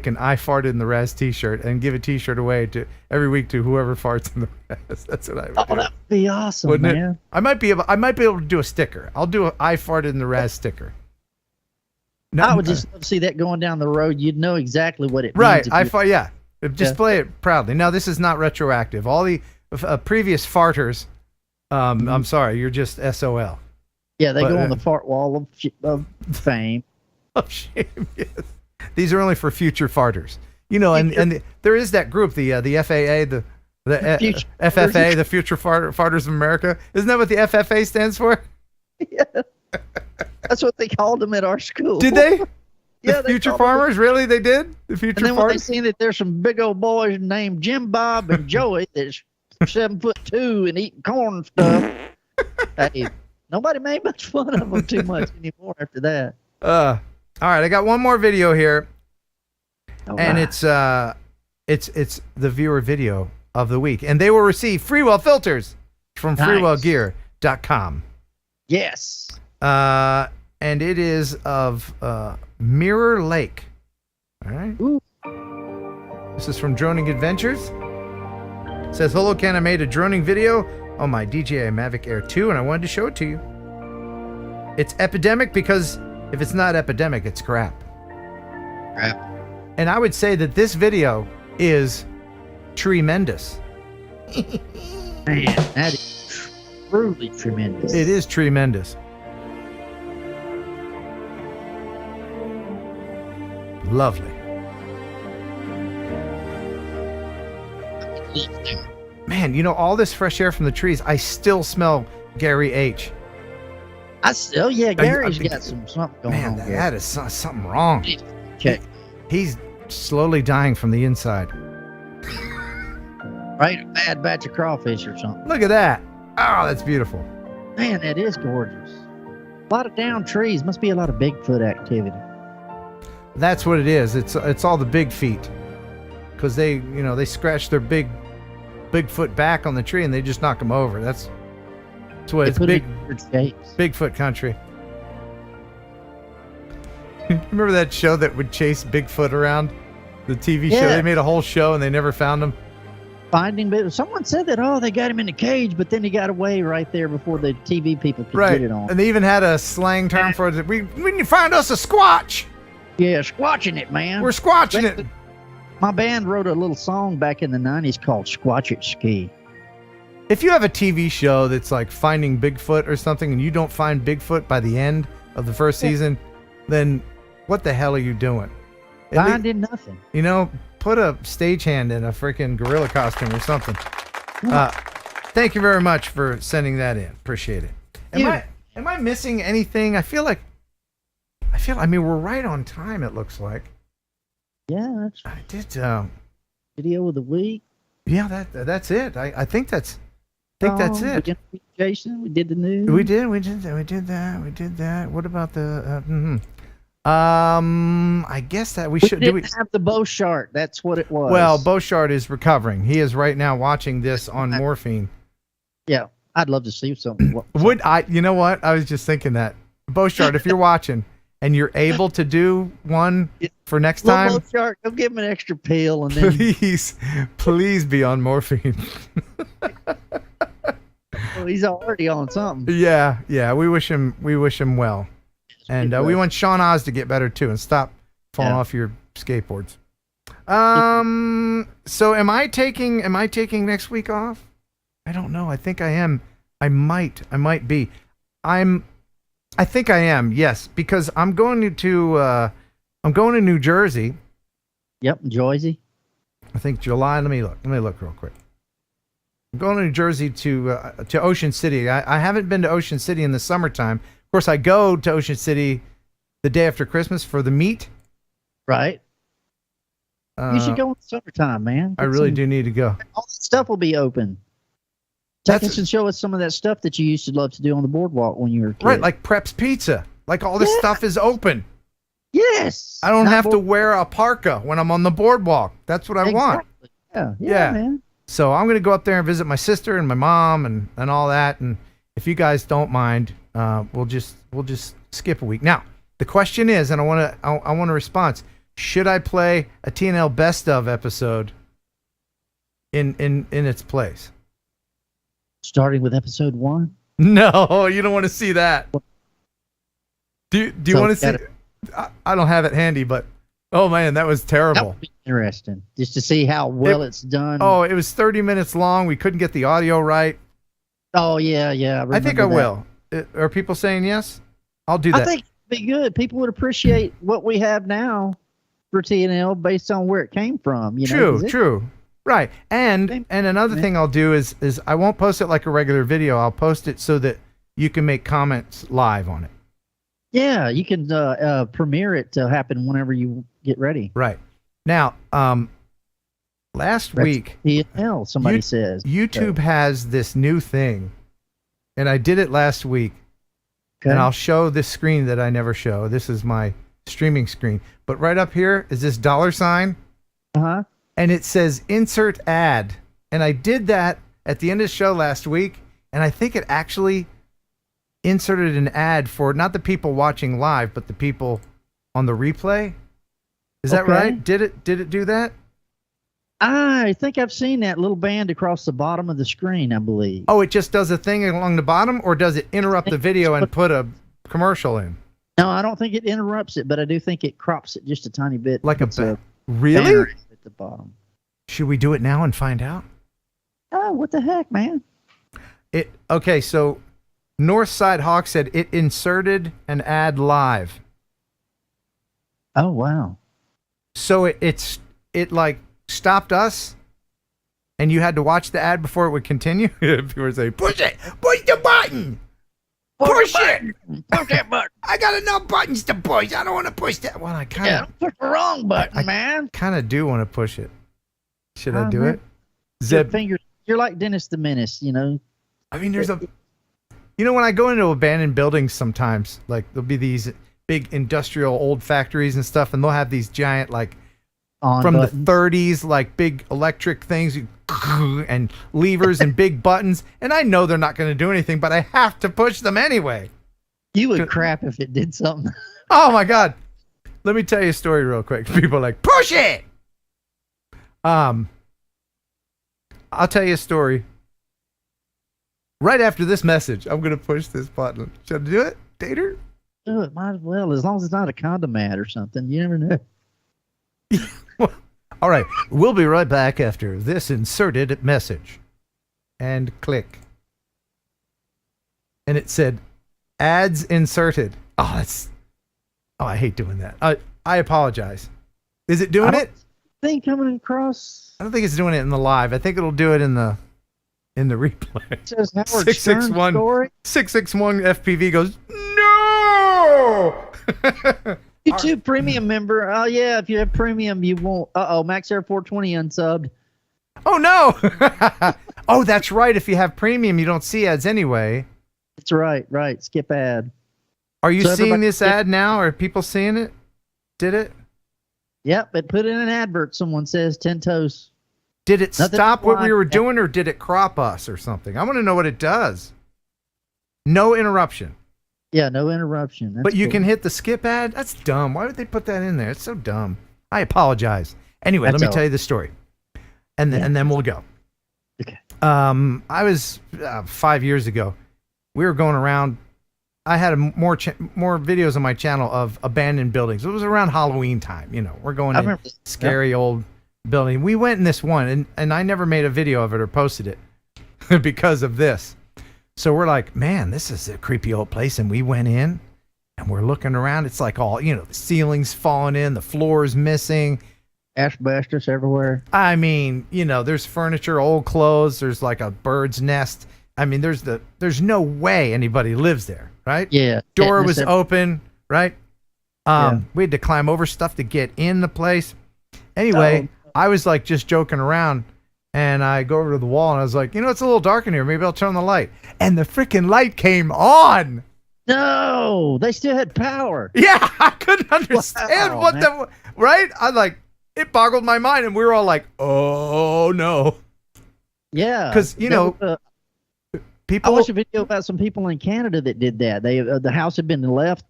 an I farted in the Raz t-shirt and give a t-shirt away to every week to whoever farts in the Raz. That's what I would do.
Oh, that'd be awesome,
Wouldn't
man.
it? I might be able to do a sticker. I'll do a I farted in the Raz sticker. No,
I would just love to see that going down the road. You'd know exactly what it
right.
means.
Yeah. Display it proudly. Now, this is not retroactive. All the previous farters, I'm sorry, you're just SOL.
Yeah, they go on the fart wall of fame.
Of shame, yes. These are only for future farters. And there is that group, the FAA, the FFA, the Future Farters of America. Isn't that what the FFA stands for?
Yeah. That's what they called them at our school.
Did they?
Yeah,
The future farmers, really? They did? The future
And then when they
farmers?
seen that there's some big old boys named Jim Bob and Joey that's 7'2" and eating corn and stuff, hey, nobody made much fun of them too much anymore after that.
All right, I got one more video here. And it's the viewer video of the week. And they will receive Freewell filters from freewellgear.com.
Yes.
And it is of Mirror Lake. All right.
Ooh.
This is from Droning Adventures. It says, hello, Ken. I made a droning video on my DJI Mavic Air 2, and I wanted to show it to you. It's Epidemic because if it's not Epidemic, it's crap. And I would say that this video is tremendous.
Man, that is truly tremendous.
It is tremendous. Lovely. Man, you know, all this fresh air from the trees, I still smell Gary H.
Gary's got something going on.
Man, that is something wrong.
Okay.
He's slowly dying from the inside.
Right, a bad batch of crawfish or something.
Look at that. Oh, that's beautiful.
Man, that is gorgeous. A lot of down trees. Must be a lot of Bigfoot activity.
That's what it is. It's all the big feet. Because they scratch their Bigfoot back on the tree and they just knock them over. That's what it's Bigfoot country. Remember that show that would chase Bigfoot around? The TV show? They made a whole show and they never found him.
Finding Bigfoot. Someone said that, they got him in the cage, but then he got away right there before the TV people could get it on.
And they even had a slang term for it. We need to find us a squatch.
Yeah, squatching it, man.
We're squatching it.
My band wrote a little song back in the 90s called Squatch It Ski.
If you have a TV show that's like Finding Bigfoot or something and you don't find Bigfoot by the end of the first season, then what the hell are you doing?
Finding nothing.
You know, put a stagehand in a freaking gorilla costume or something. Thank you very much for sending that in. Appreciate it. Am I missing anything? I mean, we're right on time, it looks like.
Yeah,
I did
video of the week.
Yeah, that's it. I think that's it.
Jason, we did the news.
We did that. What about the I guess that we should
have the Beauchart. That's what it was.
Well, Beauchart is recovering. He is right now watching this on morphine.
Yeah, I'd love to see something.
You know what? I was just thinking that. Beauchart, if you're watching and you're able to do one for next time,
Beauchart, go give him an extra pill and then
please be on morphine.
Well, he's already on something.
Yeah. We wish him well, and we want Sean Oz to get better too and stop falling off your skateboards. So am I taking next week off? I don't know. I think I am. I might be. I think I am, yes, because I'm going to New Jersey.
Yep, Jersey.
I think July. Let me look real quick. I'm going to New Jersey to Ocean City. I haven't been to Ocean City in the summertime. Of course, I go to Ocean City the day after Christmas for the meet.
Right. You should go in the summertime, man.
I really do need to go.
All that stuff will be open. Take us and show us some of that stuff that you used to love to do on the boardwalk when you were a kid.
Right, like Preps Pizza. Like all this stuff is open.
Yes.
I don't have to wear a parka when I'm on the boardwalk. That's what I want.
Yeah, man.
So I'm going to go up there and visit my sister and my mom and all that. And if you guys don't mind, we'll just skip a week. Now, the question is, and I want a response. Should I play a TNL Best Of episode in its place?
Starting with episode 1?
No, you don't want to see that. Do you want to see? I don't have it handy, but oh man, that was terrible.
That would be interesting, just to see how well it's done.
Oh, it was 30 minutes long. We couldn't get the audio right.
Oh yeah.
I think I will. Are people saying yes? I'll do that.
I think it'd be good. People would appreciate what we have now for TNL based on where it came from.
True. Right. And another thing I'll do is I won't post it like a regular video. I'll post it so that you can make comments live on it.
Yeah, you can premiere it to happen whenever you get ready.
Right. Now, last week,
TNL, somebody says.
YouTube has this new thing, and I did it last week.
Okay.
And I'll show this screen that I never show. This is my streaming screen. But right up here is this $sign.
Uh-huh.
And it says insert ad. And I did that at the end of the show last week, and I think it actually inserted an ad for not the people watching live, but the people on the replay. Is that right? Did it do that?
I think I've seen that little band across the bottom of the screen, I believe.
Oh, it just does a thing along the bottom, or does it interrupt the video and put a commercial in?
No, I don't think it interrupts it, but I do think it crops it just a tiny bit.
Like
a
really?
banner at the bottom.
Should we do it now and find out?
Oh, what the heck, man?
Okay, so Northside Hawk said it inserted an ad live.
Oh, wow.
So it like stopped us, and you had to watch the ad before it would continue. People would say, "Push it! Push the button! Push it!
Push that button!
I got enough buttons to push. I don't want to push that one. I kind of
push the wrong button, man.
Kind of do want to push it. Should I do
man.
it? Zeb,
fingers. You're like Dennis the Menace, you know.
I mean, when I go into abandoned buildings, sometimes like there'll be these big industrial old factories and stuff, and they'll have these giant like from the 30s, like big electric things and levers and big buttons. And I know they're not going to do anything, but I have to push them anyway.
You would crap if it did something.
Oh my God. Let me tell you a story real quick. People are like, push it. I'll tell you a story. Right after this message, I'm going to push this button. Should I do it, Tater?
Do it, might as well, as long as it's not a condom ad or something. You never know.
All right, we'll be right back after this inserted message. And click. And it said, ads inserted. Oh, I hate doing that. I apologize. Is it doing it?
Thing coming across.
I don't think it's doing it in the live. I think it'll do it in the replay.
It says Howard Stern story.
661 FPV goes, no!
YouTube Premium member. Oh, yeah, if you have Premium, you won't. Max Air 420 unsubbed.
Oh, no! Oh, that's right. If you have Premium, you don't see ads anyway.
That's right. Skip ad.
Are you seeing this ad now? Are people seeing it? Did it?
Yep, it put in an advert. Someone says 10 toes.
Did it stop what we were doing, or did it crop us or something? I want to know what it does. No interruption.
Yeah, no interruption.
But you can hit the skip ad? That's dumb. Why would they put that in there? It's so dumb. I apologize. Anyway, let me tell you the story. And then we'll go.
Okay.
I was 5 years ago. We were going around. I had more videos on my channel of abandoned buildings. It was around Halloween time. You know, we're going in scary old building. We went in this one, and I never made a video of it or posted it because of this. So we're like, man, this is a creepy old place. And we went in, and we're looking around. It's like all, the ceiling's falling in, the floor's missing.
Asbestos everywhere.
I mean, there's furniture, old clothes. There's like a bird's nest. I mean, there's no way anybody lives there, right?
Yeah.
Door was open, right? We had to climb over stuff to get in the place. Anyway, I was like just joking around, and I go over to the wall, and I was like, it's a little dark in here. Maybe I'll turn on the light. And the freaking light came on.
No, they still had power.
Yeah, I couldn't understand right? It boggled my mind, and we were all like, oh no.
Yeah.
Because, people.
I watched a video about some people in Canada that did that. They the house had been left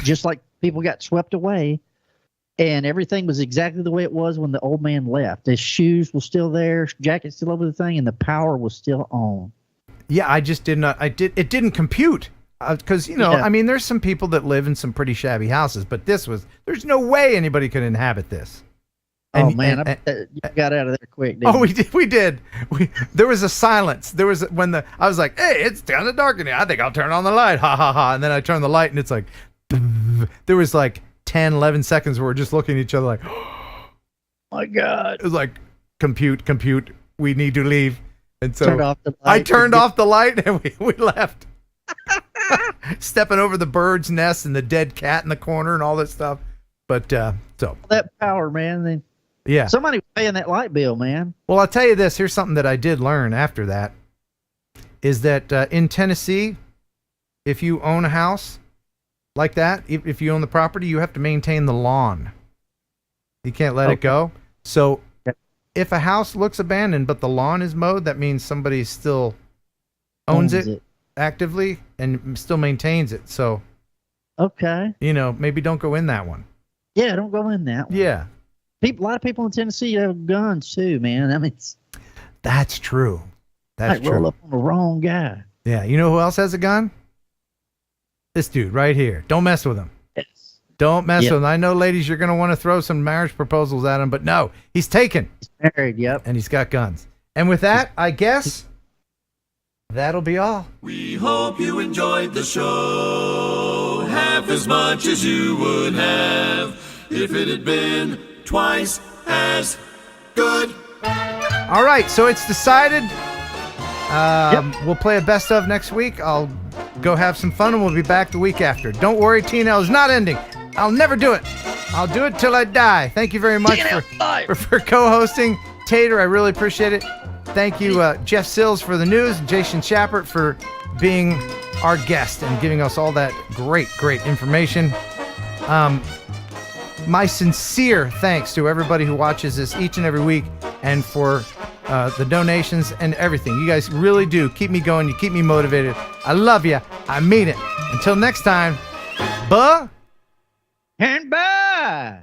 just like people got swept away, and everything was exactly the way it was when the old man left. His shoes were still there, jacket still over the thing, and the power was still on.
Yeah, I just did not. It didn't compute because I mean, there's some people that live in some pretty shabby houses, but there's no way anybody could inhabit this.
You got out of there quick. Didn't
you? We did. There was a silence. There was I was like, hey, it's kind of dark in here. I think I'll turn on the light. Ha ha ha. And then I turned the light, and it's like, there was like 10, 11 seconds where we're just looking at each other like, oh
my God.
It was like, compute. We need to leave. And so
I turned off the light
and we left. stepping over the bird's nest and the dead cat in the corner and all that stuff. But so
that power, man. Then
yeah,
somebody was paying that light bill, man.
Well, I'll tell you this. Here's something that I did learn after that. Is that in Tennessee, if you own a house like that, if you own the property, you have to maintain the lawn. You can't let it go. So if a house looks abandoned but the lawn is mowed, that means somebody still owns it actively and still maintains it. So maybe don't go in that one.
Yeah, don't go in that one.
Yeah.
A lot of people in Tennessee have guns too, man. I mean,
that's true. That's true.
Roll up on the wrong guy.
Yeah, you know who else has a gun? This dude right here. Don't mess with him.
Yes.
Don't mess with him. I know, ladies, you're going to want to throw some marriage proposals at him, but no, he's taken.
He's married, yep.
And he's got guns. And with that, I guess that'll be all.
We hope you enjoyed the show half as much as you would have if it had been twice as good.
All right, so it's decided. We'll play a best of next week. I'll go have some fun and we'll be back the week after. Don't worry, TNL is not ending. I'll never do it. I'll do it till I die. Thank you very much for co-hosting. Tater, I really appreciate it. Thank you, Jeff Sills, for the news, and Jason Schappert for being our guest and giving us all that great information. My sincere thanks to everybody who watches this each and every week and for the donations and everything. You guys really do keep me going. You keep me motivated. I love you. I mean it. Until next time, buh
and bye.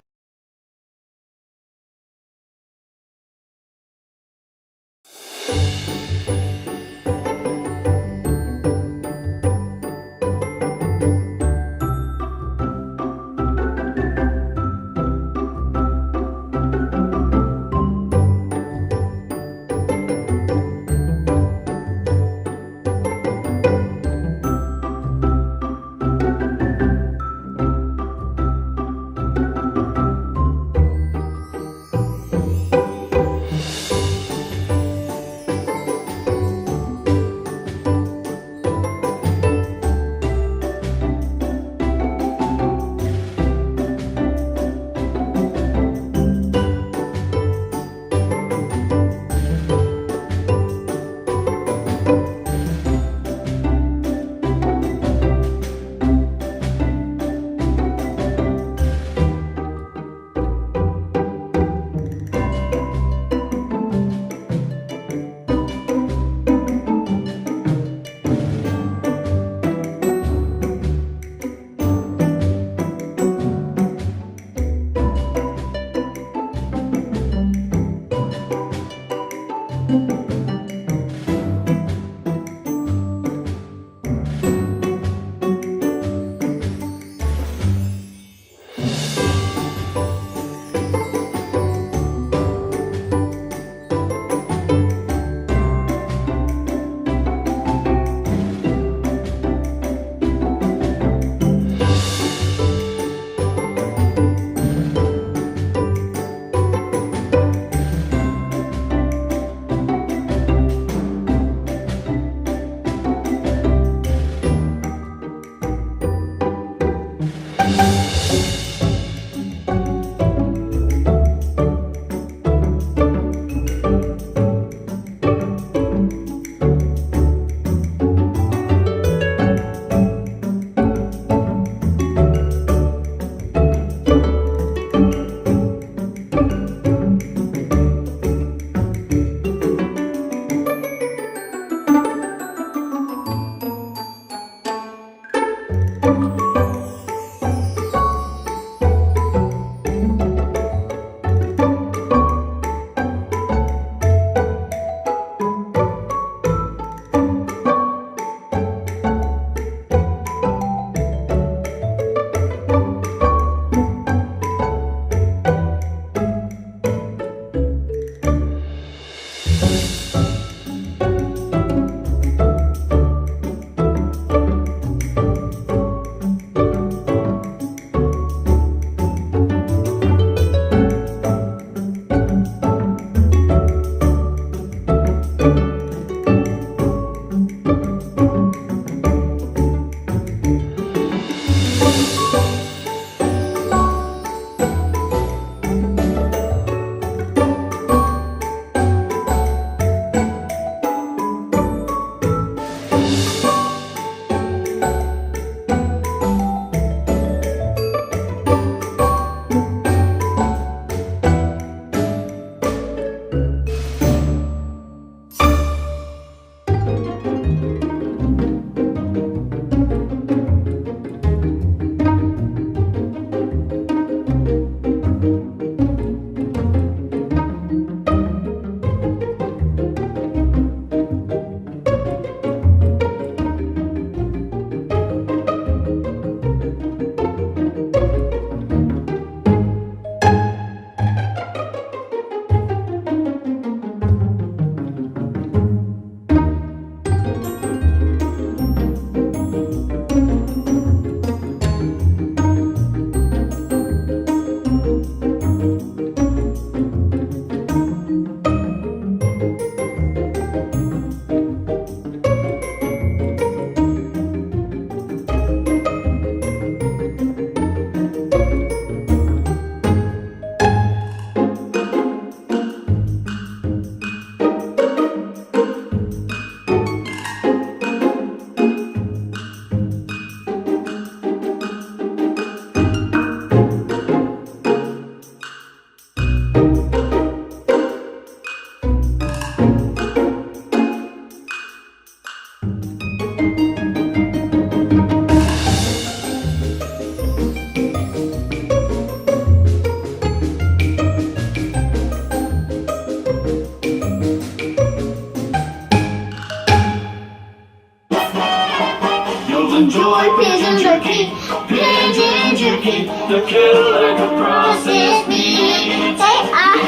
to kill like a processed meat.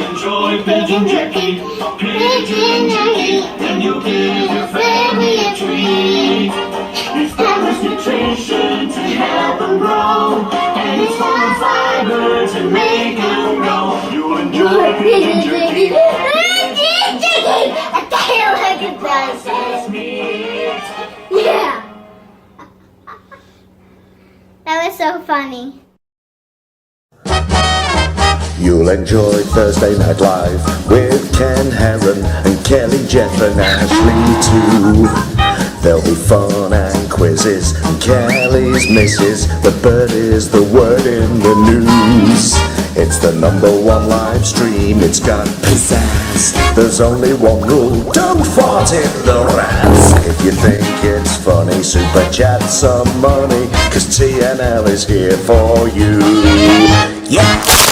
Enjoy pigeon jerky, and you give your family a treat. It's balanced nutrition to help them grow, and it's full of fiber to make them grow. You'll enjoy pigeon jerky. Like a processed meat.
Yeah. That was so funny.
You'll enjoy Thursday Night Live with Ken Heron and Kelly, Jeff and Ashley too. There'll be fun and quizzes and Kelly's misses. The bird is the word in the news. It's the #1 live stream, it's got pizzazz. There's only one rule, don't fart in the rats. If you think it's funny, super chat some money, 'cause TNL is here for you. Yeah!